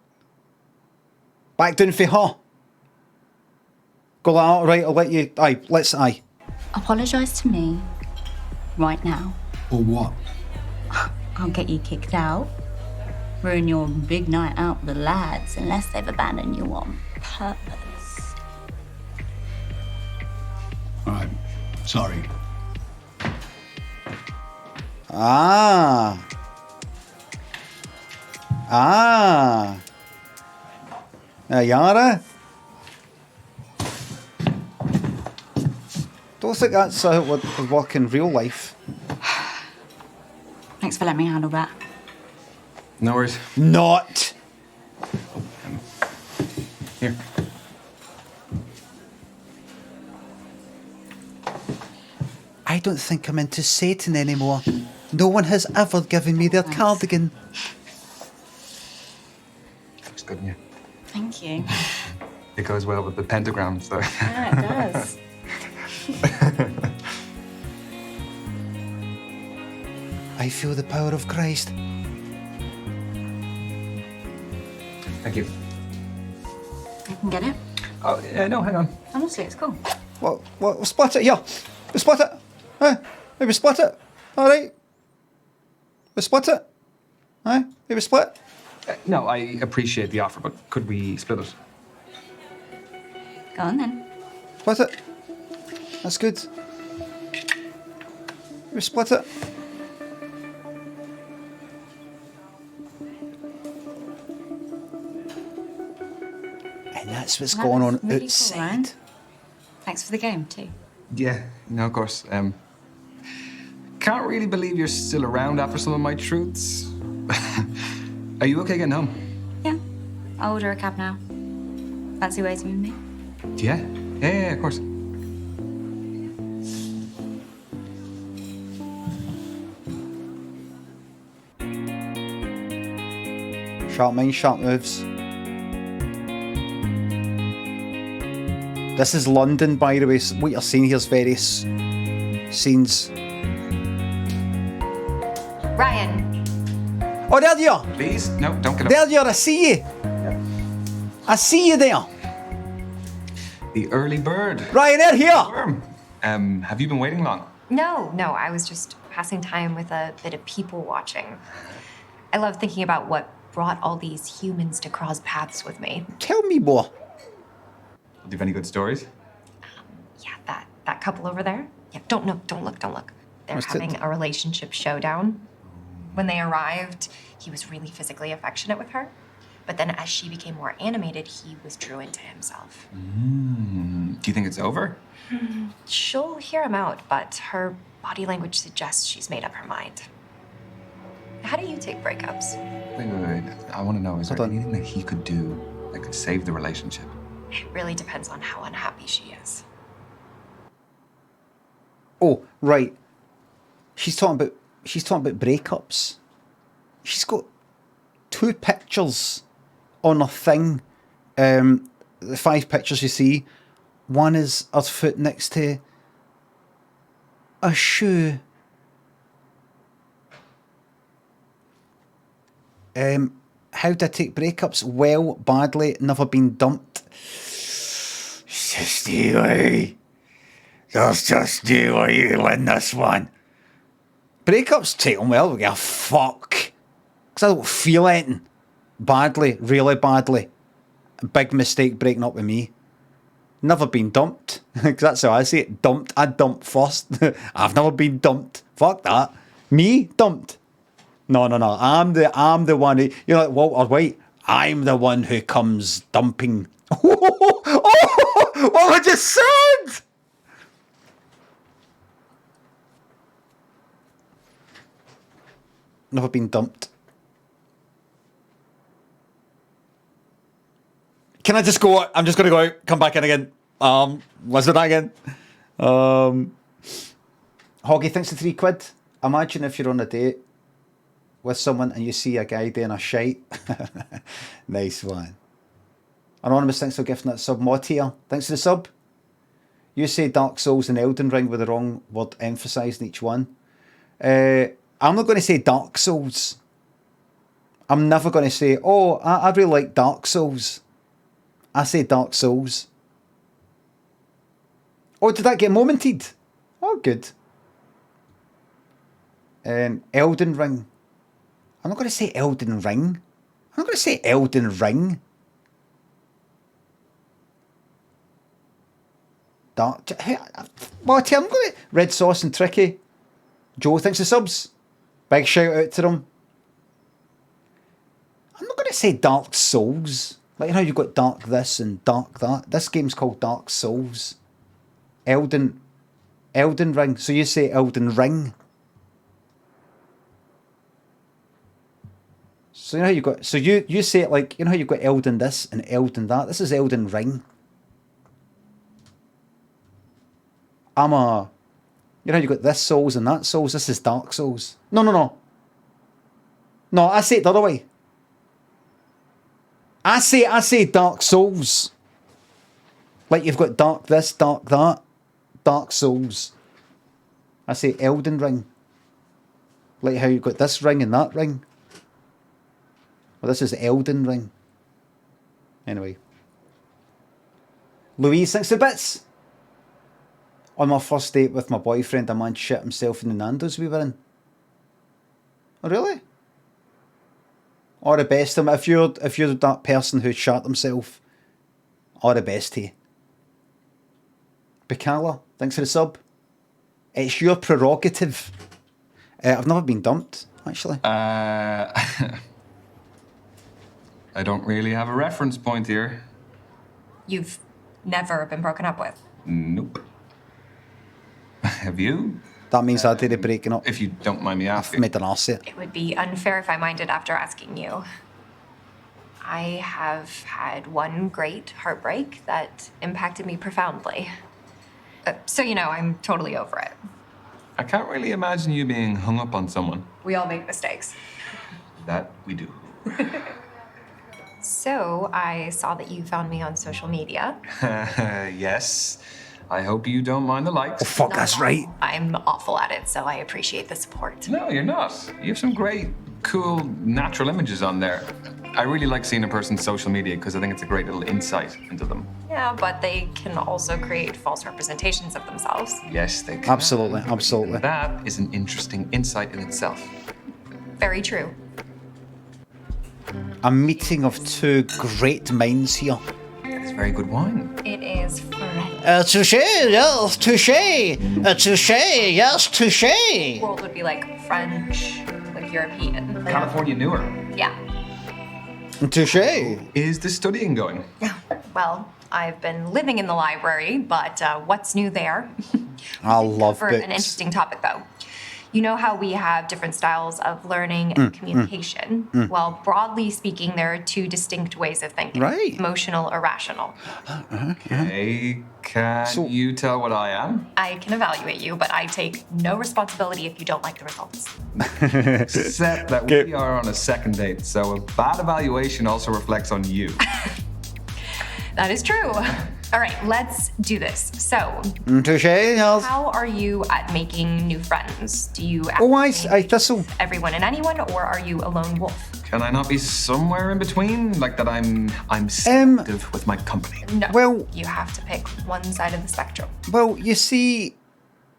Back down for her? Go like, alright, I'll let you, aye. Apologise to me right now. Or what? I'll get you kicked out. Ruin your big night out with the lads unless they've abandoned you on purpose. Alright, sorry. Ah. Yara? Don't think that's how it would work in real life. Thanks for letting me handle that. No worries. Not. Here. I don't think I'm into Satan anymore. No one has ever given me their cardigan. Looks good in you. Thank you. It goes well with the pentagram, so. Yeah, it does. I feel the power of Christ. Thank you. I can get it. Oh, no, hang on. Honestly, it's cool. What? We'll split it here. We'll split it. Maybe split it. All right. We'll split it. Maybe split. No, I appreciate the offer, but could we split it? Go on then. Split it. That's good. We split it. And that's what's going on really outside. cool, right? Thanks for the game too. Yeah, no, of course. Can't really believe you're still around after some of my truths. Are you okay getting home? Yeah. I'll order a cab now. Fancy waiting with me? Yeah, of course. Sharp mind, sharp moves. This is London, by the way. What you're seeing here is various scenes. Ryan. Oh, there you are. Please, no, don't get up. There you are. I see you. I see you there. The early bird. Ryan, they're here. Have you been waiting long? No, I was just passing time with a bit of people watching. I love thinking about what brought all these humans to cross paths with me. Tell me more. Do you have any good stories? Yeah, that couple over there. Yeah, don't look. They're What's having it? a relationship showdown. When they arrived, he was really physically affectionate with her. But then as she became more animated, he withdrew into himself. Do you think it's over? She'll hear him out, but her body language suggests she's made up her mind. How do you take breakups? Wait. I want to know, is there anything that he could do that could save the relationship? It really depends on how unhappy she is. Oh, right. She's talking about breakups. She's got 2 pictures on her thing. The 5 pictures you see. One is her foot next to a shoe. How do I take breakups? Well, badly, never been dumped. Just you, Just you, you win this one. Breakups take them well, we give a fuck. Because I don't feel anything. Badly, really badly. A big mistake breaking up with me. Never been dumped. Because that's how I say it. Dumped. I dumped first. I've never been dumped. Fuck that. Me? Dumped. No. I'm the one who, you're like Walter White. I'm the one who comes dumping. What I just said! Never been dumped. Can I just go out? I'm just going to go out, come back in again. Let's do that again. Hoggy thinks the £3. Imagine if you're on a date with someone and you see a guy doing a shite. Nice one. Anonymous, thanks for gifting that sub. Mod here, thanks for the sub. You say Dark Souls and Elden Ring with the wrong word emphasised in each one. I'm not going to say Dark Souls. I'm never going to say, oh, I really like Dark Souls. I say Dark Souls. Oh, did that get momented? Oh, good. Elden Ring. I'm not going to say Elden Ring. I'm not going to say Elden Ring. Dark. Well, I'm going to... Red Sauce and Tricky. Joe, thanks for subs. Big shout out to them. I'm not going to say Dark Souls. Like, you know, you've got Dark this and Dark that. This game's called Dark Souls. Elden Ring. So you say Elden Ring. So you know how you've got... So you say it like... You know how you've got Elden this and Elden that? This is Elden Ring. You know you've got this Souls and that Souls. This is Dark Souls. No. No, I say it the other way. I say Dark Souls. Like you've got Dark this, Dark that. Dark Souls. I say Elden Ring. Like how you've got this ring and that ring. Well, this is Elden Ring. Anyway. Louise, thanks for bits. On my first date with my boyfriend, a man shit himself in the Nando's we were in. Oh, really? All the best to him. If you're that person who shot himself, all the best to you. Bacala, thanks for the sub. It's your prerogative. I've never been dumped, actually. I don't really have a reference point here. You've never been broken up with? Nope. Have you? That means I did it breaking up. If you don't mind me asking. Made an ass it. It would be unfair if I minded after asking you. I have had one great heartbreak that impacted me profoundly. So, you know, I'm totally over it. I can't really imagine you being hung up on someone. We all make mistakes. That we do. So, I saw that you found me on social media. Yes. I hope you don't mind the likes. Oh, fuck, that's right. I'm awful at it, so I appreciate the support. No, you're not. You have some great, cool, natural images on there. I really like seeing a person's social media because I think it's a great little insight into them. Yeah, but they can also create false representations of themselves. Yes, they can. Absolutely, absolutely. That is an interesting insight in itself. Very true. A meeting of two great minds here. It's very good wine. It is French. Touche, yes, touche. Touche, yes, touche. World would be like French, like European. California newer. Yeah. Touche. Is the studying going? Well, I've been living in the library, but what's new there? I love For books. an interesting topic, though. You know how we have different styles of learning and communication? Well, broadly speaking, there are two distinct ways of thinking. Right. Emotional or rational. Okay, can you tell what I am? I can evaluate you, but I take no responsibility if you don't like the results. Except that we are on a second date, so a bad evaluation also reflects on you. That is true. All right, let's do this. So, Touche, yes. how are you at making new friends? Do you I thistle. everyone and anyone, or are you a lone wolf? Can I not be somewhere in between? Like that I'm selective with my company. No. Well, you have to pick one side of the spectrum. Well, you see,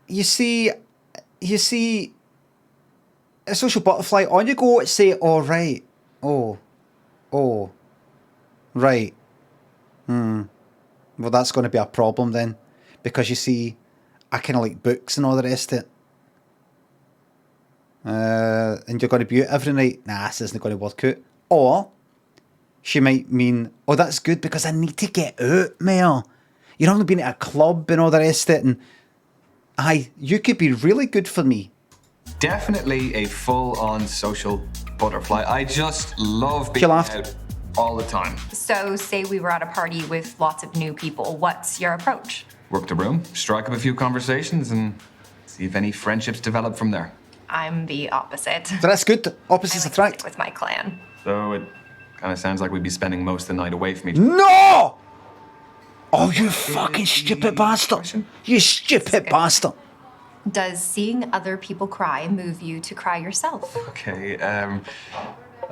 a social butterfly, on you go and say, oh, right, right, well, that's going to be a problem then, because you see, I kind of like books and all the rest of it. And you're going to be out every night. Nah, this isn't going to work out. Or she might mean, oh, that's good because I need to get out more. You've only been at a club and all the rest of it, and you could be really good for me. Definitely a full-on social butterfly. I just love being out all the time. So, say we were at a party with lots of new people. What's your approach? Work the room, strike up a few conversations, and see if any friendships develop from there. I'm the opposite. So that's good. Opposites attract. With my clan. So it kind of sounds like we'd be spending most of the night away from each No! Oh, you fucking stupid bastard. You stupid bastard. Does seeing other people cry move you to cry yourself? Okay, that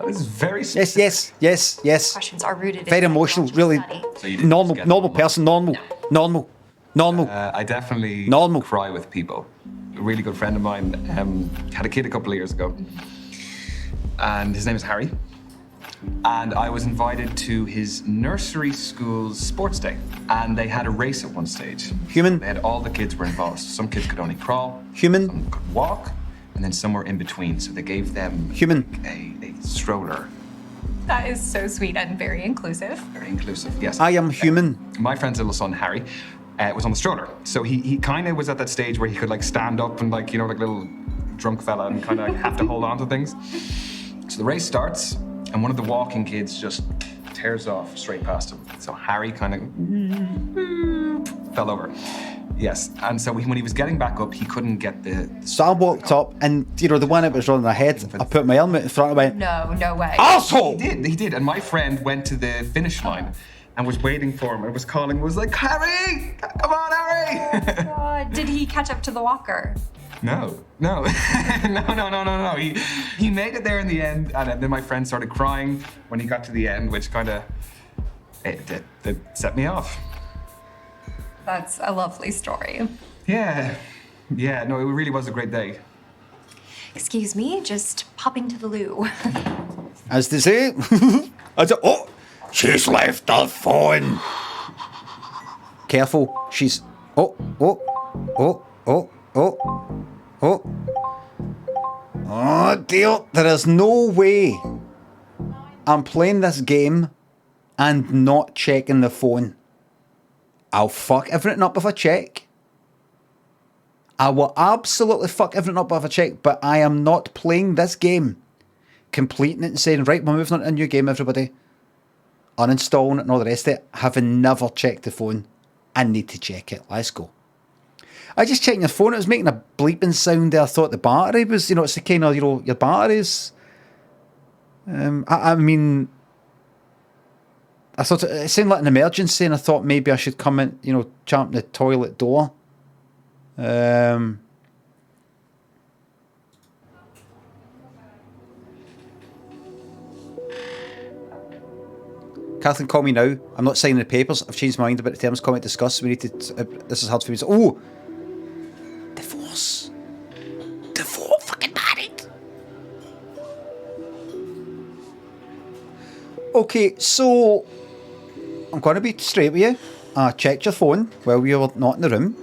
is very Yes. Questions are rooted Very in emotional, really. So you didn't Normal, get normal person, normal. I definitely cry with people. A really good friend of mine had a kid a couple of years ago, and his name is Harry. And I was invited to his nursery school's sports day, and they had a race at one stage. Human. They had all the kids were involved. Some kids could only crawl. Human. Some could walk, and then some were in between. So they gave them a stroller. That is so sweet and very inclusive. Very inclusive, yes. I am human. My friend's little son, Harry, was on the stroller. So he kind of was at that stage where he could like stand up and like, you know, like a little drunk fella and kind of have to hold on to things. So the race starts, and one of the walking kids just tears off straight past him. So Harry kind of fell over. Yes, and so when he was getting back up, he couldn't get the... So I walked up, and, you know, the one that was running ahead, I put my helmet in front and went, No way. Asshole! He did. And my friend went to the finish line and was waiting for him and was calling, was like, Harry! Come on, Harry! Did he catch up to the walker? No. No. He made it there in the end, and then my friend started crying when he got to the end, which kind of it set me off. That's a lovely story. Yeah, no, it really was a great day. Excuse me, just popping to the loo. As they say, oh, she's left the phone. Careful, she's, oh, dear, there is no way I'm playing this game and not checking the phone. I'll fuck everything up if I check. I will absolutely fuck everything up if I check, but I am not playing this game, completing it and saying, right, we're moving on to a new game, everybody. Uninstalling it and all the rest of it, having never checked the phone. I need to check it. Let's go. I just checked your phone. It was making a bleeping sound there. I thought the battery was, you know, it's the kind of, you know, your batteries. I mean, I thought it seemed like an emergency, and I thought maybe I should come in, you know, champ the toilet door. Kathleen, call me now. I'm not signing the papers. I've changed my mind about the terms. Comment discuss. We need to. This is hard for me. Oh, divorce. Fucking married. Okay, so I'm going to be straight with you. I checked your phone while we were not in the room,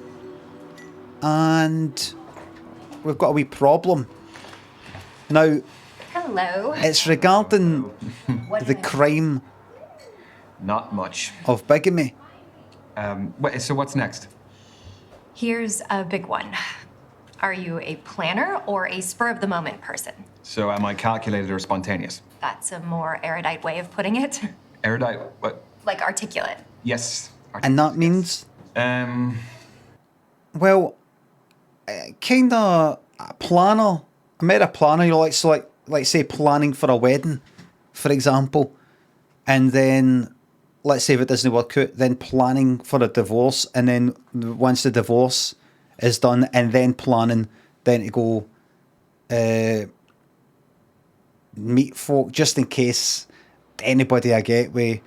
and we've got a wee problem. Now, Hello. it's regarding the crime. Not much. Of bigamy. Wait, so what's next? Here's a big one. Are you a planner or a spur-of-the-moment person? So am I calculated or spontaneous? That's a more erudite way of putting it. Erudite? What? Like articulate. Yes. And that means? Well, kind of a planner. I met a planner, you know, like say planning for a wedding, for example. And then, let's say if it doesn't work out, then planning for a divorce. And then once the divorce is done, and then planning, then to go meet folk, just in case anybody I get with,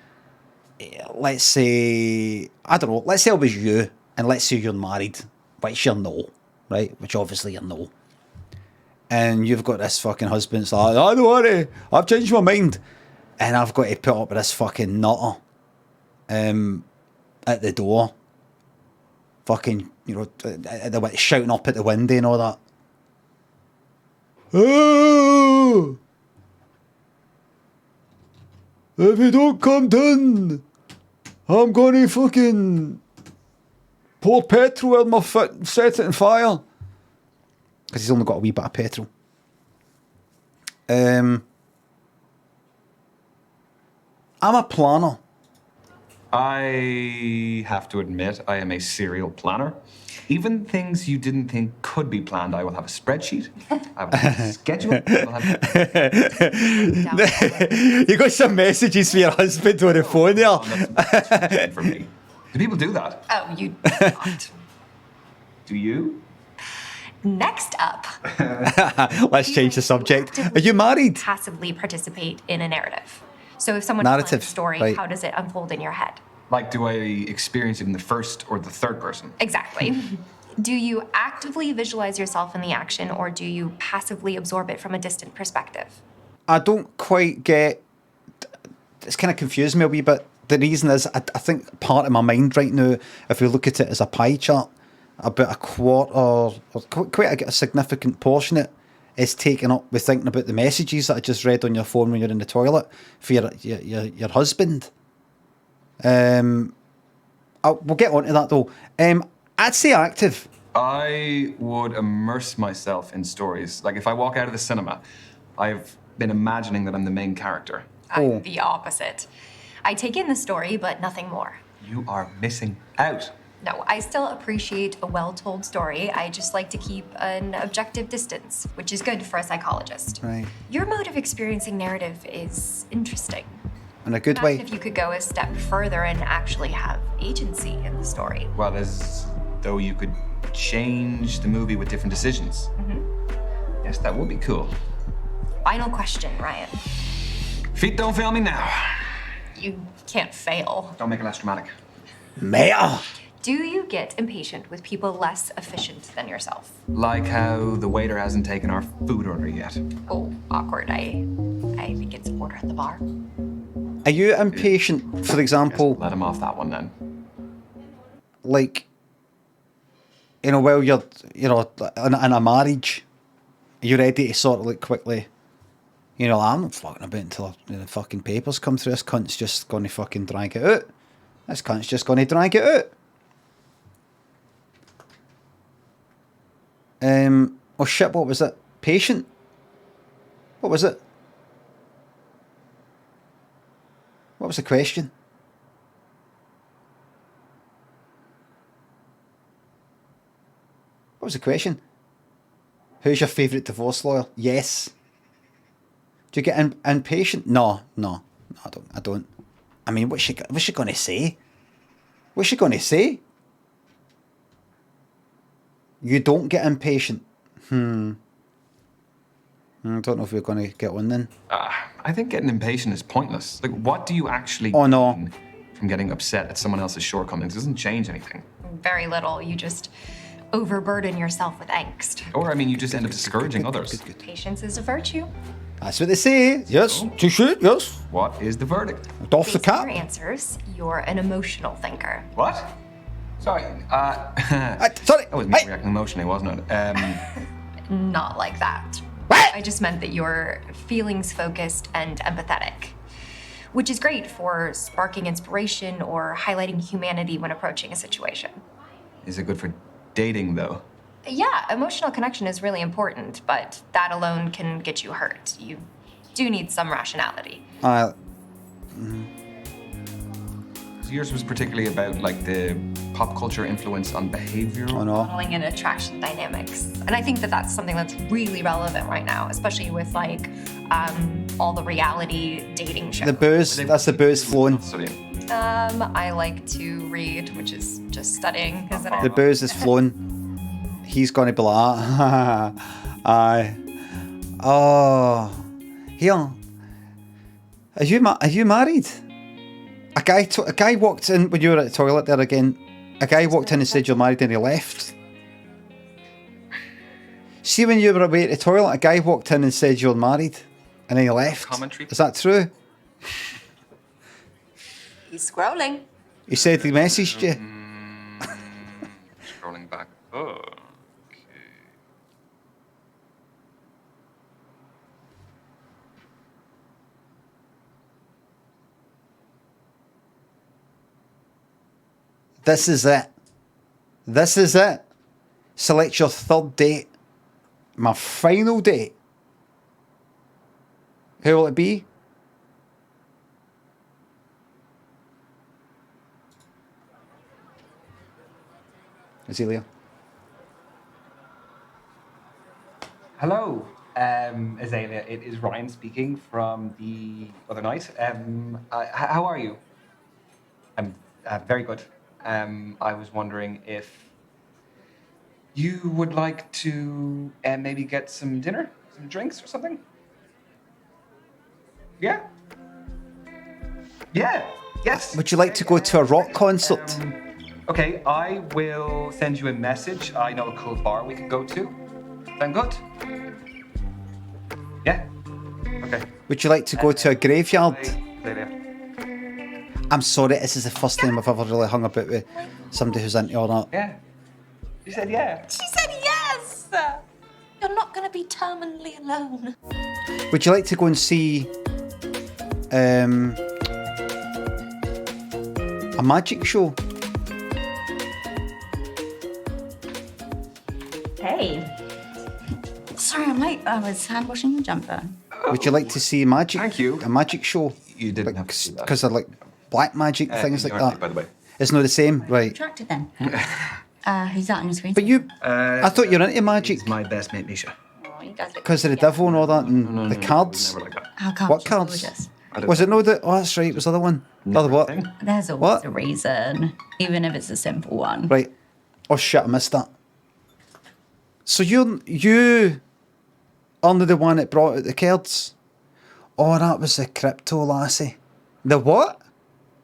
let's say, I don't know, let's say it was you, and let's say you're married, which you're no, right? Which obviously you're no. And you've got this fucking husband, it's like, I don't worry, I've changed my mind. And I've got to put up with this fucking nutter at the door. Fucking, you know, shouting up at the window and all that. Oh! If you don't come down, I'm gonna fucking pour petrol in my foot and set it on fire. Because he's only got a wee bit of petrol. I'm a planner. I have to admit, I am a serial planner. Even things you didn't think could be planned, I will have a spreadsheet. I will have a schedule. I will have... You got some messages for your husband on the phone there. For me. Do people do that? Oh, you do not. Do you? Next up, let's change the subject. Are you married? passively participate in a narrative. So if someone Narrative, tells a story, right. how does it unfold in your head? Like, do I experience it in the first or the third person? Exactly. Do you actively visualize yourself in the action, or do you passively absorb it from a distant perspective? I don't quite get... It's kind of confused me a wee bit. The reason is, I think part of my mind right now, if we look at it as a pie chart, about a quarter, or quite a significant portion of it, is taken up with thinking about the messages that I just read on your phone when you're in the toilet for your husband. We'll get on to that though. I'd say active. I would immerse myself in stories. Like if I walk out of the cinema, I've been imagining that I'm the main character. I'm the opposite. I take in the story, but nothing more. You are missing out. No, I still appreciate a well-told story. I just like to keep an objective distance, which is good for a psychologist. Right. Your mode of experiencing narrative is interesting. In a good Imagine way. if you could go a step further and actually have agency in the story. Well, as though you could change the movie with different decisions. Yes, that would be cool. Final question, Ryan. Feet don't fail me now. You can't fail. Don't make it less dramatic. Meta! Do you get impatient with people less efficient than yourself? Like how the waiter hasn't taken our food order yet. Oh, awkward. I think it's order at the bar. Are you impatient, for example... Let him off that one then. Like, while you're, in a marriage, are you ready to sort of like quickly, I'm not fucking about until the fucking papers come through. This cunt's just going to fucking drag it out. This cunt's just going to drag it out. Oh shit, what was it? Patient? What was it? What was the question? What was the question? Who's your favourite divorce lawyer? Yes. Do you get impatient? No, I don't. I mean, what's she going to say? What's she going to say? You don't get impatient. I don't know if we're going to get on then. I think getting impatient is pointless. Like, what do you actually gain from getting upset at someone else's shortcomings? It doesn't change anything. Very little. You just overburden yourself with angst. Or, you just end up discouraging others. Patience is a virtue. That's what they say. Yes, you should, yes. What is the verdict? Off the Based on cap. your answers, you're an emotional thinker. What? Sorry. Sorry. That was me reacting emotionally, wasn't it? Not like that. I just meant that you're feelings focused and empathetic, which is great for sparking inspiration or highlighting humanity when approaching a situation. Is it good for dating, though? Yeah, emotional connection is really important, but that alone can get you hurt. You do need some rationality. Yours was particularly about the pop culture influence on behavior. Modeling and attraction dynamics. And I think that that's something that's really relevant right now, especially with all the reality dating shows. The booze, that's the booze flowing. I like to read, which is just studying, isn't it? The booze is flowing. He's going to be like, aye. Oh, here. Are you married? A guy walked in when you were at the toilet there again. A guy walked in and said you're married and he left. See, when you were away at the toilet, a guy walked in and said you're married and then he left. Commentary? Is that true? He's scrolling. He said he messaged you. Scrolling back. Oh. This is it. This is it. Select your third date. My final date. Who will it be? Azealia. Hello, Azalea. It is Ryan speaking from the other night. How are you? I'm very good. I was wondering if you would like to maybe get some dinner, some drinks or something? Yeah? Yeah, yes. Would you like to go to a rock concert? Okay, I will send you a message. I know a cool bar we could go to. Sound good? Yeah? Okay. Would you like to go to a graveyard? Azalea. I'm sorry, this is the first time I've ever really hung about with somebody who's into all that. Yeah. You said yeah. She said yes! You're not going to be terminally alone. Would you like to go and see a magic show? Hey. Sorry, I'm late. I was hand washing your jumper. Would you like to see magic? Thank you. A magic show? You didn't have to see that. Because they're like black magic, things like you aren't that. late, by the way. It's not the same, right? Attracted then. Who's that on your screen? But you, I thought you were into magic. It's my best mate, Misha. Oh, you guys look Because of the devil and all that, and the cards. Never like that. How come? What She's cards? gorgeous. Was it no that? Oh, that's right. It was the other one. The other what? There's always What? a reason, even if it's a simple one. Right. Oh shit! I missed that. So you only the one that brought out the cards? Oh, that was the crypto lassie. The what?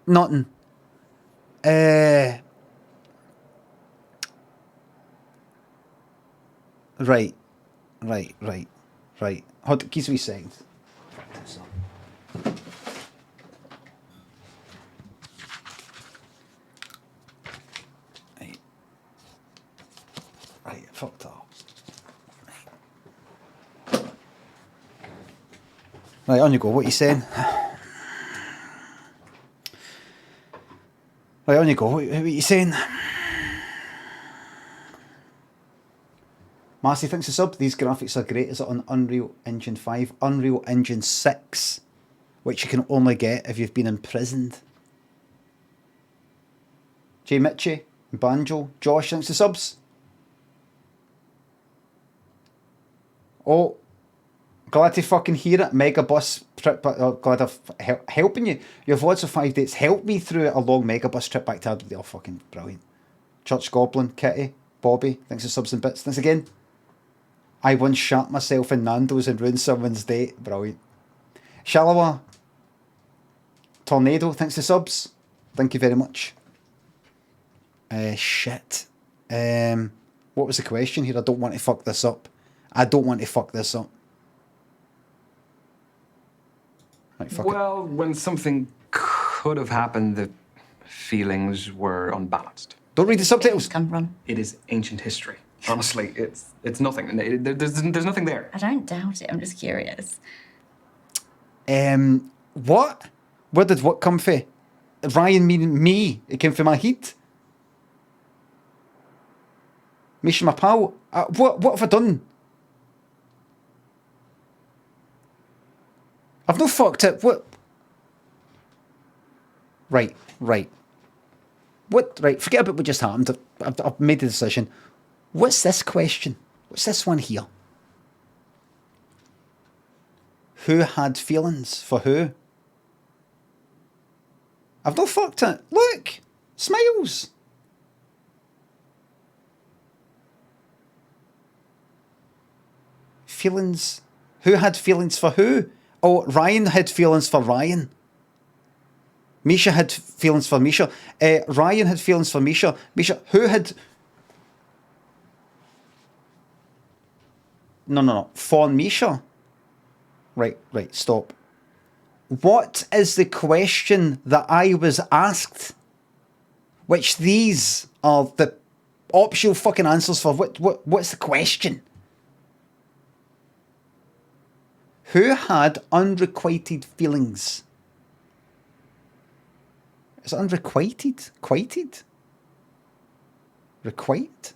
Nothing. Right. Hold on, keep a wee second. Right, fucked up. Right, on you go. What are you saying? Right, on you go. What are you saying? Marcy thinks it's up. These graphics are great. Is it on Unreal Engine 5? Unreal Engine 6, which you can only get if you've been imprisoned. Jay Mitchie, Banjo, Josh, thanks for subs. Oh, glad to fucking hear it. Megabus trip, glad of helping you. Your VODs of 5 dates helped me through a long megabus trip back to Aberdeen. Oh, fucking brilliant. Church Goblin, Kitty, Bobby, thanks for subs and bits. Thanks again. I once shot myself in Nando's and ruined someone's date. Brilliant. Shalawa, Tornado, thanks for subs. Thank you very much. Shit. What was the question here? I don't want to fuck this up. Right, fuck Well, when something could have happened, the feelings were unbalanced. Don't read the subtitles. Come from. It is ancient history. Honestly, it's nothing. There's nothing there. I don't doubt it. I'm just curious. What? Where did what come from? Ryan meaning me. It came from my heat. Misha, my pal. What have I done? I've not fucked it. What? Right. What? Right. Forget about what just happened. I've made the decision. What's this question? What's this one here? Who had feelings for who? I've not fucked it. Look! Smiles! Feelings. Who had feelings for who? Oh, Ryan had feelings for Ryan. Misha had feelings for Misha. Ryan had feelings for Misha. Misha, who had... No. For Misha. Right, stop. What is the question that I was asked? Which these are the optional fucking answers for what's the question? Who had unrequited feelings? Is it unrequited? Quited? Requite?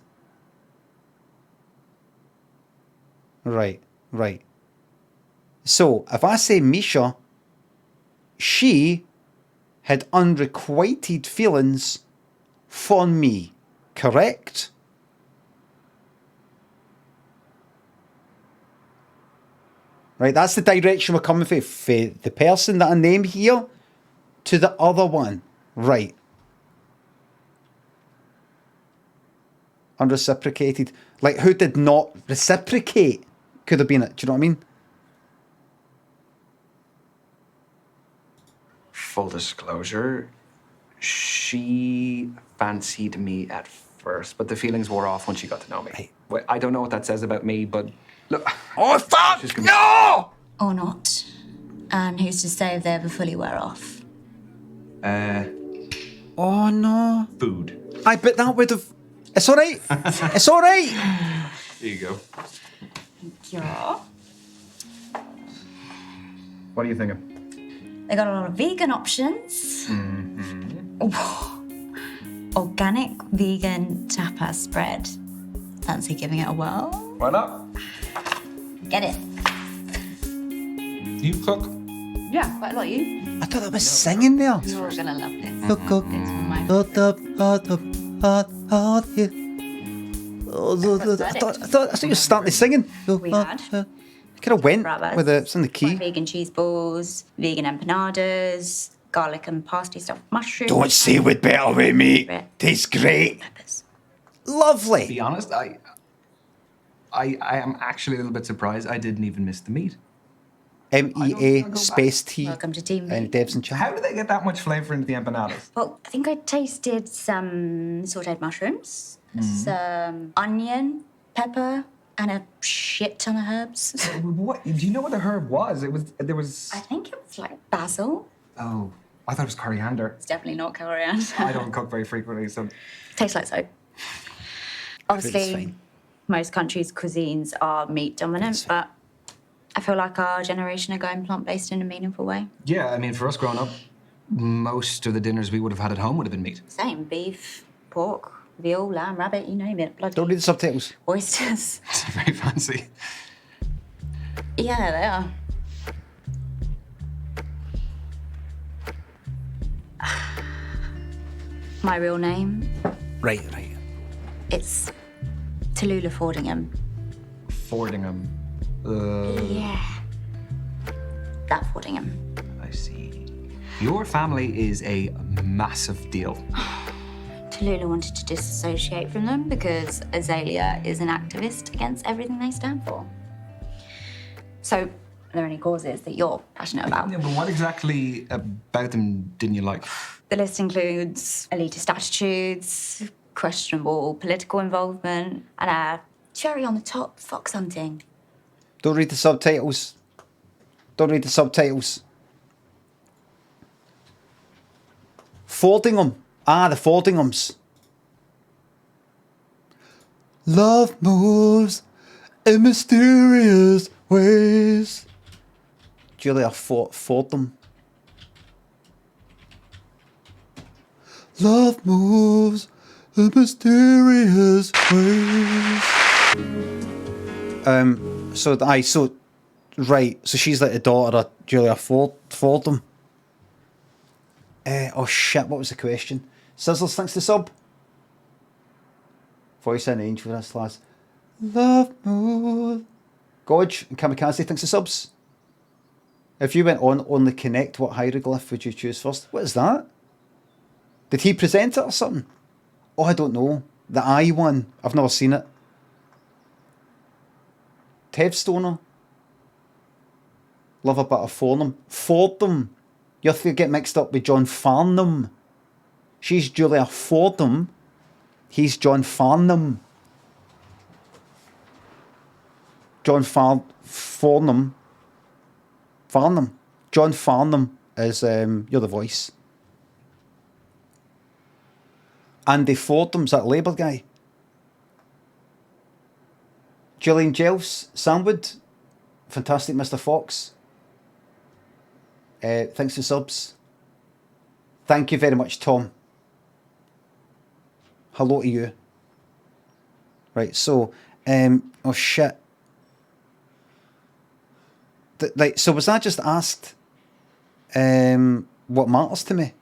Right. So, if I say Misha, she had unrequited feelings for me, correct? Right, that's the direction we're coming from. The person that I name here to the other one. Right. Unreciprocated. Like, who did not reciprocate could have been it. Do you know what I mean? Full disclosure, she fancied me at first, but the feelings wore off when she got to know me. Well, I don't know what that says about me, but look. Oh, fuck! No! Or not. And who's to say if they ever fully wear off? Oh, no. Food. I bet that would have... It's all right. It's all right. There you go. Yeah. What are you thinking? They got a lot of vegan options. Organic vegan tapas spread. Fancy giving it a whirl? Why not? Get it. Do you cook? Yeah, quite a lot. You? I thought that was singing there. You're gonna love this. Look, It's one of my I thought you were starting to singing. We had Could have went Bravas. with it's in the key. vegan cheese balls, vegan empanadas, garlic and parsley stuffed mushrooms. Don't say we'd better with me. Tastes great. Lovely. To be honest, I am actually a little bit surprised I didn't even miss the meat. MEA space T. Welcome to Team And Debs and chat. How do they get that much flavour into the empanadas? Well, I think I tasted some sauteed mushrooms, some onion, pepper, and a shit ton of herbs. What? Do you know what the herb was? There was. I think it was like basil. Oh, I thought it was coriander. It's definitely not coriander. I don't cook very frequently, so. Tastes like soap. Obviously, most countries' cuisines are meat dominant, but I feel like our generation are going plant-based in a meaningful way. Yeah, I mean, for us growing up, most of the dinners we would have had at home would have been meat. Same, beef, pork, veal, lamb, rabbit, you name it. Bloody Don't read the subtitles. oysters. It's very fancy. Yeah, they are. My real name, Right. it's Tallulah Fordingham. Fordingham. Yeah. That Fordingham. I see. Your family is a massive deal. Tallulah wanted to disassociate from them because Azalea is an activist against everything they stand for. So, are there any causes that you're passionate about? Yeah, but what exactly about them didn't you like? The list includes elitist attitudes, questionable political involvement, and a cherry on the top, fox hunting. Don't read the subtitles. Don't read the subtitles. Fordingham. Ah, the Fordinghams. Love moves in mysterious ways. Julia Fordham. Love moves in mysterious ways. So she's like the daughter of Julia Fordham. Oh shit, what was the question? Sizzles, thanks to sub. Voice and angel for this lads. Love moves. Godge and Kamikaze, thanks to subs. If you went on Only Connect, what hieroglyph would you choose first? What is that? Did he present it or something? Oh, I don't know. The eye one. I've never seen it. Tev Stoner. Love a bit of Fornham. Fordham. You have to get mixed up with John Farnham. She's Julia Fordham. He's John Farnham. John Farnham. Farnham. John Farnham is you're the voice. Andy Fordham's that Labour guy. Gillian Jelfs, Samwood. Fantastic Mr. Fox. Thanks for subs. Thank you very much, Tom. Hello to you. Right, so, oh shit. Like, so was I just asked what matters to me?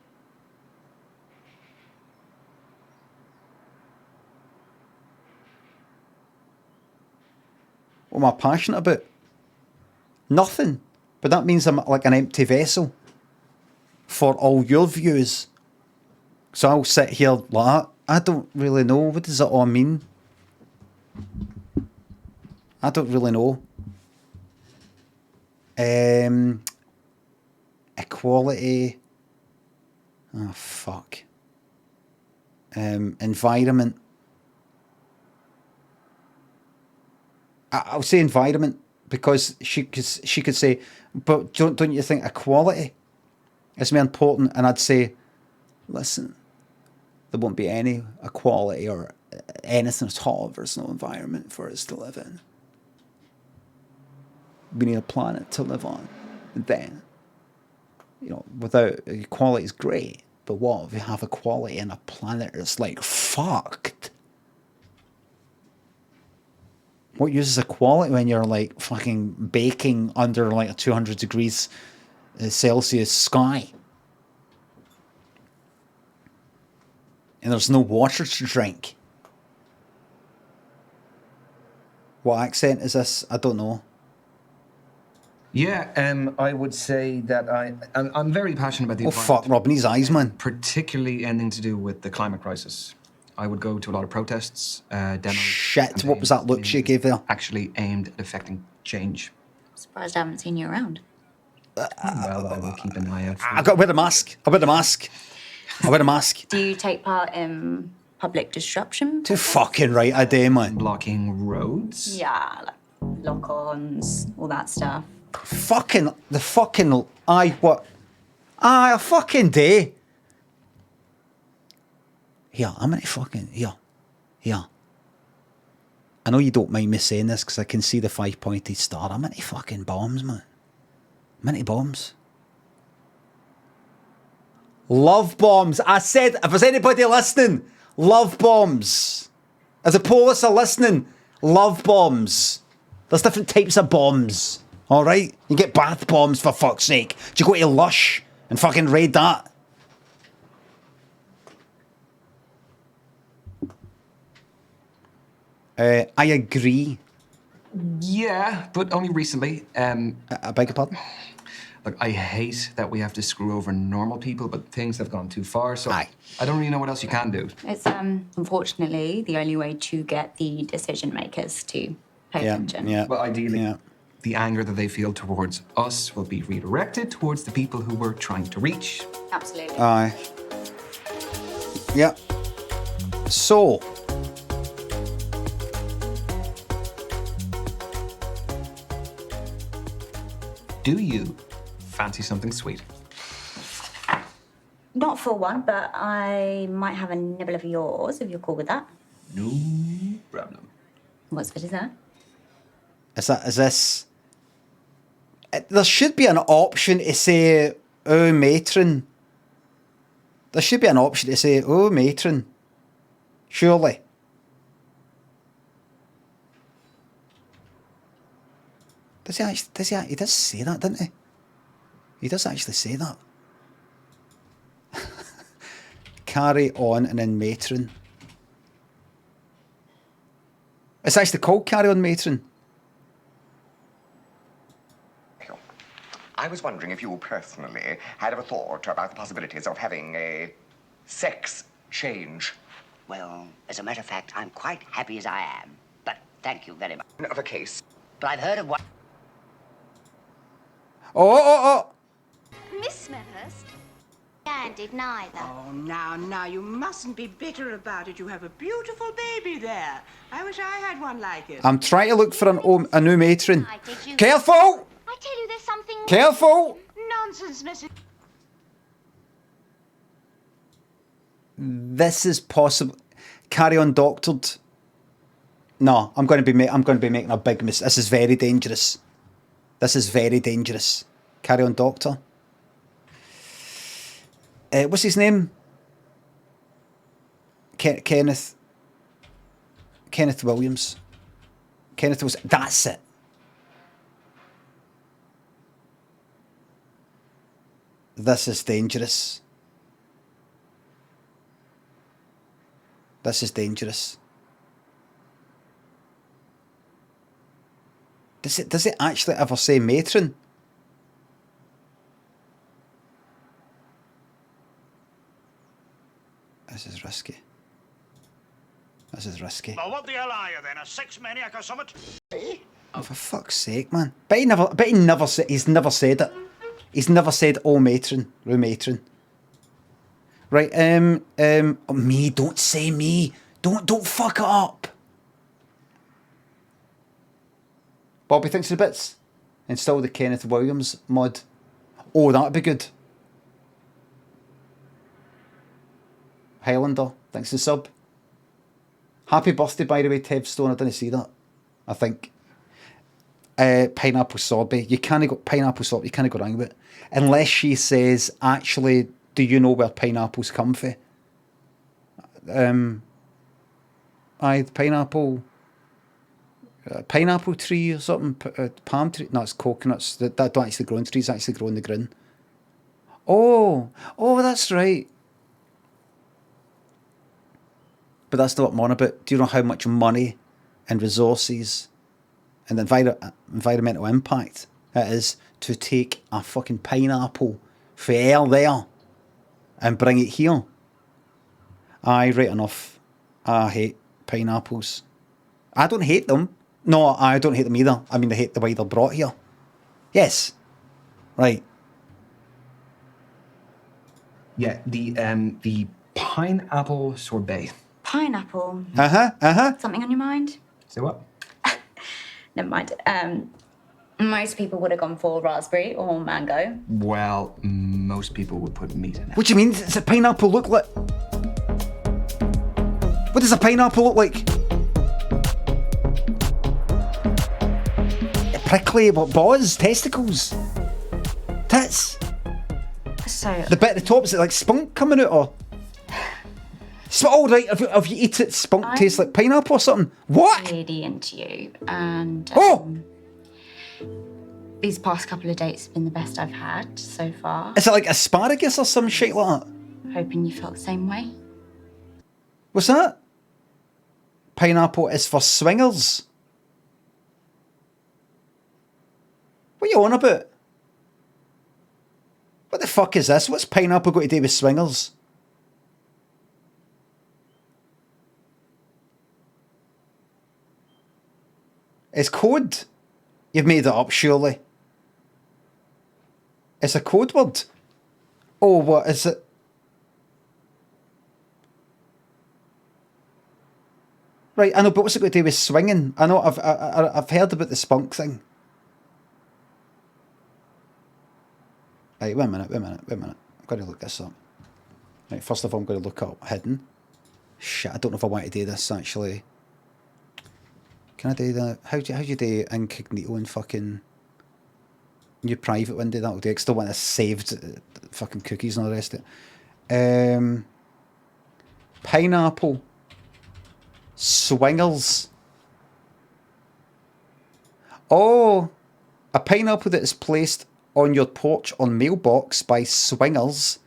What am I passionate about? Nothing. But that means I'm like an empty vessel for all your views. So I'll sit here like that. I don't really know. What does it all mean? I don't really know. Equality. Oh, fuck. Environment. I'll say environment because she could say, but don't you think equality is more important? And I'd say, listen, there won't be any equality or anything at all if there's no environment for us to live in. We need a planet to live on. And then, without equality is great, but what if we have equality in a planet that's like fucked? What use is equality when you're like fucking baking under like a 200 degrees Celsius sky? And there's no water to drink. What accent is this? I don't know. Yeah, I would say that I'm very passionate about the environment. Fuck, Robin, his eyes, man. Particularly anything to do with the climate crisis. I would go to a lot of protests, demos. Shit, what was that look she gave there? Actually aimed at affecting change. Surprised I haven't seen you around. Well, I will keep an eye out for I've got to wear the mask. I wear the mask. Do you take part in public disruption? Too fucking right I do, man. Blocking roads? Yeah, like lock-ons, all that stuff. A fucking day. Here, how many fucking... Here. I know you don't mind me saying this because I can see the 5-pointed star. How many fucking bombs, man? How many bombs? Love bombs. I said, if there's anybody listening, love bombs. If the police are listening, love bombs. There's different types of bombs. All right? You get bath bombs, for fuck's sake. Do you go to Lush and fucking raid that? I agree. Yeah, but only recently. I beg your pardon? Look, I hate that we have to screw over normal people, but things have gone too far, so I don't really know what else you can do. It's unfortunately the only way to get the decision makers to pay attention. Yeah. Well, ideally, the anger that they feel towards us will be redirected towards the people who we're trying to reach. Absolutely. Aye. Yeah. So... Do you fancy something sweet? Not for one, but I might have a nibble of yours if you're cool with that. No problem. What sweet is that? Is this... There should be an option to say, oh, matron. There should be an option to say, oh, matron. Surely. Does he actually, he does say that, doesn't he? He does actually say that. Carry on and then matron. It's actually called Carry On Matron. I was wondering if you personally had ever thought about the possibilities of having a sex change. Well, as a matter of fact, I'm quite happy as I am. But thank you very much. Of a case. But I've heard of one. Oh! Miss Smethurst? And did neither. Oh, now, you mustn't be bitter about it. You have a beautiful baby there. I wish I had one like it. I'm trying to look for a new matron. Careful! I tell you, there's something... Careful! Nonsense, Mrs... This is possible. Carry On Doctored. No, I'm going to be making a big mistake. This is very dangerous. This is very dangerous. Carry On Doctor. What's his name? Kenneth Williams. Kenneth was... That's it. This is dangerous. This is dangerous. Does it actually ever say matron? This is risky. This is risky. Well, what the hell are you then? A sex maniac or something? Oh, for fuck's sake, man! He's never said it. He's never said oh matron, rue matron. Right, oh, me, don't say me. Don't fuck it up. Bobby thinks of bits. Install the Kenneth Williams mod. Oh, that'd be good. Highlander, thanks to sub. Happy birthday, by the way, Tev Stone. I didn't see that. I think. Pineapple sorbet. You can't go pineapple sorbet. You can't go wrong with it. Unless she says, actually, do you know where pineapples come from? The pineapple tree or something. Palm tree. No, it's coconuts. That don't actually grow in trees. Actually grow in the ground. Oh, that's right. But that's not what I'm on about. Do you know how much money and resources and environmental impact it is to take a fucking pineapple from there and bring it here? Aye, right enough. I hate pineapples. I don't hate them. No, I don't hate them either. I mean, I hate the way they're brought here. Yes. Right. Yeah, the pineapple sorbet. Pineapple. Something on your mind? Say what? Never mind. Most people would have gone for raspberry or mango. Well, most people would put meat in it. What do you mean? Does a pineapple look like? What does a pineapple look like? Prickly, what, balls, testicles, tits. So the bit at the top, is it like spunk coming out or? Oh right, if you eat it, spunk tastes like pineapple or something. What? Really into you, and these past couple of dates have been the best I've had so far. Is it like asparagus or some shit like that? Hoping you felt the same way. What's that? Pineapple is for swingers. What are you on about? What the fuck is this? What's pineapple got to do with swingers? It's code. You've made it up, surely. It's a code word. Oh, what is it? Right, I know, but what's it got to do with swinging? I know, I've heard about the spunk thing. Right, wait a minute. I've got to look this up. Right, first of all, I'm going to look up hidden. Shit, I don't know if I want to do this, actually. Can I do that? How do you do incognito and fucking new private window? That'll do. I still want to saved fucking cookies and all the rest of it. Pineapple. Swingers. Oh, a pineapple that is placed on your porch or mailbox by swingers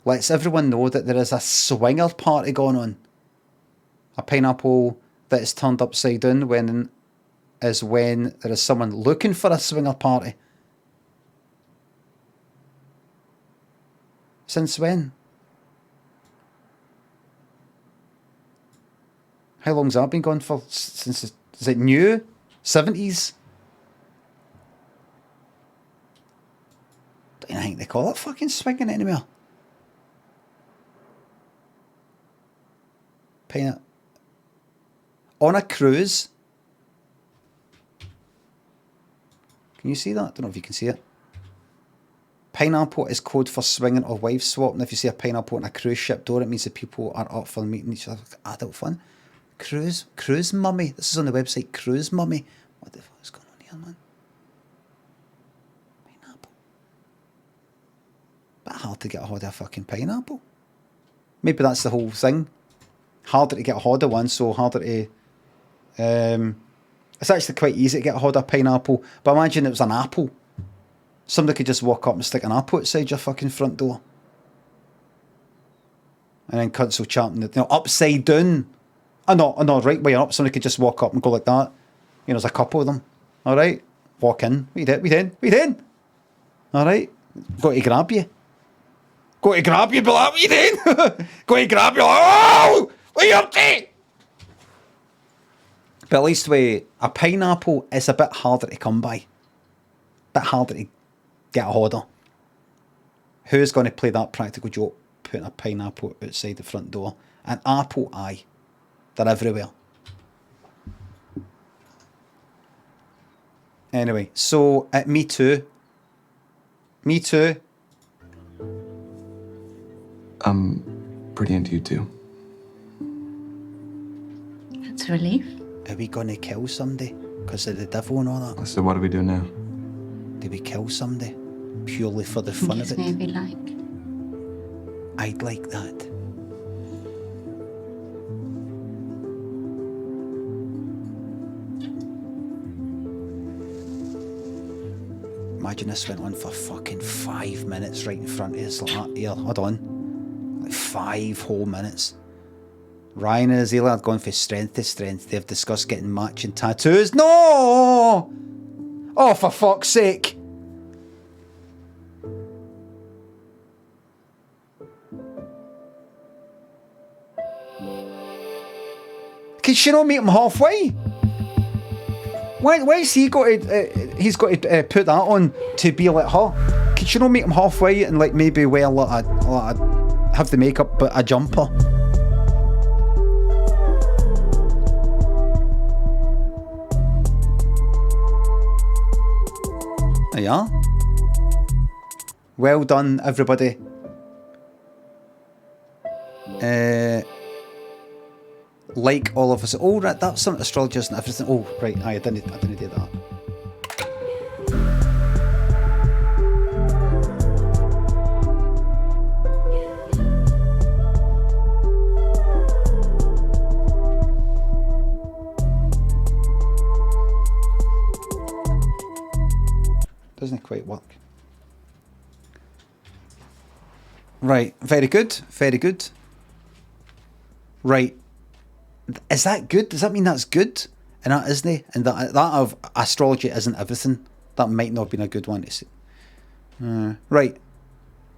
lets everyone know that there is a swinger party going on. A pineapple that is turned upside down when there is someone looking for a swinger party. Since when? How long's that been going for? Since is it new? 70s? Don't think they call it fucking swinging anymore. Pineapple. On a cruise. Can you see that? I don't know if you can see it. Pineapple is code for swinging or wife swap. And if you see a pineapple on a cruise ship door, it means that people are up for meeting each other. Adult fun. Cruise mummy. This is on the website Cruise Mummy. What the fuck is going on here, man? Pineapple. Bit hard to get a hold of a fucking pineapple. Maybe that's the whole thing. Harder to get a hold of one, so harder to... it's actually quite easy to get a hold of a pineapple, but imagine it was an apple. Somebody could just walk up and stick an apple outside your fucking front door. And then cunts will chant, upside down. Oh no, right way up. Somebody could just walk up and go like that. There's a couple of them. Alright? Walk in. What you doing? All right. Got to grab you. But like, what you doing? Got to grab you. Oh, what are you up to? But at least with a pineapple, it's a bit harder to come by. Bit harder to get a hold of. Who's going to play that practical joke? Putting a pineapple outside the front door. An apple, aye. They're everywhere. Anyway, so Me Too. Me Too. I'm pretty into you too. It's a relief. Are we going to kill somebody because of the devil and all that? So what do we do now? Do we kill somebody purely for the fun of it? Maybe like. I'd like that. Imagine this went on for fucking 5 minutes right in front of us like that. Here, hold on. Like 5 whole minutes. Ryan and Azalea had gone from strength to strength. They've discussed getting matching tattoos. No! Oh, for fuck's sake. Can she not meet him halfway? Why's he got to? He's got to put that on to be like her. Could you not meet him halfway and like maybe wear have the makeup but a jumper? There you are. Well done, everybody. Like all of us. Oh, right, that's some astrologers and everything. Oh, right, I didn't do that. Doesn't quite work. Right, very good, very good. Right. Is that good? Does that mean that's good? And that isn't it? And that of astrology isn't everything. That might not have been a good one to see. Right.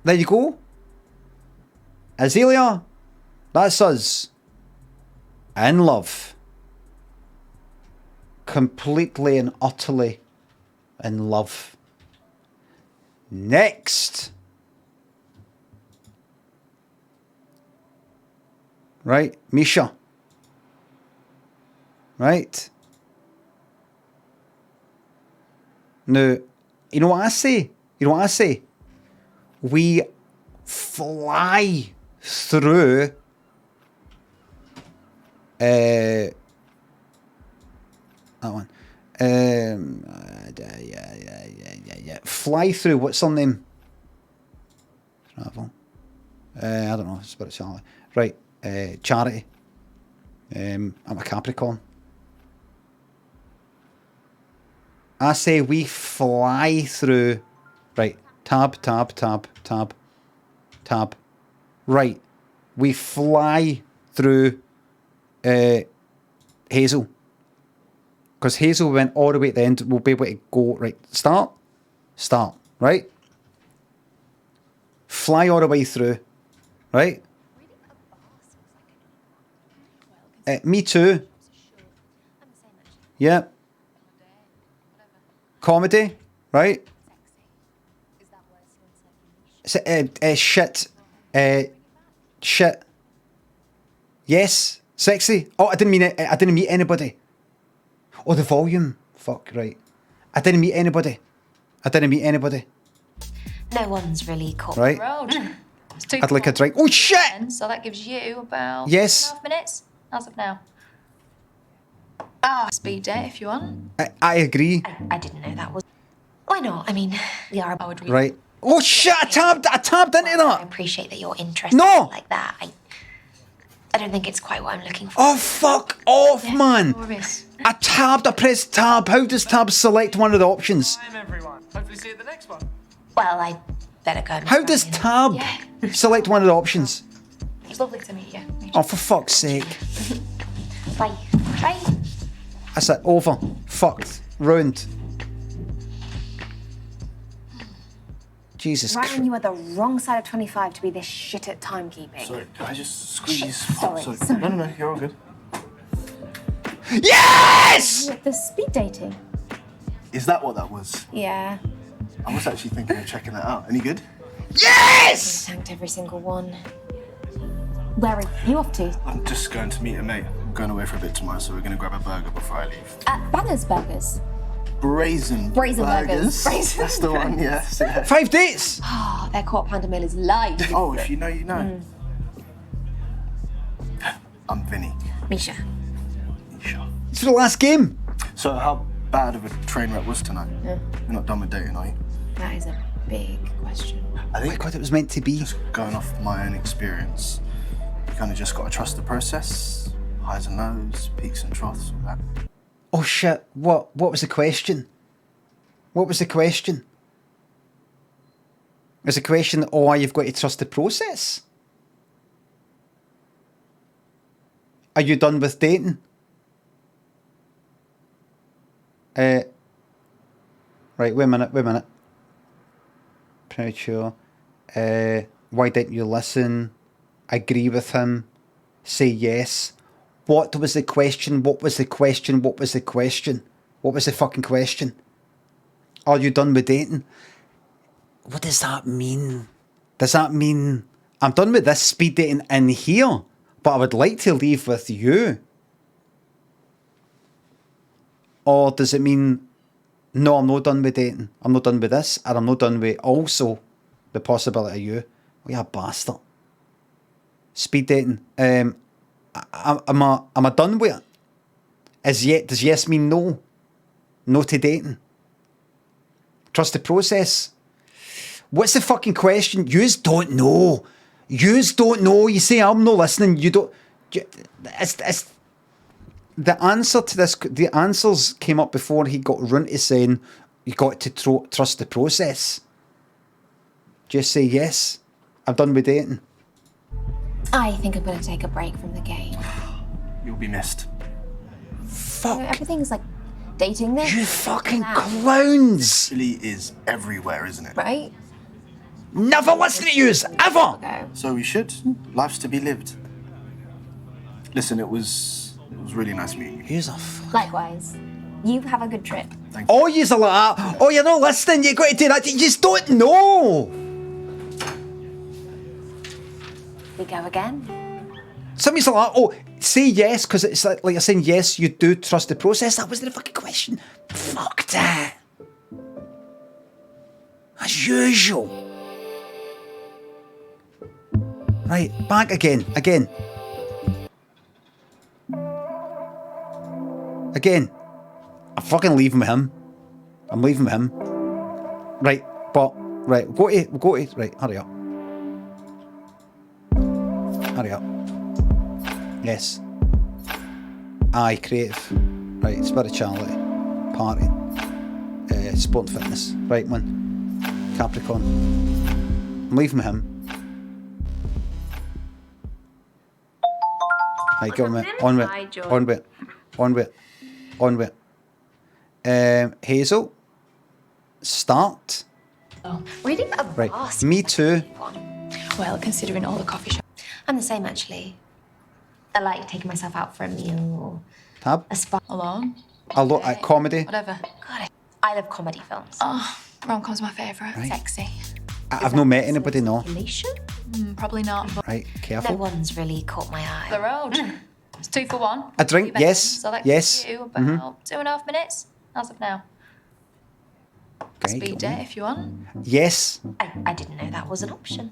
There you go. Azalea. That's us. In love. Completely and utterly in love. Next. Right. Misha. Right. Now, you know what I say? We fly through that one. Yeah. Fly through, what's her name? Travel. I don't know, spirituality. Right. Charity. I'm a Capricorn. I say we fly through. Right. Tab. Right. We fly through Hazel. Because Hazel went all the way at the end. We'll be able to go. Right. Start. Right. Fly all the way through. Right. Me Too. Yeah. Comedy, right? Shit. Shit. Yes. Sexy. Oh, I didn't mean it. I didn't meet anybody. Oh, the volume. Fuck, right. I didn't meet anybody. No one's really caught Right. the road. I'd like a drink. Oh, shit! So that gives you about Yes. 2.5 minutes as of now. Speed date if you want. I agree. I didn't know that was. Why not? I mean, we are. I would really Right. Oh, shit! I tabbed into I that. appreciate that you're interested No! like that. I don't think it's quite what I'm looking for. Oh, fuck off, man. Boris. I pressed tab. How does tab select one of the options? Everyone. Hopefully see you at the next one. Well, I better go. How does tab select one of the options? It was lovely to meet you. Oh, for fuck's sake. Bye. Bye. I said over. Fucked. Ruined. Jesus Right Christ. when you were the wrong side of 25 to be this shit at timekeeping. Sorry, can I just squeeze? Sorry. No, you're all good. Yes! The speed dating. Is that what that was? Yeah. I was actually thinking of checking that out. Any good? Yes! I tanked every single one. Where are you off to? I'm just going to meet a mate. I'm going away for a bit tomorrow, so we're going to grab a burger before I leave. Banners Burgers. Brazen Burgers. Brazen That's the one, yes. Yeah. 5 dates! Oh, their quarter pounder meal is live. Oh, if you know, you know. I'm Vinny. Misha. It's the last game. So how bad of a train wreck was tonight? Yeah. You're not done with dating, are you? That is a big question. I think God, it was meant to be. Just going off my own experience, you kind of just got to trust the process. Highs and lows, peaks and troughs, all that. Oh shit, what was the question? What was the question? Was the question, oh, you've got to trust the process? Are you done with dating? Right, wait a minute. Premature. Why didn't you listen? Agree with him. Say yes. What was the question? What was the question? What was the question? What was the fucking question? Are you done with dating? What does that mean? Does that mean I'm done with this speed dating in here, but I would like to leave with you? Or does it mean, no, I'm not done with dating. I'm not done with this, and I'm not done with also the possibility of you. Oh, you bastard. Speed dating. Am I done with it? Does yes mean no? No to dating? Trust the process? What's the fucking question? Yous don't know. Yous don't know. You say I'm not listening. You don't. It's the answer to this. The answers came up before he got round to saying you got to trust the process. Just say yes. I'm done with dating. I think I'm going to take a break from the game. You'll be missed. Fuck. Everything's like dating this. You fucking clowns. It really is everywhere, isn't it? Right? Never listen to yous, ever. So we should. Life's to be lived. Listen, it was really nice meeting you. Yous are Likewise. You have a good trip. Oh, yous are like that. Oh, you're not listening. You got to do that. You just don't know. We go again. Somebody's like, oh, say yes, because it's like you're saying yes, you do trust the process. That wasn't a fucking question. Fuck that. As usual. Right, back again. Again. I'm fucking leaving with him. I'm leaving with him. Right, but, right, we'll go to, right, hurry up. Hurry up. Yes. Aye, creative. Right, spirituality. Party. Sport and fitness. Right one. Capricorn. I'm leaving with him. Right, go on with it. On with it. Hazel. Start. Oh, reading a Right. vast Me too. Well, considering all the coffee shops. I'm the same, actually. I like taking myself out for a meal. Tab. A spa. Alone. I look at comedy. Whatever. God, I love comedy films. Oh, rom-com's my favourite. Right. Sexy. I've not met anybody, no. Probably not, but Right, No careful. one's really caught my eye. the road. It's 2 for 1. A drink, Two yes, So that yes. gives you about Mhm. 2.5 minutes as of now. Great. Speed date if you want. Yes. I didn't know that was an option.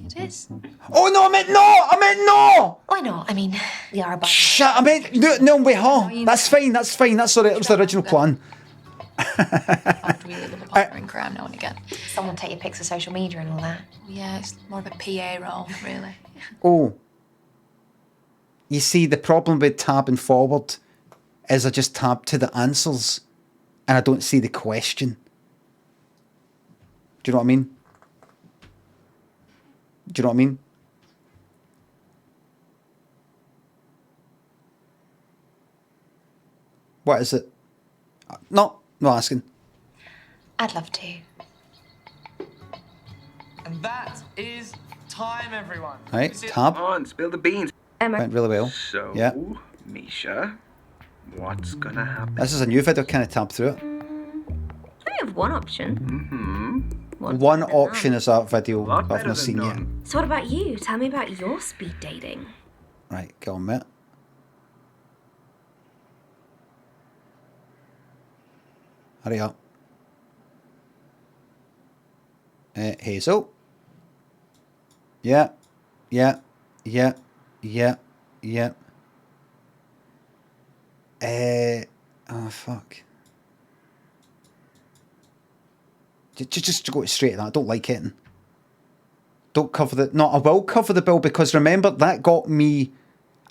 It is. Oh no, I meant no! Why not? I mean, we are about. Shit, I meant no with her. That's fine, that's sorry, it was the original plan. I'd really love a partner in crime now and again. Someone take your pics of social media and all that. Yeah, it's more of a PA role, really. Oh. You see, the problem with tabbing forward is I just tab to the answers and I don't see the question. Do you know what I mean? Do you know what I mean? What is it? No asking. I'd love to. And that is time, everyone. Right, tab. Come on, spill the beans. Went really well. So, Yeah. Misha, what's gonna happen? This is a new video, kind of tab through it. I have one option. One option is that video I've better not than seen yet. So what about you? Tell me about your speed dating. Right, go on, mate. Hurry up. Hazel. Yeah. Oh, fuck. Just go straight at that. I don't like it. Don't cover the... No, I will cover the bill because remember, that got me...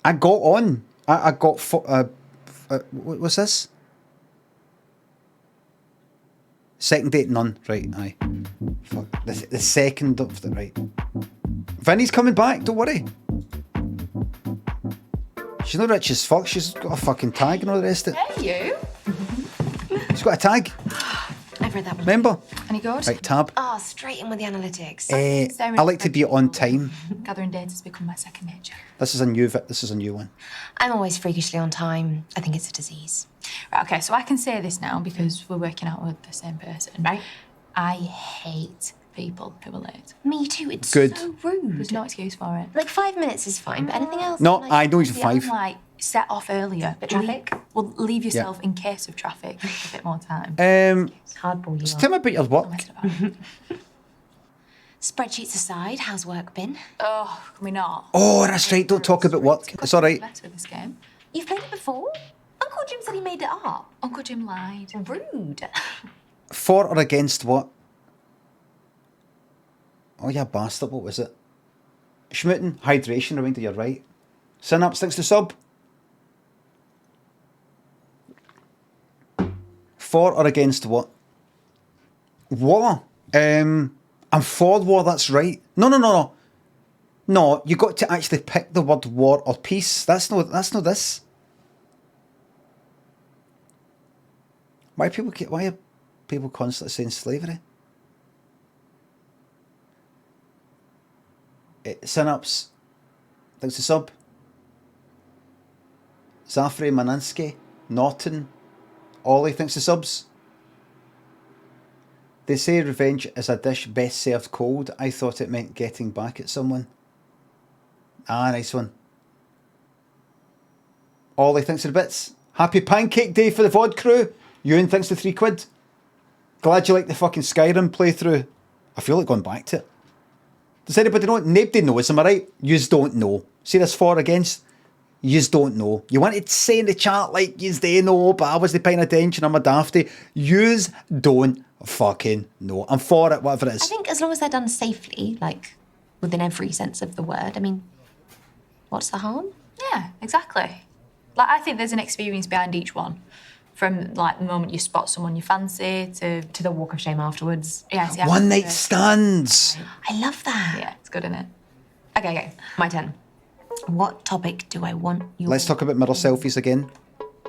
I got on. I got... what was this? Second date, none. Right, aye. Fuck. The second of the... Right. Vinny's coming back, don't worry. She's not rich as fuck. She's got a fucking tag and all the rest of it. Hey, you. She's got a tag. I've read that one. Remember? Any good? Right, tab. Oh, straight in with the analytics. I like to be on time. Gathering data has become my second nature. This is a new one. I'm always freakishly on time. I think it's a disease. Right, okay, so I can say this now because we're working out with the same person. Right. I hate people who are late. Me too. It's Good. so rude. There's no excuse for it. Like 5 minutes is fine, but anything else? No, like, I know he's a Yeah, 5. like, set off earlier. Bit traffic? Well, leave yourself in case of traffic a bit more time. It's hardball you Just are. tell me about your work. Spreadsheets aside, how's work been? Oh, can we not? Oh, that's right. Don't talk about work. It's all right. Better with this game. You've played it before? Uncle Jim said he made it up. Uncle Jim lied. Rude. For or against what? Oh, yeah, bastard. What was it? Schmooting, hydration, reminder, you're right. Synapse, thanks to sub. For or against what? War. I'm for war, that's right. No. No, you got to actually pick the word war or peace. That's no this. Why are people constantly saying slavery? Synapse, thanks to sub. Zafri, Manansky, Norton, Ollie, thanks to subs. They say revenge is a dish best served cold. I thought it meant getting back at someone. Ah, nice one. Ollie, thanks for the bits. Happy Pancake Day for the VOD crew. Ewan, thanks for £3. Glad you like the fucking Skyrim playthrough. I feel like going back to it. Does anybody know? Nobody knows, am I right? Yous don't know. See this for or against? Yous don't know. You wanted to say in the chat like yous they know, but I wasn't paying attention, I'm a dafty. Yous don't fucking know. I'm for it, whatever it is. I think as long as they're done safely, like within every sense of the word, I mean, what's the harm? Yeah, exactly. Like, I think there's an experience behind each one. From, like, the moment you spot someone you fancy to the walk of shame afterwards. Yeah, see, One night stands. I love that. Yeah, it's good, isn't it? Okay, my turn. What topic do I want you? Let's talk about mirror selfies again.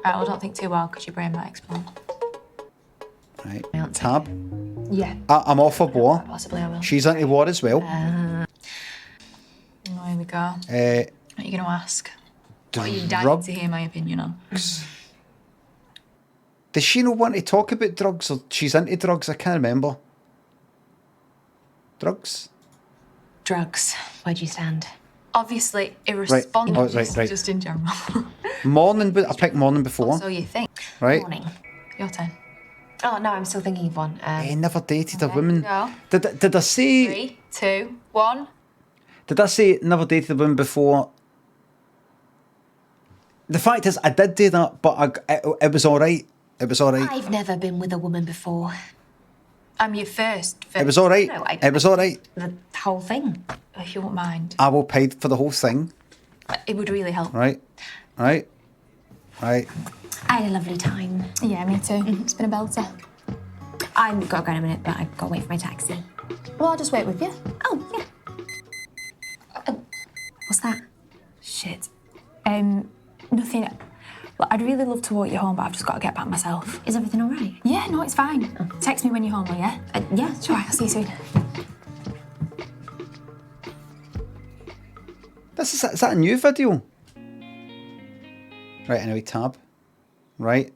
Right, well, don't think too well because your brain might explode. Right, tab. Yeah. I'm off for war. Possibly I will. She's into war as well. Oh, here we go. What are you going to ask? What are you dying to hear my opinion on? Does she not want to talk about drugs, or she's into drugs? I can't remember. Drugs? Drugs. Where do you stand? Obviously, irresponsible, right. just in general. Morning, but I picked morning before. So you think. Right. Morning. Your turn. Oh, no, I'm still thinking of one. I never dated a Okay, woman. go. Did I say... 3, 2, 1. Did I say never dated a woman before? The fact is, I did do that, but it was all right. It was all right. I've never been with a woman before. I'm your first. It was all right. No, It was all right. The whole thing. If you won't mind. I will pay for the whole thing. It would really help. Right. I had a lovely time. Yeah, me too. It's been a belter. I've got to go in a minute, but I've got to wait for my taxi. Well, I'll just wait with you. Oh, yeah. What's that? Shit. Nothing. Look, I'd really love to walk you home, but I've just got to get back myself. Is everything all right? Yeah, no, it's fine. Text me when you're home, will you? Yeah, sure. All right, I'll see you soon. Is that a new video? Right, anyway, tab. Right.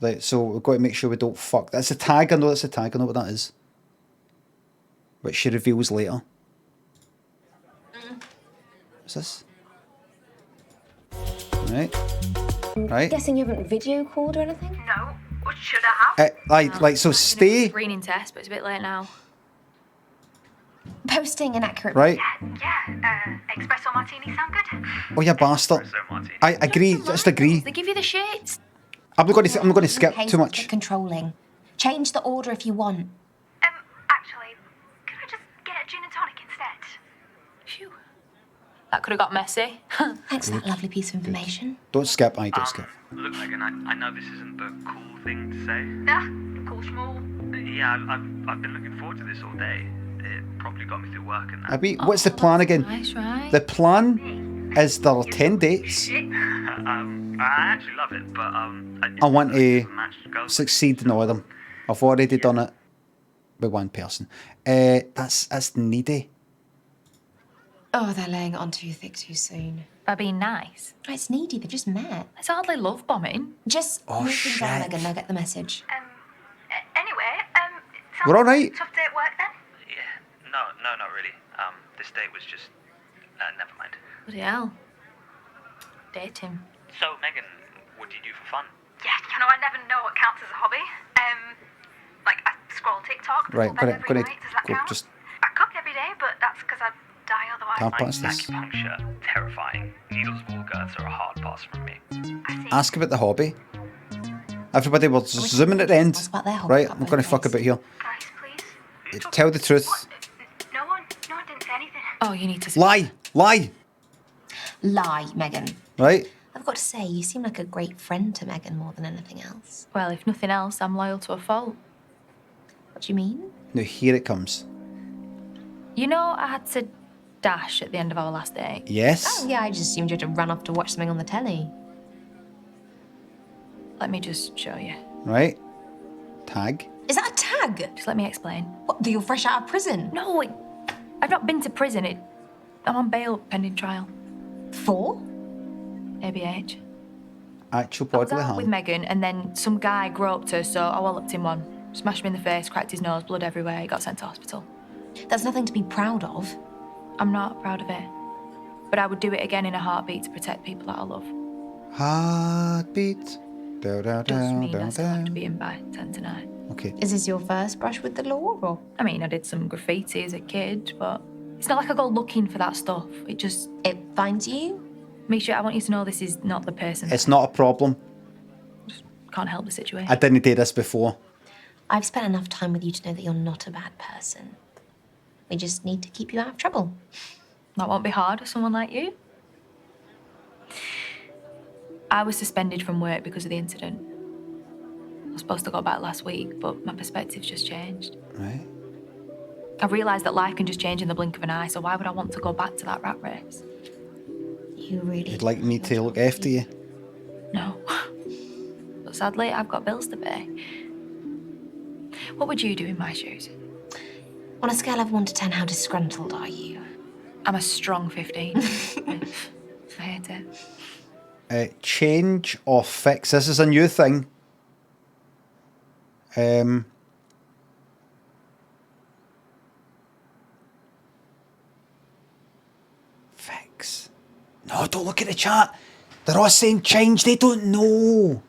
Right, so we've got to make sure we don't fuck. That's a tag, I know that's a tag, I know what that is. Which she reveals later. What's this? Right. Right. Guessing you haven't video called or anything? No. What should I have? Like, so stay. Screening test, but it's a bit late now. Posting inaccurate. Right. Espresso martini sound good? Oh, you bastard. I agree, just agree. They give you the shit. I'm not going to skip Pace too is a much. bit controlling. Change the order if you want. Actually, could I just get a gin and tonic instead? Phew. That could have got messy. Thanks for that lovely piece of information. Don't skip, don't skip. Look, Megan, I know this isn't the cool thing to say. Yeah, cool schmool. Yeah, I've been looking forward to this all day. It probably got me through work and that. What's the plan again? Nice, right? The plan is there are 10 dates. I actually love it, but I want to succeed in all of them. I've already done it with one person. That's needy. Oh, they're laying it on too thick too soon. By being nice. Oh, it's needy, they've just met. It's hardly love bombing. Just move things on, Megan, they'll get the message. We're all right. Tough day at work then? Yeah, no, not really. This date was just, never mind. Bloody hell. Date him. So, Megan, what do you do for fun? Yeah, I never know what counts as a hobby. Like I scroll TikTok. Right, gonna Does that go count? just I cook every day, but that's because I die otherwise. tap past this. Acupuncture, terrifying. Needles of all girths are a hard pass from me. Ask about the hobby. Everybody will zoom in at the end. Right, I'm going to fuck about here. Tell the truth. No one didn't say anything. Oh, you need to Lie. Lie, Megan. Right? I've got to say, you seem like a great friend to Megan more than anything else. Well, if nothing else, I'm loyal to a fault. What do you mean? Now here it comes. You know, I had to dash at the end of our last date. Yes. Oh, yeah, I just assumed you had to run off to watch something on the telly. Let me just show you. Right? Tag. Is that a tag? Just let me explain. What, that you're fresh out of prison? No, I've not been to prison. I'm on bail pending trial. For? ABH. Actual I was bodily out with harm. Megan, and then some guy groped her, so I walloped him one. Smashed him in the face, cracked his nose, blood everywhere. He got sent to hospital. That's nothing to be proud of. I'm not proud of it. But I would do it again in a heartbeat to protect people that I love. Heartbeat. Does mean I still have to be in by 10 tonight. Okay. Is this your first brush with the law, or? I mean, I did some graffiti as a kid, but it's not like I go looking for that stuff. It finds you? Misha, I want you to know this is not the person. It's not a problem. Can't help the situation. I didn't do this before. I've spent enough time with you to know that you're not a bad person. We just need to keep you out of trouble. That won't be hard with someone like you. I was suspended from work because of the incident. I was supposed to go back last week, but my perspective's just changed. Right. I've realised that life can just change in the blink of an eye, so why would I want to go back to that rat race? You really... You'd like me to look after you? No. But sadly, I've got bills to pay. What would you do in my shoes? On a scale of 1 to 10, how disgruntled are you? I'm a strong 15. I hate it. Change or fix. This is a new thing. Fix. No, don't look at the chat. They're all saying change. They don't know.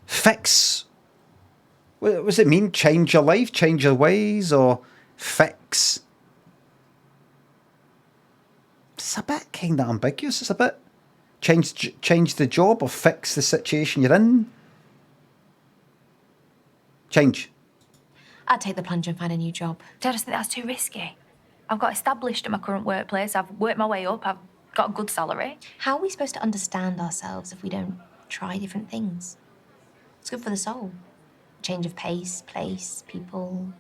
Fix. What does it mean? Change your life? Change your ways? Or fix? It's a bit kind of ambiguous. It's a bit... Change the job or fix the situation you're in? Change. I'd take the plunge and find a new job. I just think that's too risky. I've got established at my current workplace. I've worked my way up. I've got a good salary. How are we supposed to understand ourselves if we don't try different things? It's good for the soul. Change of pace, place, people.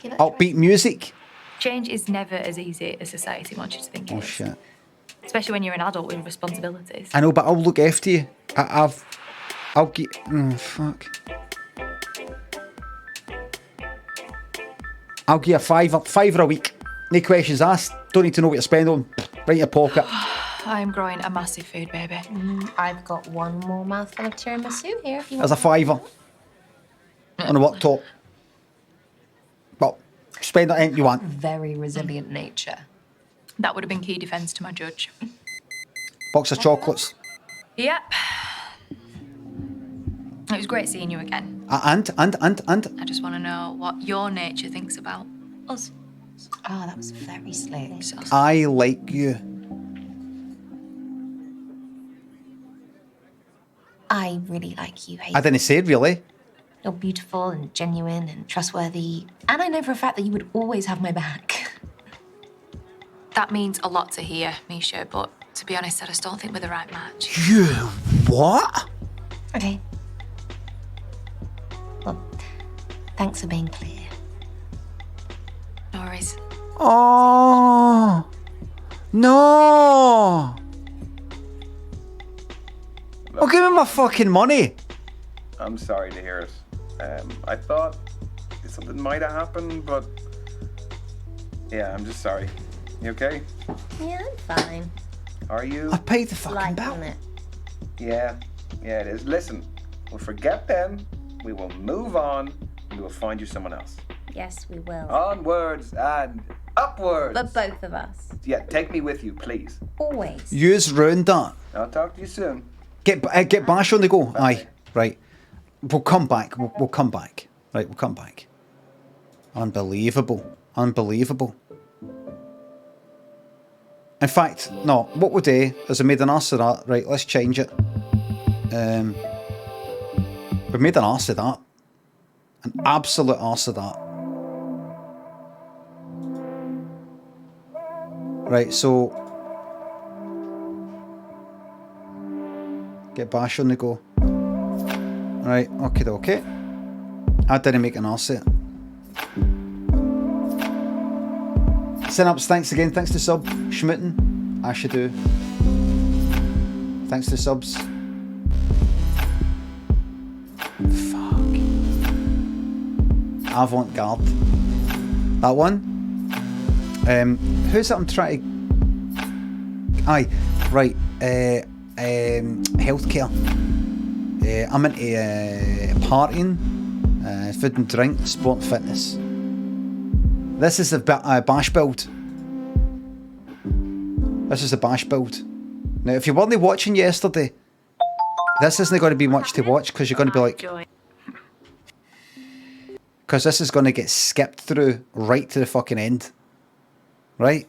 Give it a try. Upbeat music. Change is never as easy as society wants you to think it Oh, is. shit. Especially when you're an adult with responsibilities. I know, but I'll look after you. I'll get... Oh, fuck. I'll give you a fiver a week. No questions asked. Don't need to know what you're spending on. Right in your pocket. I'm growing a massive food baby. I've got one more mouthful of tiramisu here if you There's want. a £5 on a worktop. Well, spend it anything you want. Very resilient nature. That would have been key defence to my judge. Box of chocolates. Yep. It was great seeing you again. And. I just want to know what your nature thinks about us. Oh, that was very slick. I like you. I really like you, Hayden. I didn't say it, really. You're beautiful and genuine and trustworthy. And I know for a fact that you would always have my back. That means a lot to hear, Misha, but to be honest, I just don't think we're the right match. You what? Okay. Well, thanks for being clear. No worries. Oh no! Oh, give me my fucking money. I'm sorry to hear it. I thought something might have happened, but yeah, I'm just sorry. You okay? Yeah, I'm fine. Are you? I paid the fucking bill. Liking it. Yeah, it is. Listen, we'll forget them. We will move on. We will find you someone else. Yes, we will. Onwards and upwards. But both of us. Yeah, take me with you, please. Always. Use ruined that. I'll talk to you soon. Get Bash on the go. Aye, right. We'll come back. We'll come back. Right, we'll come back. Unbelievable. Unbelievable. In fact, no, what we'll do is we made an arse of that. Right, let's change it. We made an arse of that. An absolute arse of that. Right, so get Bash on the go. Right, okay. I didn't make an arse of it. Synapse, thanks again. Thanks to sub. Schmitten. I should do. Thanks to subs. Fuck. Avant-garde. That one. Who's that I'm trying to... Aye, right. Healthcare. I'm into partying, food and drink, sport and fitness. This is the bash build. This is the bash build. Now, if you weren't watching yesterday, this isn't going to be much to watch because you're going to be like... Because this is going to get skipped through right to the fucking end. Right?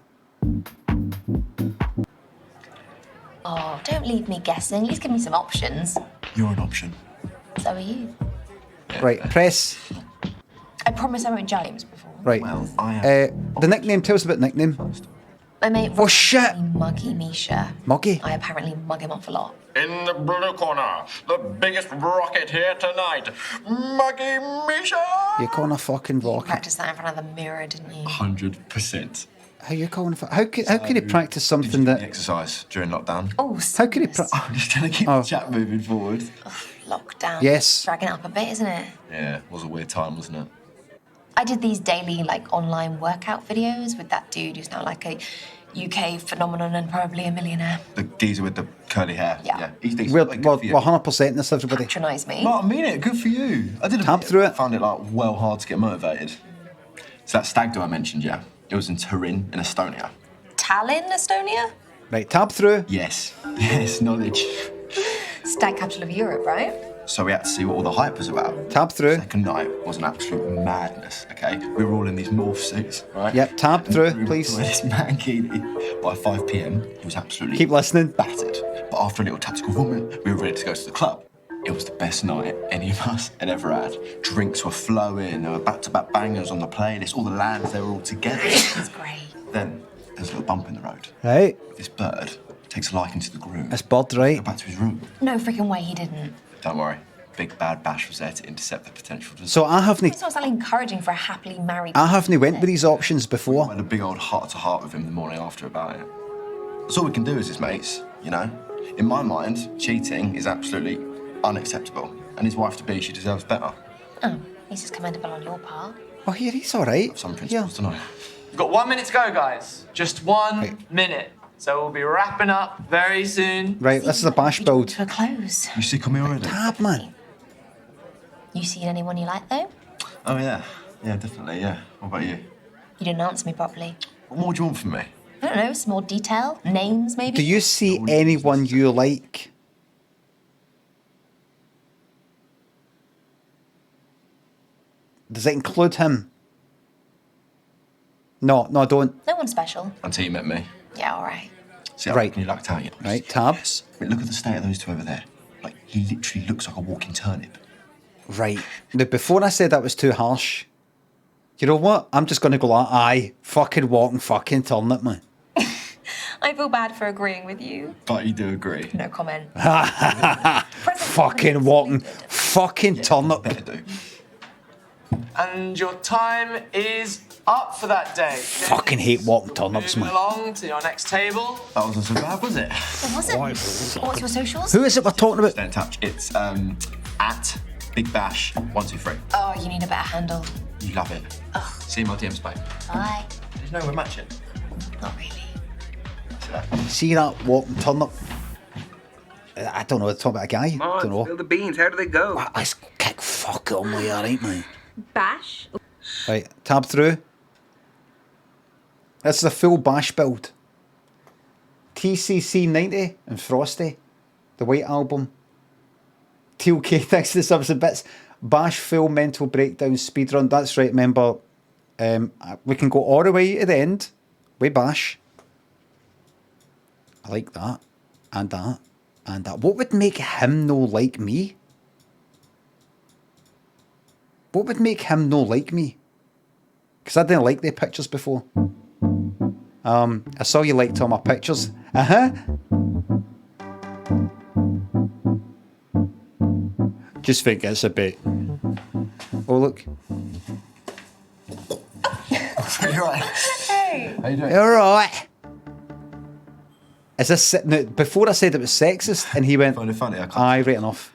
Oh, don't leave me guessing. At least give me some options. You're an option. So are you. Right, press. I promise I won't James before. Right. Well, I am. The nickname, tell us about nickname. My mate Oh shit! Muggy Misha. Muggy? I apparently mug him off a lot. In the blue corner, the biggest rocket here tonight, Muggy Misha! You're calling a fucking rocket. Practiced that in front of the mirror, didn't you? 100%. How you calling? How can you practice something that? Exercise during lockdown. Oh, How can you? I'm just trying to keep the chat moving forward. Lockdown. Yes. Dragging it up a bit, isn't it? Yeah, it was a weird time, wasn't it? I did these daily online workout videos with that dude who's now like a UK phenomenon and probably a millionaire. The geezer with the curly hair. Yeah. He's decent. We're Like, good for you. 100% in this, everybody. Patronise me. No, I mean it. Good for you. I did a Tab through it. Found it well hard to get motivated. So that stag do I mentioned, yeah, it was in Turin in Estonia. Tallinn, Estonia? Right, tab through. Yes, knowledge. Stag capital of Europe, right? So we had to see what all the hype was about. Tab through. Second night was an absolute madness, okay? We were all in these morph suits, right? Yep, tab And through, we were please. wearing this mankini. By 5 p.m, he was absolutely Keep listening. battered. But after a little tactical vomit, we were ready to go to the club. It was the best night any of us had ever had. Drinks were flowing, there were back-to-back bangers on the playlist, all the lads, they were all together. That's great. Then there's a little bump in the road. Right. This bird takes a liking to the groom. That's Bud, right? Go back to his room. No freaking way he didn't. Don't worry, Big Bad Bash was there to intercept the potential disaster. So I haven't. It's not exactly encouraging for a happily married I haven't went with these options before. I had a big old heart-to-heart with him the morning after about it. That's all we can do as his mates, you know? In my mind, cheating is absolutely unacceptable. And his wife-to-be, she deserves better. Oh, this is commendable on your part. Oh, here he's all right. Some principles, don't I? We've got 1 minute to go, guys. Just 1 minute. So we'll be wrapping up very soon. Right, this is a bash build. To a close. You sick of me already? Tab, man. You seen anyone you like though? Oh, yeah. Yeah, definitely, yeah. What about you? You didn't answer me properly. What more do you want from me? I don't know, some more detail, names maybe. Do you see anyone you like? Does it include him? No, don't. No one special. Until you met me. Yeah, all right. See, I Right. reckon you lucked out, you know. Right, Tab. I mean, look at the state of those two over there. Like, he literally looks like a walking turnip. Right. Now, before I said that was too harsh, you know what? I'm just going to go like, aye, fucking walking fucking turnip, man. I feel bad for agreeing with you. But you do agree. No comment. Fucking walking fucking turnip. And your time is up for that day. Fucking hate walking turnips, Moving man. along to your next table. That wasn't so bad, was it? It wasn't. What's your socials? Who is it we're talking about? Stay in touch. It's at Big Bash 123. Oh, you need a better handle. You love it. See my DMs, babe. Bye. There's no we're matching. Not really. See that walking turnip? I don't know, talking about a guy. Come I on, don't know. spill the beans. How do they go? I kick fuck it on my alright, man. Bash. Right, tab through. This is a full bash build. TCC 90 and Frosty, the White Album. TLK thanks to the subs and bits. Bash full mental breakdown speedrun. That's right, remember. We can go all the way to the end with Bash. I like that. And that. And that. What would make him no like me? What would make him no like me? Because I didn't like the pictures before. I saw you liked all my pictures. Just think it's a bit. Oh, look. You're right. Hey. How you doing? All right. Is this no, before I said it was sexist, and he went, funny. aye, right enough.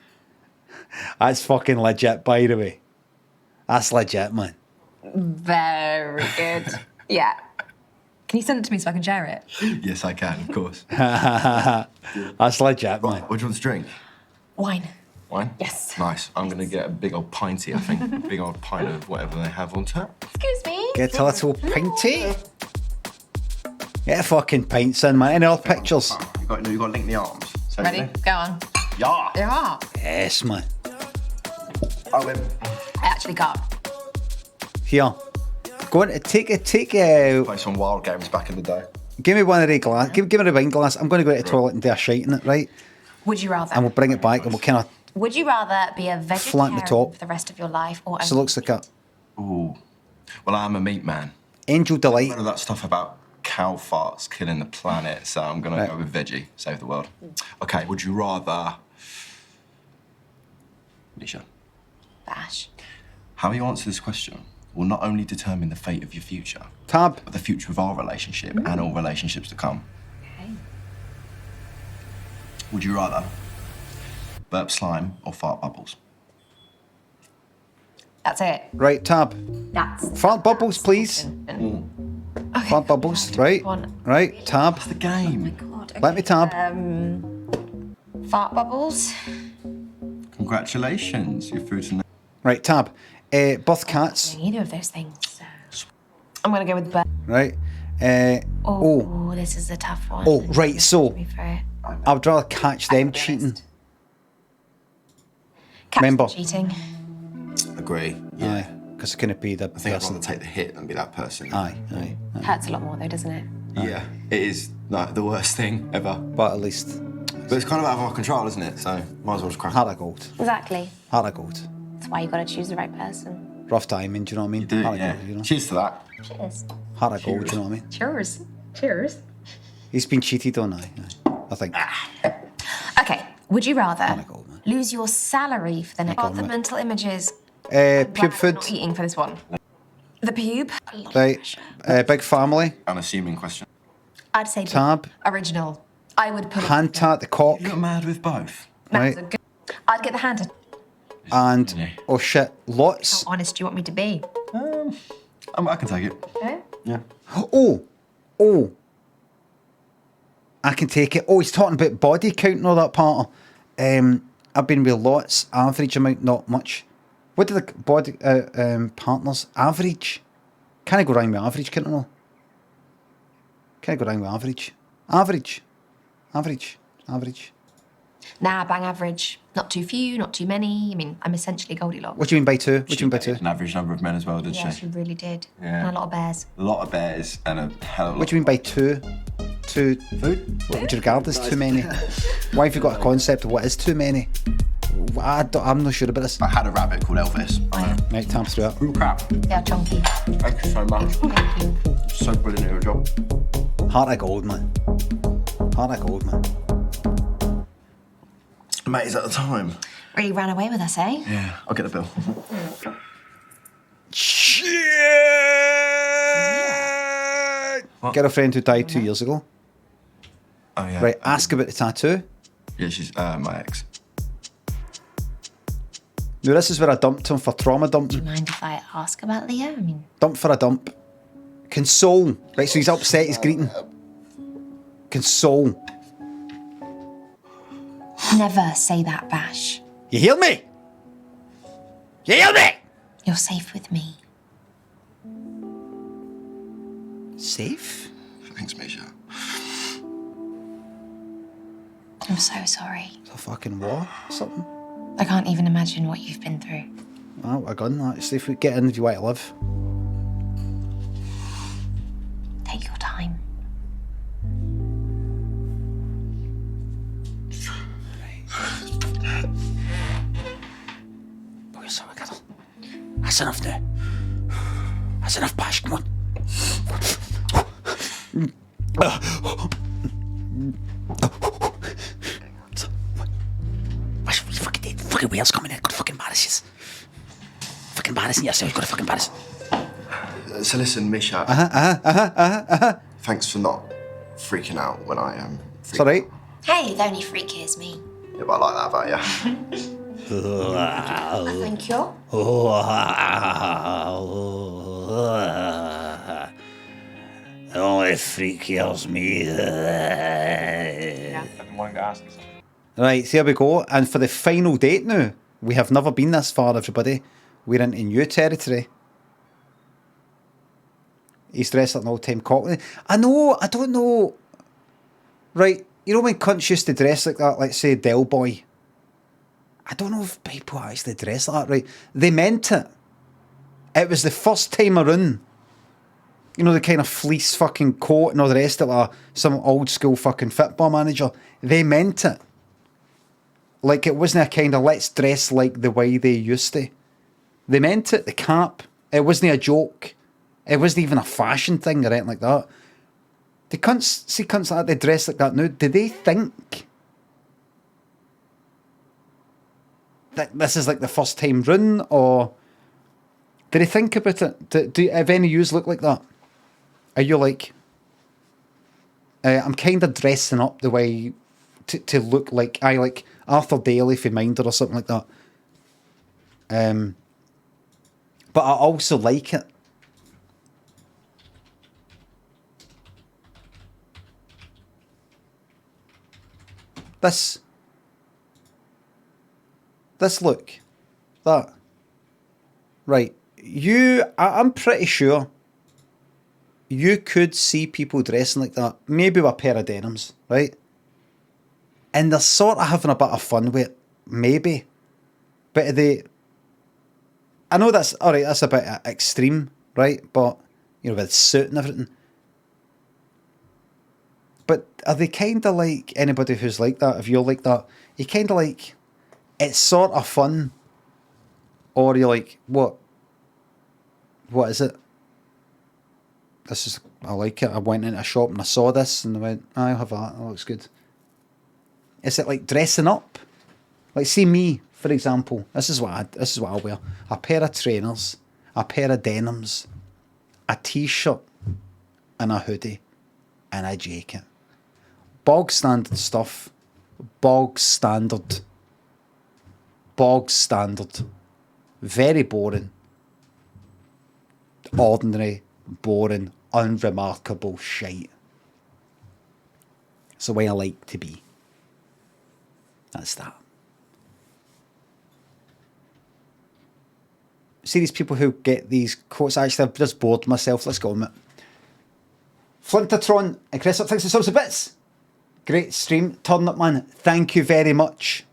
That's fucking legit, by the way. That's legit, man. Very good. Yeah. Can you send it to me so I can share it? Yes, I can, of course. That's legit, man. What do you want to drink? Wine. Wine? Yes. Nice. I'm going to get a big old pinty, I think. Big old pint of whatever they have on tap. Excuse me. Get a little pinty. Get a fucking pints in, man. Any other pictures? You got to link the arms. So Ready? Go on. Yeah. Yeah. Yes, man. I win. I actually got. Here. Go on, take Play some wild games back in the day. give me one of the glass. Give me the wine glass. I'm going to go to the toilet and do a shite in it, right? Would you rather? And we'll bring it back and we'll kind of. Would you rather be a Flatten vegetarian the top. for the rest of your life or So it looks like a Ooh. Well, I'm a meat man. angel delight. None of that stuff about cow farts killing the planet, so I'm going to go with veggie, save the world. Okay, would you rather... Nisha, Bash? how you answer this question will not only determine the fate of your future, Tab. but the future of our relationship and all relationships to come. Okay. Would you rather burp slime or fart bubbles? That's it. Right, tab. That's Fart bubbles, please. Okay. Fart bubbles, right? Right, tab. That's the game. God, Let me tab. Fart bubbles. Congratulations, your food's in. Right, tab. Birth cats. Either of those things. So. I'm gonna go with bird. Right. Oh, this is a tough one. Oh, right. So Me for it. I would rather catch them cheating. Remember. Cheating. Agree. Yeah. Because it couldn't be the I think I'd person. rather take the hit than be that person. Aye. Hurts a lot more though, doesn't it? Yeah, it is like the worst thing ever. But at least. But it's kind of out of our control, isn't it? So might as well just crack. Heart of gold. Exactly. Heart of gold. That's why you gotta choose the right person. Rough timing, do you know what I mean? You do, Heart of yeah. gold, you know? Cheers to that. Cheers. Heart of gold, do you know what I mean? Cheers. Cheers. He's been cheated on, aye. I think. Okay. Would you rather lose your salary for the next? The mental images. Pube food. Not eating for this one. The pube. Right. Big family. Unassuming question. I'd say Tab. Original. I would put. Hand tat the cock. You got mad with both. Right. I'd get the hand. And oh shit, lots. How honest do you want me to be? I can take it. Okay. Yeah. Oh. I can take it. Oh, he's talking about body count and all that part. I've been with lots, average amount, not much. What do the body partners average? Can I go wrong with average? Can't I know? Can I go wrong with average? Average. Nah, bang average. Not too few, not too many. I mean, I'm essentially Goldilocks. What do you mean by two? What do you mean by two? An average number of men as well, did Yeah, she? she really did. Yeah. And a lot of bears. A lot of bears and a hell of a lot. What do you mean by two? Two food? What would you regard as too many? Why have you got a concept of what is too many? I'm not sure about this. I had a rabbit called Elvis. Right, time through it. Real crap. They are chunky. Thank you so much. So brilliant at your job. Heart of gold, man. Mate, is that the time? Really ran away with us, eh? Yeah, I'll get the bill. Got a friend who died 2 years ago. Oh, yeah. Right, ask about the tattoo. Yeah, she's my ex. Now, this is where I dumped him for trauma Do dumping. you mind if I ask about Leo? I mean, Dump for a dump. Console. Right, so he's upset, he's greeting. Console. never say that, Bash. You hear me? You hear me? You're safe with me. Safe? Thanks, Misha. I'm so sorry. It's a fucking war or something. I can't even imagine what you've been through. Well, a gun, actually, if we get in if you want to live. Take your time. Pull yourself together. That's enough now. That's enough, Bash, come on. Bash, what you fucking did? Fucking wheels coming in. Got to fucking embarrass you. Fucking embarrassing yourself. You've got to fucking embarrass. So listen, Misha. Thanks for not freaking out when I am. It's alright. Hey, the only freak here's me. Yeah, but I like that about you. Thank you. The only freak here's me. I've been wanting to ask you something. Right, so here we go. And for the final date now, we have never been this far, everybody. We're into new territory. He's dressed like an old-time cockney. I don't know. Right, you know when cunts used to dress like that, like say Del Boy? I don't know if people actually dress like that, right? They meant it. It was the first time around. You know, the kind of fleece fucking coat and all the rest of it, like some old school fucking football manager. They meant it. Like it wasn't a kind of let's dress like the way they used to. They meant it, the cap. It wasn't a joke. It wasn't even a fashion thing or anything like that. The cunts, see cunts like that, they dress like that now. Do they think that this is like the first time run, or do they think about it? Do have any of yous look like that? Are you like, I'm kind of dressing up the way to look like I like Arthur Daly for Minder or something like that. But I also like it. This look, that, right, I'm pretty sure you could see people dressing like that, maybe with a pair of denims, right? And they're sort of having a bit of fun with it, maybe. But are they, I know that's, alright, that's a bit extreme, right? But, you know, with suit and everything. But are they kind of like anybody who's like that? If you're like that, you kind of like, it's sort of fun. Or you're like, what? What is it? This is, I like it. I went into a shop and I saw this and I went, I'll have that. That looks good. Is it like dressing up? Like, see me, for example. This is what I wear. A pair of trainers, a pair of denims, a t-shirt, and a hoodie, and a jacket. Bog standard stuff. Bog standard. Bog standard. Very boring. Ordinary. Boring. unremarkable shite. It's the way I like to be. That's that. See these people who get these quotes. Actually, I've just bored myself. Let's go on it. Flintatron and Chris, thanks for subs a bits. Great stream, Turnip Man. Thank you very much.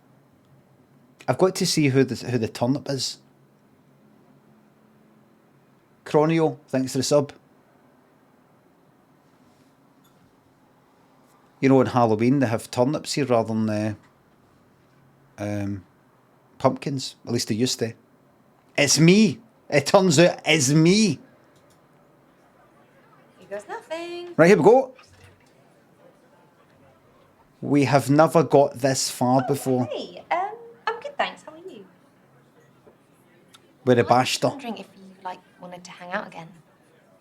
I've got to see who the turnip is. Cronio, thanks for the sub. You know, on Halloween they have turnips here rather than pumpkins. At least they used to. It's me. It turns out it's me. Here goes nothing. Right, here we go. We have never got this far before. Hey, I'm good, thanks. How are you? We're a I was bashter. wondering if you wanted to hang out again.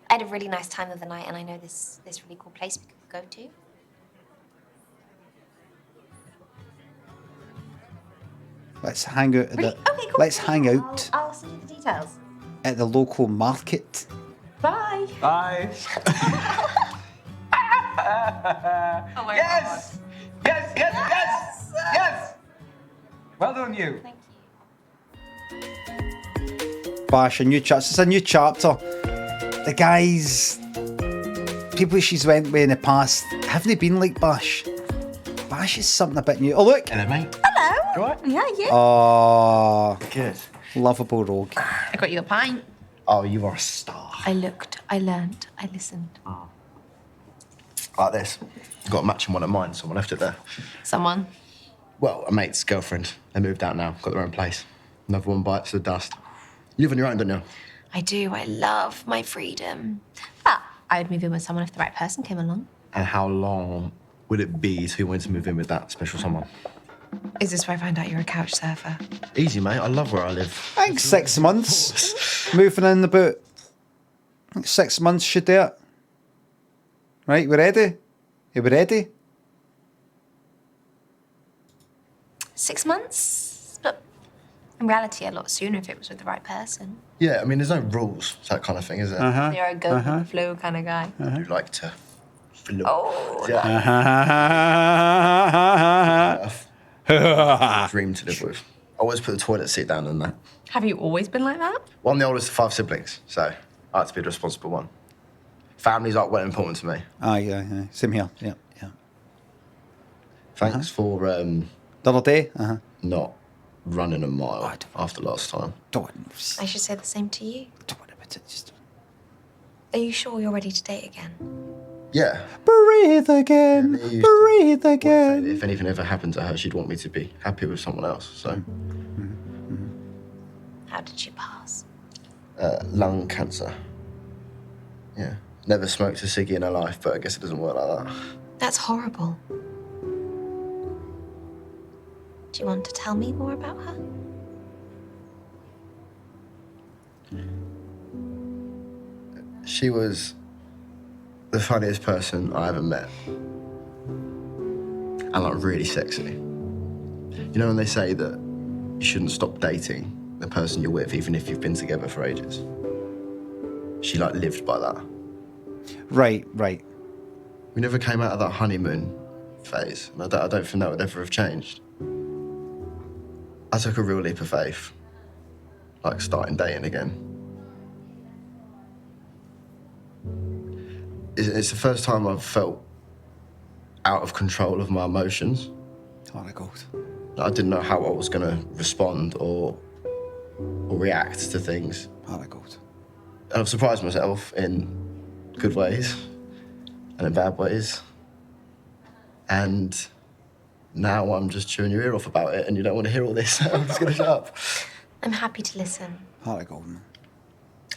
I had a really nice time the other night, and I know this really cool place we could go to. Let's hang out. Really? Okay, cool. Let's hang out I'll send you the details. at the local market. Bye. Bye. Oh my Yes! Yes, yes, yes, yes! Well done, you. Thank Bash, a new chapter. It's a new chapter. The guys, people she's went with in the past, haven't they been like Bash? Bash is something a bit new. Oh, look. Hello, mate. Hello. Right? Yeah, yeah. Oh, good. Lovable rogue. I got you a pint. Oh, you are a star. I looked, I learnt, I listened. Like this. Got a matching one of mine, someone left it there. Someone. Well, a mate's girlfriend. They moved out now, got their own place. Another one bites the dust. You live on your own, don't you? I do. I love my freedom. But I would move in with someone if the right person came along. And how long would it be till you wanted to move in with that special someone? Is this where I find out you're a couch surfer? Easy, mate. I love where I live. I think 6 months. Moving in about 6 months should do it. Right, we ready? Are we ready? 6 months? But in reality, a lot sooner if it was with the right person. Yeah, I mean, there's no rules, that kind of thing, is there? Uh-huh. You're a go with the flow kind of guy. You like to flow. Oh. Dream to live with. I always put the toilet seat down and that. Have you always been like that? Well, I'm the oldest of 5 siblings, so I like to be the responsible one. Family's like well important to me. Ah, yeah, yeah. Same here. Yeah, yeah. Thanks for the other day. Not running a mile after last time. I should say the same to you. Are you sure you're ready to date again? Yeah. Breathe again. Breathe again. If anything ever happened to her, she'd want me to be happy with someone else. So, How did she pass? lung cancer. Yeah. Never smoked a ciggy in her life, but I guess it doesn't work like that. That's horrible. Do you want to tell me more about her? She was the funniest person I ever met. And like really sexy. You know when they say that you shouldn't stop dating the person you're with, even if you've been together for ages? She like lived by that. Right, right. We never came out of that honeymoon phase. And I don't think that would ever have changed. I took a real leap of faith. Like starting dating again. It's the first time I've felt out of control of my emotions. Oh my God. I didn't know how I was going to respond or react to things. Oh my God. And I've surprised myself in good ways and in bad ways. And now I'm just chewing your ear off about it and you don't want to hear all this. I'm just going to shut up. I'm happy to listen. Oh my God.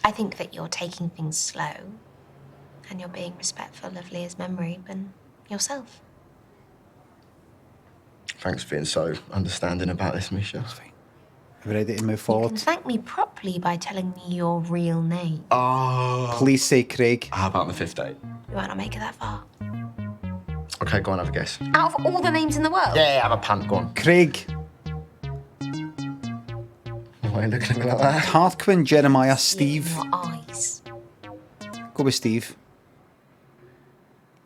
I think that you're taking things slow and you're being respectful of Leah's memory and yourself. Thanks for being so understanding about this, Misha. Are we ready to move You forward? can thank me properly by telling me your real name. Oh. Please say Craig. How about the 5th date? You might not make it that far. Okay, go on, have a guess. Out of all the names in the world? Yeah, have a punt, go on. Craig. Why are you looking at me like that? Tarquin, Jeremiah, Steve. Your eyes. Go with Steve.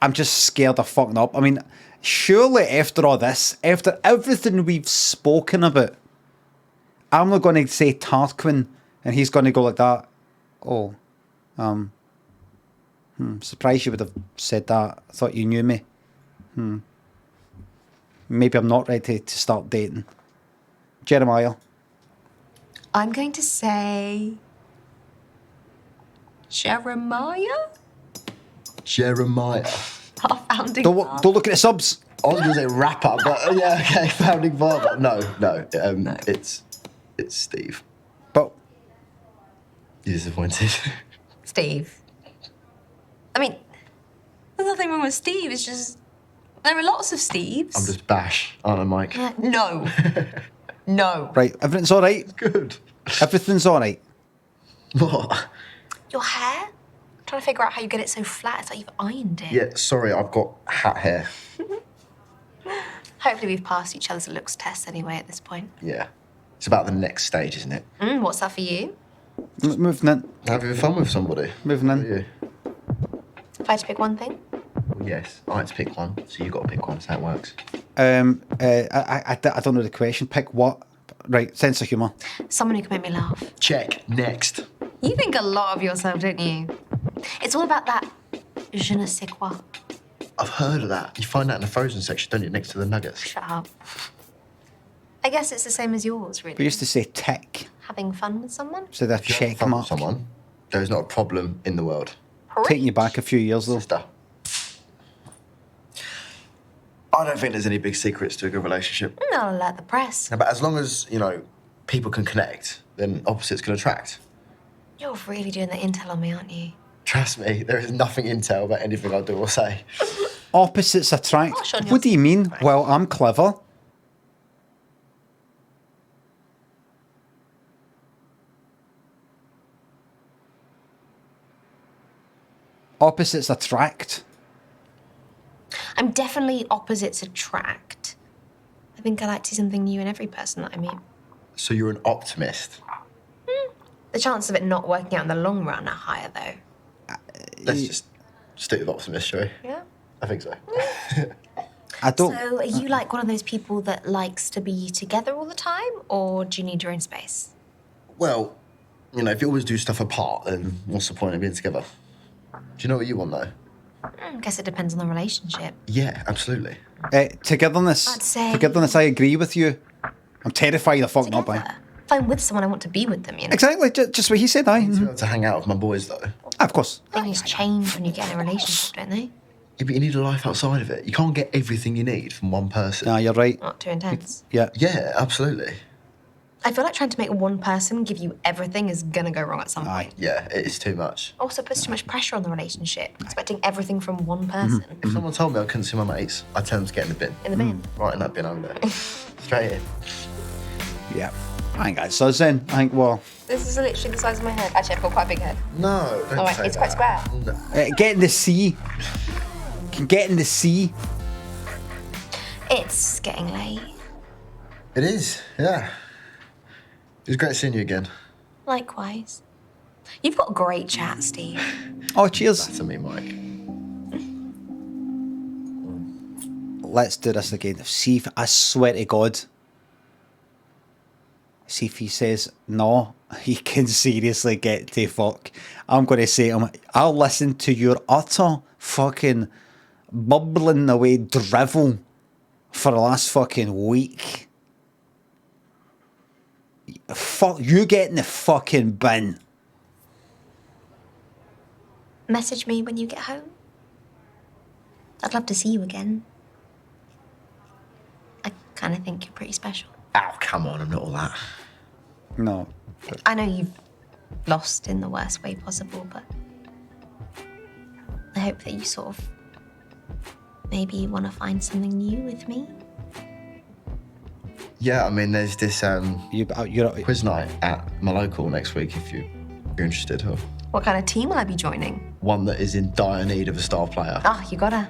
I'm just scared of fucking up. I mean, surely after all this, after everything we've spoken about, I'm not going to say Tarquin, and he's going to go like that. Oh, surprised you would have said that. I thought you knew me. Maybe I'm not ready to start dating. Jeremiah. I'm going to say Jeremiah? Jeremiah. Our founding Don't look at the subs. I was going to say rapper, but yeah, okay, founding father. No, it's Steve. But you're disappointed. Steve. I mean, there's nothing wrong with Steve. It's just there are lots of Steves. I'm just Bash, aren't I, Mike? No. No. Right, everything's all right. Good. Everything's all right. What? Your hair? I'm trying to figure out how you get it so flat. It's like you've ironed it. Yeah, sorry, I've got hat hair. Hopefully we've passed each other's looks test anyway at this point. Yeah. It's about the next stage, isn't it? What's that for you? Moving in. Having fun with somebody. Moving in. Yeah. If I had to pick one thing? Well, yes, I had to pick one, so you got to pick one. That's how it works. I don't know the question. Pick what? Right, sense of humour. Someone who can make me laugh. Check. Next. You think a lot of yourself, don't you? It's all about that je ne sais quoi. I've heard of that. You find that in the frozen section, don't you, next to the nuggets? Shut up. I guess it's the same as yours, really. We used to say tick. Having fun with someone? So that check Fun with mark. someone. There is not a problem in the world. Taking you back a few years, though. Sister. I don't think there's any big secrets to a good relationship. I'll alert the press. But as long as, people can connect, then opposites can attract. You're really doing the intel on me, aren't you? Trust me, there is nothing intel about anything I do or say. Opposites attract. Gosh, on What do you mean? Well, I'm clever. Opposites attract. I'm definitely opposites attract. I think I like to see something new in every person that I meet. So you're an optimist? The chances of it not working out in the long run are higher, though. Let's just stick with optimist, shall we? Yeah. I think so. I don't. So, are you like one of those people that likes to be together all the time, or do you need your own space? Well, if you always do stuff apart, then what's the point of being together? Do you know what you want, though? I guess it depends on the relationship. Yeah, absolutely. Togetherness. I'd say- Togetherness, I agree with you. I'm terrified of fucking up, If I'm with someone, I want to be with them, you know? Exactly, just what he said, aye. To be able to hang out with my boys, though. Of course. Things change when you get in a relationship, don't they? Yeah, but you need a life outside of it. You can't get everything you need from one person. No, you're right. Not too intense. Yeah. Yeah, absolutely. I feel like trying to make one person give you everything is gonna go wrong at some point. Yeah, it is too much. Also puts too much pressure on the relationship, expecting everything from one person. If someone told me I couldn't see my mates, I'd tell them to get in the bin. In the bin? Right in that bin over there. Straight in. Yeah. I think that's us then. I think, well, This is literally the size of my head. Actually, I've got quite a big head. No, don't Oh, wait, say it's that. quite square. get in the sea. Can get in the sea. It's getting late. It is, yeah. It was great seeing you again. Likewise. You've got great chat, Steve. Oh, cheers. That's to me, Mike. Let's do this again. See if, I swear to God, see if he says no, he can seriously get to fuck. I'm going to say to him, I'll listen to your utter fucking bubbling away drivel for the last fucking week. Fuck, you get in the fucking bin. Message me when you get home. I'd love to see you again. I kind of think you're pretty special. Oh, come on, I'm not all that. No. I know you've lost in the worst way possible, but I hope that you sort of maybe want to find something new with me. Yeah, I mean, there's this quiz night at my local next week if you're interested. Or What kind of team will I be joining? one that is in dire need of a star player. Ah, you gotta.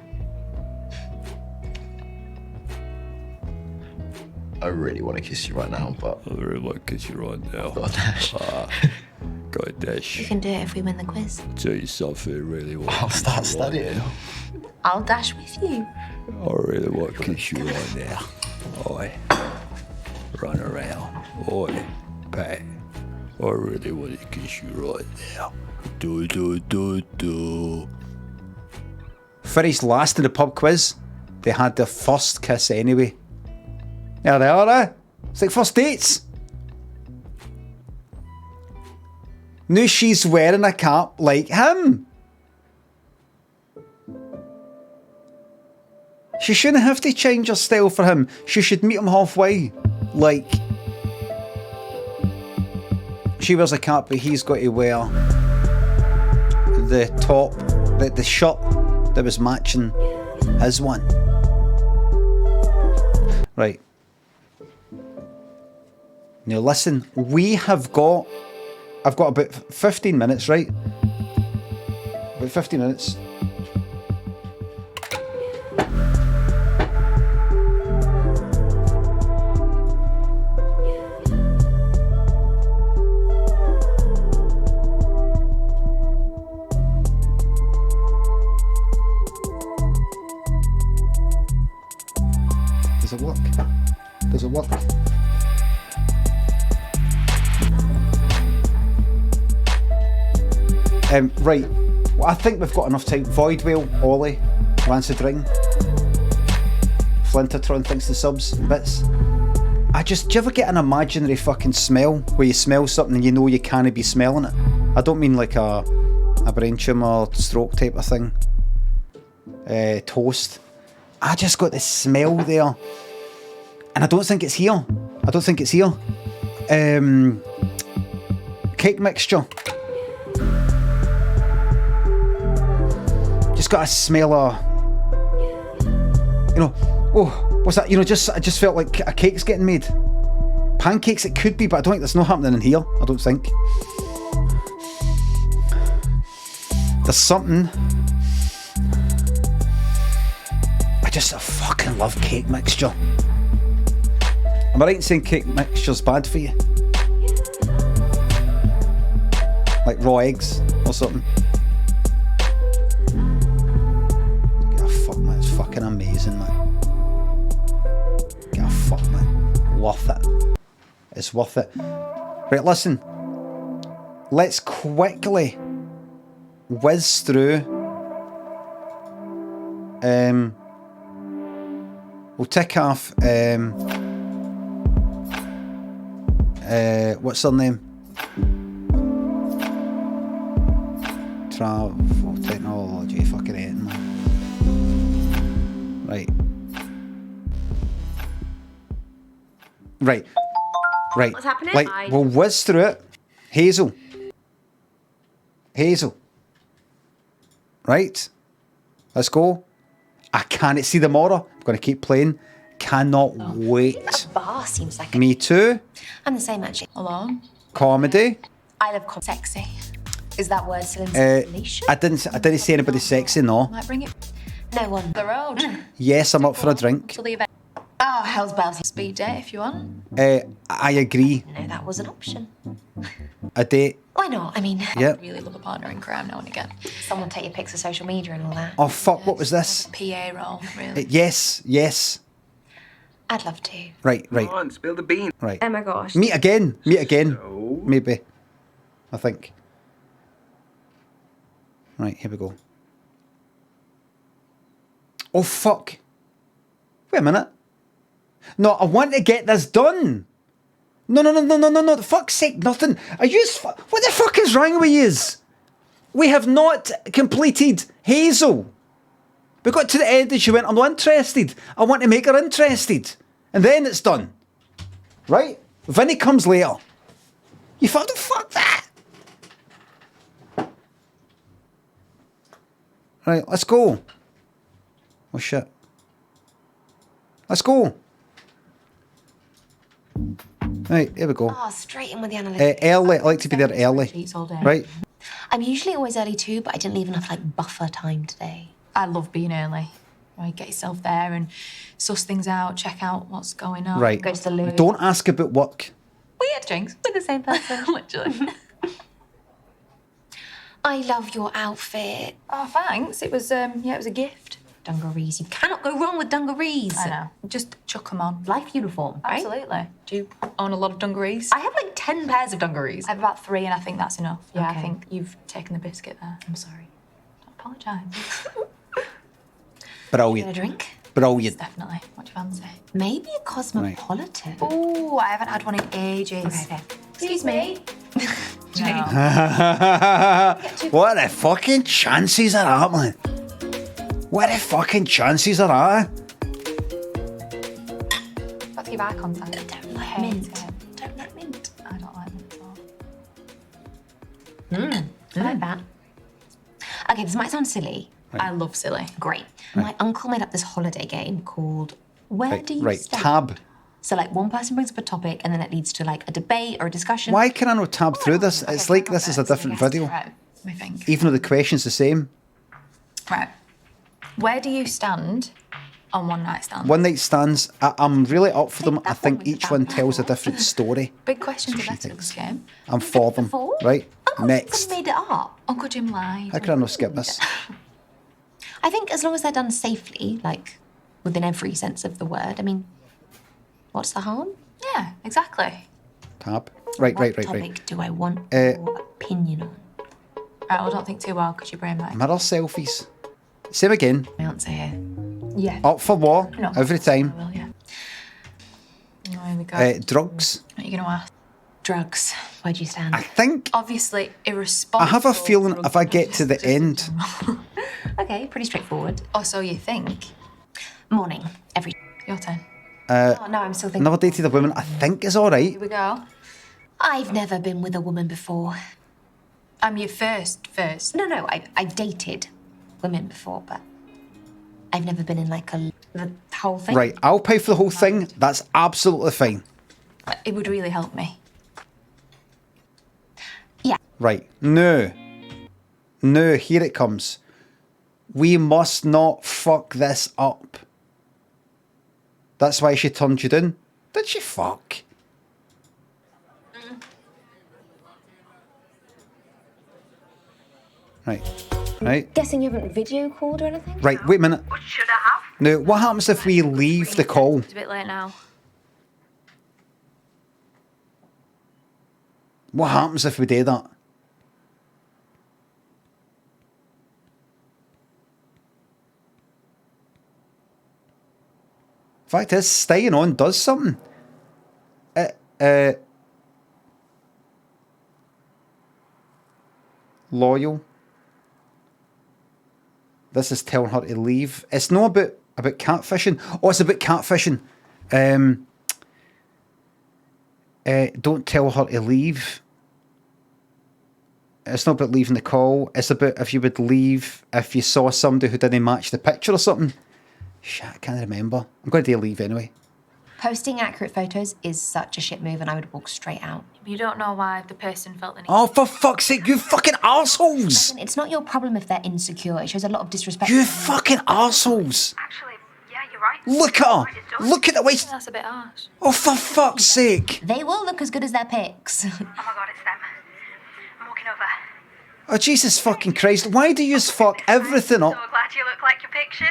I really want to kiss you right now, but... I really want to kiss you right now. Got a dash. like this. We can do it if we win the quiz. Tell you something really what I'll start studying. I'll dash with you. I really want to kiss you right now. Oi. Run around. Oi. Pat. I really want to kiss you right now. Do. For his last in the pub quiz, they had their first kiss anyway. There they are, eh? It's like first dates. Now she's wearing a cap like him. She shouldn't have to change her style for him. She should meet him halfway. Like, she wears a cap, but he's got to wear the top, the shirt that was matching his one. Right. Now listen, I've got about 15 minutes, right? About 15 minutes. Does it work? Does it work? Right, well, I think we've got enough time. Voidwhale, Ollie, Rancid Ring, Flintertron thinks the subs, bits. Do you ever get an imaginary fucking smell where you smell something and you know you can't be smelling it? I don't mean like a brain tumour, stroke type of thing. Toast. I just got this smell there. And I don't think it's here. Cake mixture. Just got a smell of, what's that? I just felt like a cake's getting made. Pancakes it could be, but I don't think there's no happening in here. I don't think. There's something. I fucking love cake mixture. Am I right in saying cake mixture's bad for you? Like raw eggs or something? It's fucking amazing, man. Get a fuck, man. Worth it. It's worth it. Right, listen. Let's quickly whiz through. We'll tick off. What's her name? Travel technology. Fucking hating, man. Right. What's happening? Like, we'll whiz through it. Hazel. Right. Let's go. I can't see the mortar. I'm going to keep playing. Cannot wait. That bar seems like Me too. I'm the same, actually. Hello? Comedy. I love sexy. Is that word still in circulation? I didn't say anybody sexy, no. Might bring it. No one. The road. Yes, I'm up for a drink. Till the event. Oh, hell's bells. Speed date if you want. I agree. No, that was an option. A date. Why not? I mean, Yeah. I really love a partner in crime now and again. Someone take your pics of social media and all that. Oh fuck! What was this? PA role, really. Yes. I'd love to. Right. Come on, spill the bean. Right. Oh my gosh. Meet again. Maybe. I think. Right, here we go. Oh fuck. Wait a minute. No, I want to get this done. No. For fuck's sake, nothing. What the fuck is wrong with yous? We have not completed Hazel. We got to the end and she went, I'm not interested. I want to make her interested. And then it's done. Right? Vinny comes later. You fuck that. Right, let's go. Oh shit. Let's go. Right, here we go. Oh, straight in with the analytics. Early. I like to be there early. Right. I'm usually always early too, but I didn't leave enough buffer time today. I love being early. Right, get yourself there and suss things out, check out what's going on. Right. Go to the loo. Don't ask about work. We had drinks with the same person, literally. I love your outfit. Oh, thanks. It was it was a gift. Dungarees. You cannot go wrong with dungarees. I know. Just chuck them on. Life uniform, right? Absolutely. Do you own a lot of dungarees? I have like 10 pairs of dungarees. I have about 3 and I think that's enough. Yeah, Okay. I think you've taken the biscuit there. I'm sorry. Don't apologise. Brilliant. Get a drink? Brilliant. Definitely. What do you fancy? Maybe a cosmopolitan. Oh, I haven't had one in ages. Okay. Excuse me. No. What the fucking chances are that, man? What the fucking chances are that? Got to give eye contact. Don't like mint. Don't like mint. I don't like mint at all. I like that. Okay, this might sound silly. I love silly. Great. My uncle made up this holiday game called Where Do You Right, Stand? tab. So like one person brings up a topic and then it leads to like a debate or a discussion. Why can I not tab through this? It's like this is a different video. Right, let me think. Even though the question's the same. Right. Where do you stand on one night stand? One night stands, I'm really up for them. I think each one tells a different story. Big questions are better in this game. I'm for them. Right? Next. Made it up. Uncle Jim lied. How can I not skip this? I think as long as they're done safely, like within every sense of the word, I mean, what's the harm? Yeah, exactly. Tab. Right. What topic do I want Uh, your opinion on? Right, well, don't think too well because your brain might. Mirror selfies. Same again. My answer here. Yeah. Up for war. No. Every time. I will, yeah. Oh, here we go. Drugs. What are you going to ask? Drugs. Where do you stand? I think. Obviously, irresponsible. I have a feeling if I get to the end. Okay, pretty straightforward. Or so you think. Morning. Every. Your turn. Oh, no, I'm still thinking. Never dated a woman. I think is all right. Here we go. I've never been with a woman before. I'm your first. No, I've dated women before, but I've never been in like the whole thing. Right, I'll pay for the whole thing. That's absolutely fine. It would really help me. Yeah. Right. No, here it comes. We must not fuck this up. That's why she turned you down. Did she fuck? Right. Guessing you haven't video called or anything? Right, wait a minute. What should I have? Now, what happens if we leave the call? It's a bit late now. What happens if we do that? Fact is, staying on does something. Loyal. This is telling her to leave. It's not about catfishing. Oh, it's about catfishing. Don't tell her to leave. It's not about leaving the call. It's about if you would leave if you saw somebody who didn't match the picture or something. Shit, I can't remember. I'm going to do leave anyway. Posting accurate photos is such a shit move and I would walk straight out. You don't know why the person felt the need. Oh, for fuck's sake, you fucking arseholes! Listen, it's not your problem if they're insecure. It shows a lot of disrespect. You fucking arseholes! Actually, yeah, you're right. Look at her! Look at the way... That's a bit harsh. Oh, for fuck's sake! They will look as good as their pics. Oh my god, it's them. I'm walking over. Oh, Jesus fucking Christ. Why do you fuck everything up? So glad you look like your pictures.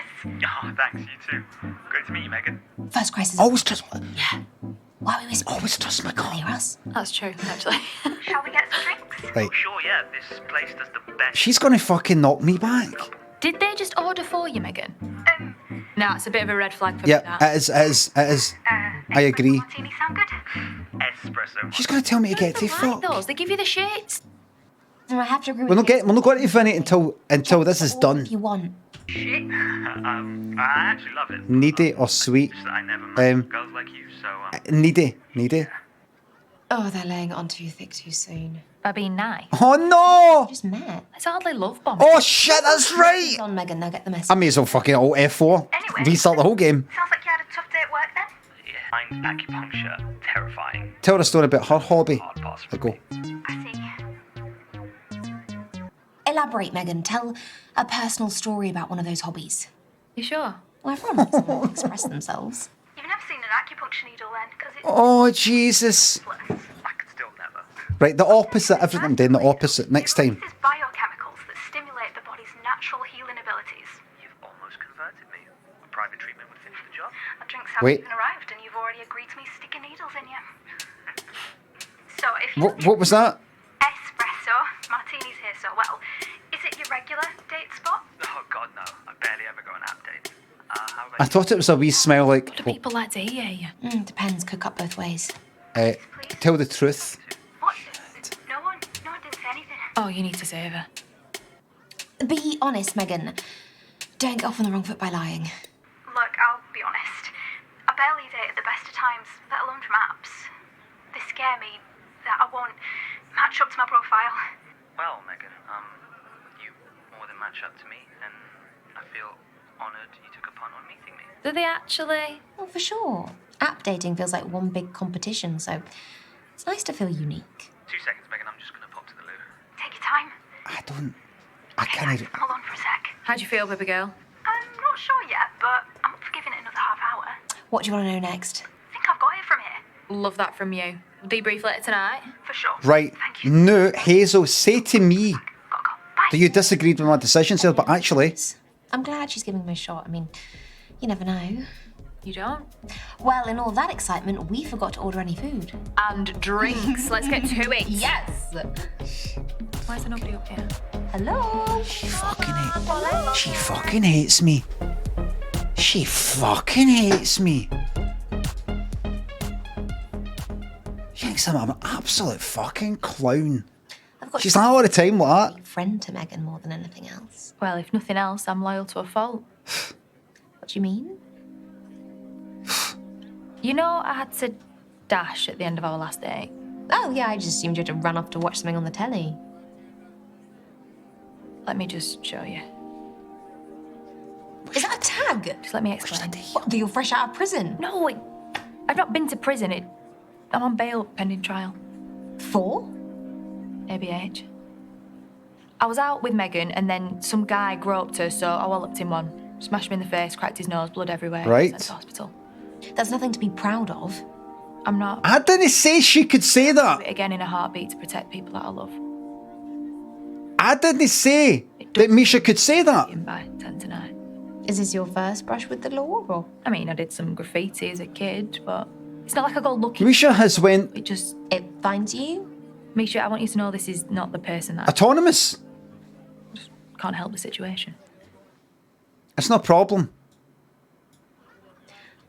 Oh, thanks, you too. Great to meet you, Megan. First crisis. Always trust... Yeah. Why we whisper? Always trust my Can't girl. hear us. That's true, actually. Shall we get some drinks? Right. Sure, yeah, this place does the best. She's going to fucking knock me back. Did they just order for you, Megan? No, it's a bit of a red flag for me, Yeah, that. it is. I agree. Martini sound good? Espresso. She's going to tell me to get to fuck. Those, they give you the shits. No, I have to agree We're with not going to Infinity until this is done. If you want. Shit. I actually love it. Needy or sweet? Just that I never met girls like you, so Needy. Oh, they're laying it on too thick too soon. By being nice. Oh no! Just met. It's hardly love bomb. Oh shit, that's right! On Megan, now get the message. I may as well fucking alt F4. Restart the whole game. Sounds like you had a tough day at work then. yeah, I find acupuncture terrifying. Tell her a story about her hobby. Let go. I see. Elaborate, Megan. Tell a personal story about one of those hobbies. You sure? Well, everyone wants to express themselves. You've never seen an acupuncture needle then, because it's Oh Jesus. I could still never. Right, the opposite. Everything I'm doing the opposite next time. this is biochemical. manipulate the body's natural healing abilities. You've almost converted me. A private treatment would finish the job. The drinks haven't Wait. even arrived, and you've already agreed to me sticking needles in you. So if you What was that? espresso, martinis here so well, is it your regular date spot? Oh God, no. I barely ever go on app dates. How about I thought it was a wee smell like. What do people like to hear? Depends, cook up both ways. To tell the truth. No one did say anything. Oh, you need to save her. Be honest, Megan. Don't get off on the wrong foot by lying. Look, I'll be honest. I barely date at the best of times, let alone from apps. They scare me that I won't match up to my profile. Well, Megan, you more than match up to me, and I feel honoured you took a punt on meeting me. Do they actually? Well, for sure. App dating feels like one big competition, so it's nice to feel unique. 2 seconds, Megan, I'm just going to pop to the loo. Take your time. I can't even. Hold on for a sec. How do you feel, baby girl? I'm not sure yet, but I'm up for giving it another half hour. What do you want to know next? I think I've got it from here. Love that from you. Debrief later tonight. For sure. Right. No, Hazel, say to me that you disagreed with my decision, sir, but actually. I'm glad she's giving me a shot. I mean, you never know. You don't? Well, in all that excitement, we forgot to order any food. And drinks. Let's get to it. Yes! Why is there nobody up here? Hello? She fucking hates me. She fucking hates me. She thinks I'm an absolute fucking clown. She's like all the time like that. Friend to Megan more than anything else. Well, if nothing else, I'm loyal to a fault. What do you mean? You know, I had to dash at the end of our last date. Oh, yeah, I just assumed you had to run off to watch something on the telly. Let me just show you. Is that a tag? Just let me explain. What, that you're fresh out of prison? No, I've not been to prison. I'm on bail pending trial. For? ABH. I was out with Megan and then some guy groped her, so I walloped him one. Smashed him in the face, cracked his nose, blood everywhere. Right. Sent to hospital. That's nothing to be proud of. I'm not. I didn't say she could say Do that. it again in a heartbeat to protect people that I love. I didn't say that Misha could say that. By 10 tonight. Is this your first brush with the law, or? I mean, I did some graffiti as a kid, but it's not like I go looking. Misha has went It finds you? Misha, I want you to know this is not the person that autonomous. can't help the situation. It's no problem.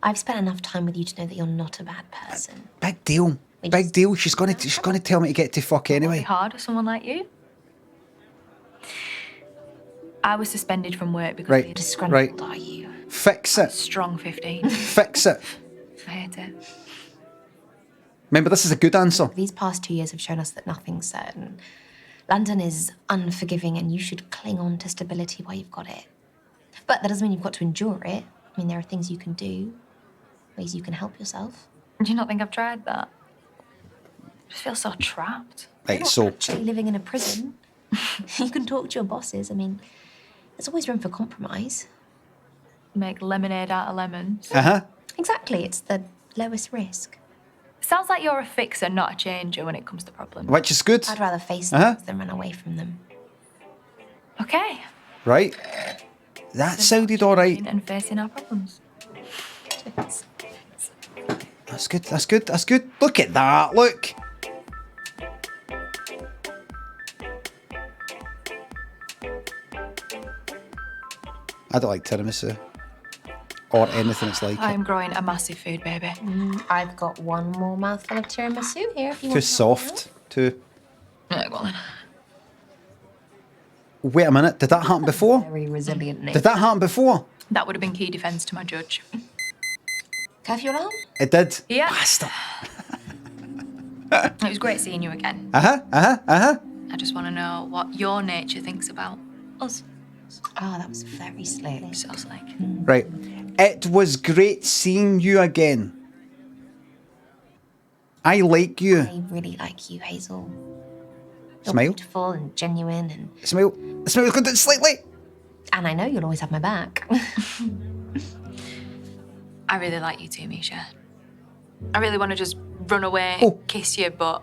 I've spent enough time with you to know that you're not a bad person. Big deal. Big deal. She's gonna tell me to get to fuck anyway. Hard for someone like you. I was suspended from work because Right. you're disgruntled, Right. are you? Fix it. Strong 15. Fix it. I hate it. Remember, this is a good answer. These past 2 years have shown us that nothing's certain. London is unforgiving and you should cling on to stability while you've got it. But that doesn't mean you've got to endure it. I mean, there are things you can do, ways you can help yourself. Do you not think I've tried that? I just feel so trapped. Right, You're so not actually living in a prison. You can talk to your bosses. I mean, there's always room for compromise. Make lemonade out of lemons. Exactly, it's the lowest risk. Sounds like you're a fixer, not a changer when it comes to problems. which is good. I'd rather face Uh-huh. things than run away from them. Okay. Right. That sounded all right. And facing our problems. That's good. That's good. That's good. Look at that. Look. I don't like tiramisu or anything that's like it. I'm growing a massive food baby. I've got one more mouthful of tiramisu here if you Too want. soft. Too. Right, go on then. Wait a minute. Did that happen before? Very resilient, Nick. Did that happen before? That would have been key defence to my judge. Curfew alarm? It did. Yeah. Bastard. It was great seeing you again. I just want to know what your nature thinks about us. Oh, that was very slick. So slick. Right. It was great seeing you again. I like you. I really like you, Hazel. You're Smile. beautiful and genuine, and Smile. The smile's gone down slightly. and I know you'll always have my back. I really like you too, Misha. I really want to just run away, kiss you, but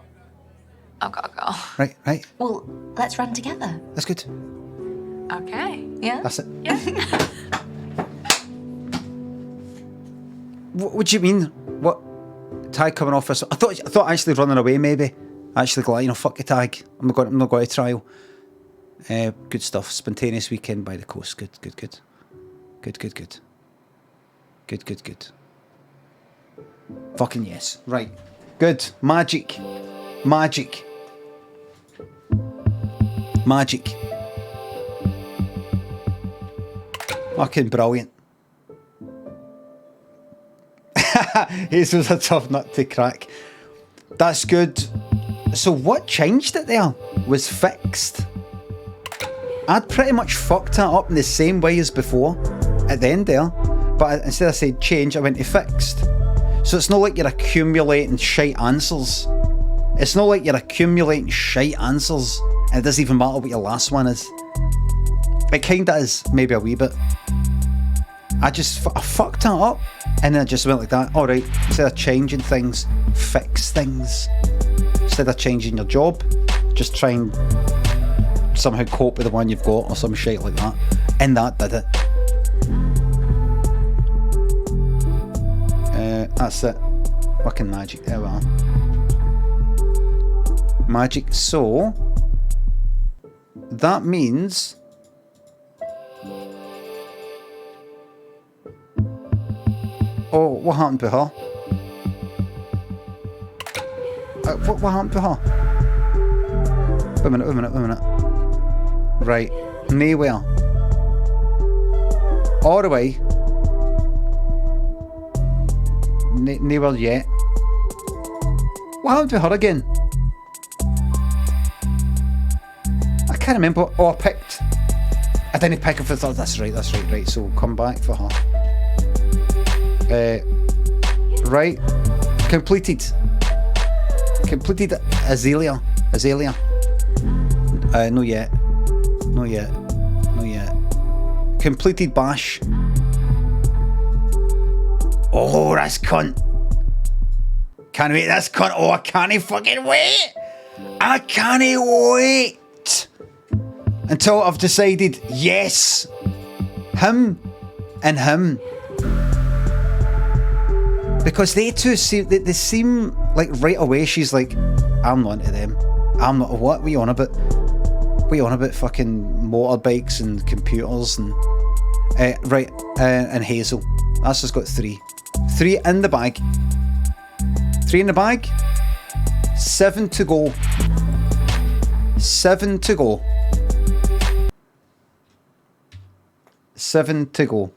I've got to go. Right. Well, let's run together. That's good. Okay. Yeah? That's it. Yeah. What do you mean? What? Tag coming off us? I thought actually running away maybe. Actually, like, fuck your tag. I'm not going to trial. Good stuff. Spontaneous weekend by the coast. Good. Good. Fucking yes. Right. Good. Magic. Fucking brilliant. His was a tough nut to crack. That's good. So what changed it there was fixed. I'd pretty much fucked that up in the same way as before at the end there, but instead of saying change, I went to fixed. So it's not like you're accumulating shite answers. And it doesn't even matter what your last one is. It kinda is, maybe a wee bit. I fucked that up, and then I just went like that. Alright, instead of changing things, fix things. Instead of changing your job, just try and somehow cope with the one you've got or some shit like that. And that did it. That's it. Fucking magic. There we are. Magic. So that means what happened to her? What happened to her? Wait a minute. Right. Nowhere. All the way. Nowhere yet. What happened to her again? I can't remember. Oh, I picked. I didn't pick her for the. That's right. Right. So come back for her. Right. Completed Azalea. No yet. Completed Bash. Oh, that's cunt. Can't wait, that's cunt. Oh, I can't fucking wait. I can't wait until I've decided, yes, him and him. Because they two they seem like right away she's like, I'm not into them. I'm not. What are you on about? What are you on about? Fucking motorbikes and computers and right. And Hazel. That's just got 3 in the bag. 3 in the bag. 7 to go. 7 to go. 7 to go.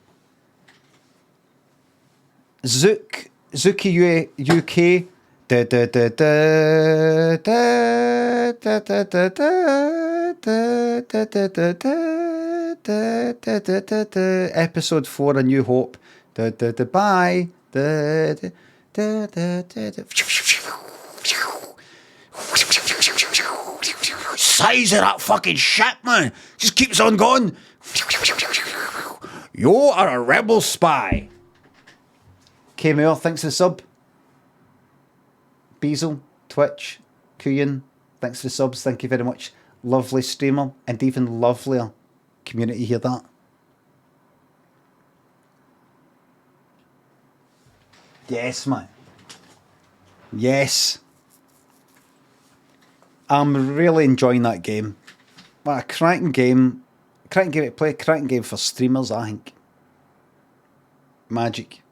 Zuki UK. Episode 4 A New Hope. Bye. Size of that fucking shit, man. Just keeps on going. You are a rebel spy. K-Mail, thanks for the sub. Beazle, Twitch, Kuyan, thanks for the subs. Thank you very much. Lovely streamer and even lovelier community. Hear that? Yes, man. Yes. I'm really enjoying that game. What a cracking game. Cracking game to play. Cracking game for streamers, I think. Magic.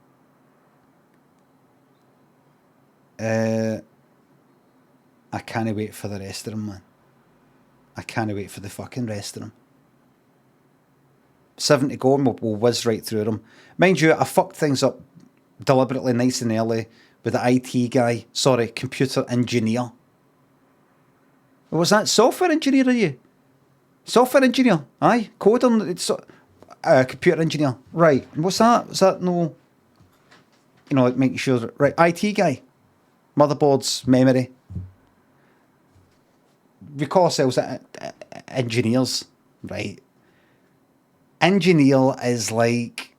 I can't wait for the rest of them, man. I can't wait for the fucking rest of them. 7 to go and we'll whiz right through them. Mind you, I fucked things up deliberately nice and early with the IT guy. Sorry, computer engineer. Was that software engineer, are you? Software engineer? Aye. Coder? It's computer engineer. Right. What's that? Was that no... You know, like making sure... That, right. IT guy. Motherboards, memory. We call ourselves engineers. Right. Engineer is like...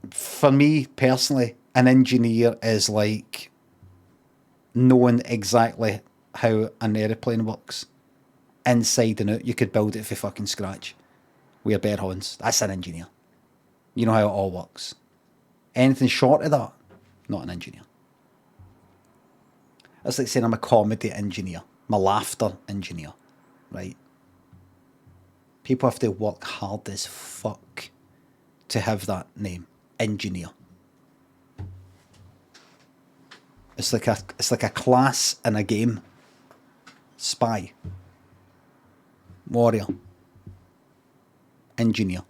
For me, personally, an engineer is like... knowing exactly how an aeroplane works. Inside and out. You could build it for fucking scratch. wear bear horns. That's an engineer. You know how it all works. Anything short of that, not an engineer. It's like saying I'm a comedy engineer. I'm a laughter engineer, right? People have to work hard as fuck to have that name, engineer. It's like a class in a game. Spy. Warrior. Engineer.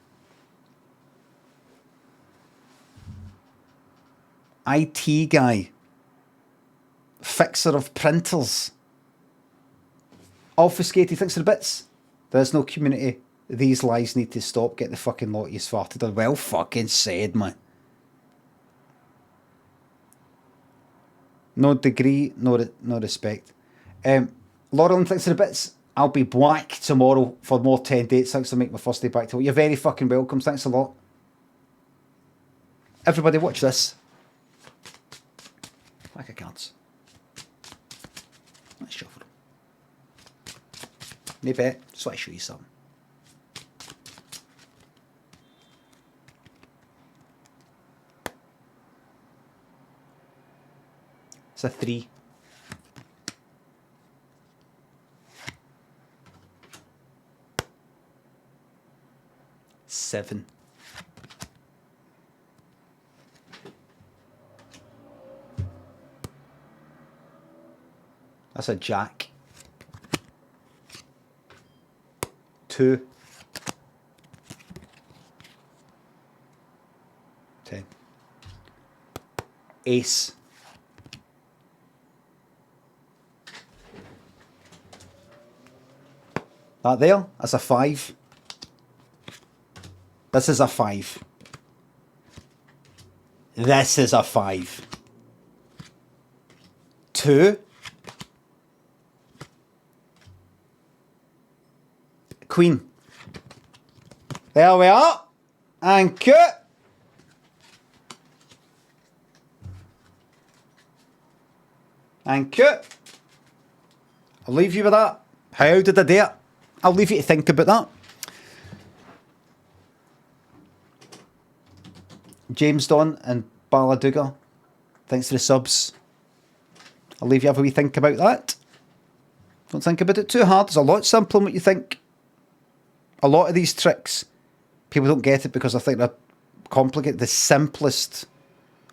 IT guy. Fixer of printers. Obfuscated thinks of the bits. There's no community. These lies need to stop. Get the fucking lot you farted. Well fucking said, man. No degree, no respect. Laurel thinks of the bits. I'll be black tomorrow for more 10 dates. Thanks for making my first day back to work. You're very fucking welcome. Thanks a lot. Everybody watch this. Like a cards. Let's shuffle. Maybe. Just want to show you something. It's a 3. Seven. That's a jack. 2. 10. Ace. That there, that's a 5. This is a 5. This is a 5. 2. Queen. There we are. And cut. And cut. I'll leave you with that. How did I do it? I'll leave you to think about that. James Don and Balladuga, thanks for the subs. I'll leave you have a wee think about that. Don't think about it too hard. It's a lot simpler than what you think. A lot of these tricks, people don't get it because I think they're complicated. The simplest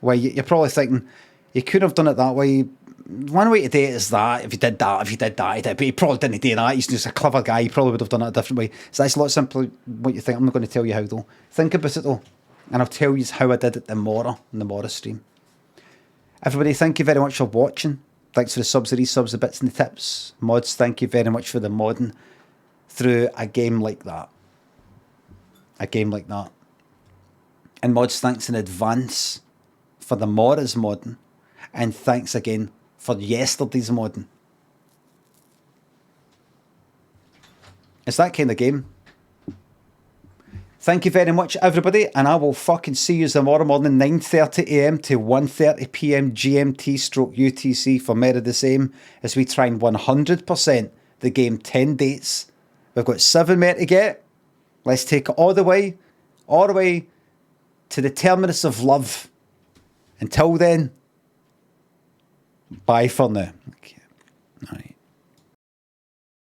way, you're probably thinking, you could have done it that way. One way to do it is that. If you did that, he did. But he probably didn't do that. He's just a clever guy. He probably would have done it a different way. So that's a lot simpler what you think. I'm not going to tell you how though. Think about it though. And I'll tell you how I did it tomorrow in the Morris stream. Everybody, thank you very much for watching. Thanks for the subs, the resubs, the bits and the tips. Mods, thank you very much for the modding through a game like that. A game like that. And mods, thanks in advance for the Morris modding. And thanks again for yesterday's modding. It's that kind of game. Thank you very much, everybody, and I will fucking see you tomorrow morning, 9:30 AM to 1:30 PM GMT/UTC for more of the same as we try and 100% the game 10 dates. We've got 7 more to get. Let's take it all the way to the terminus of love. Until then, bye for now. Okay.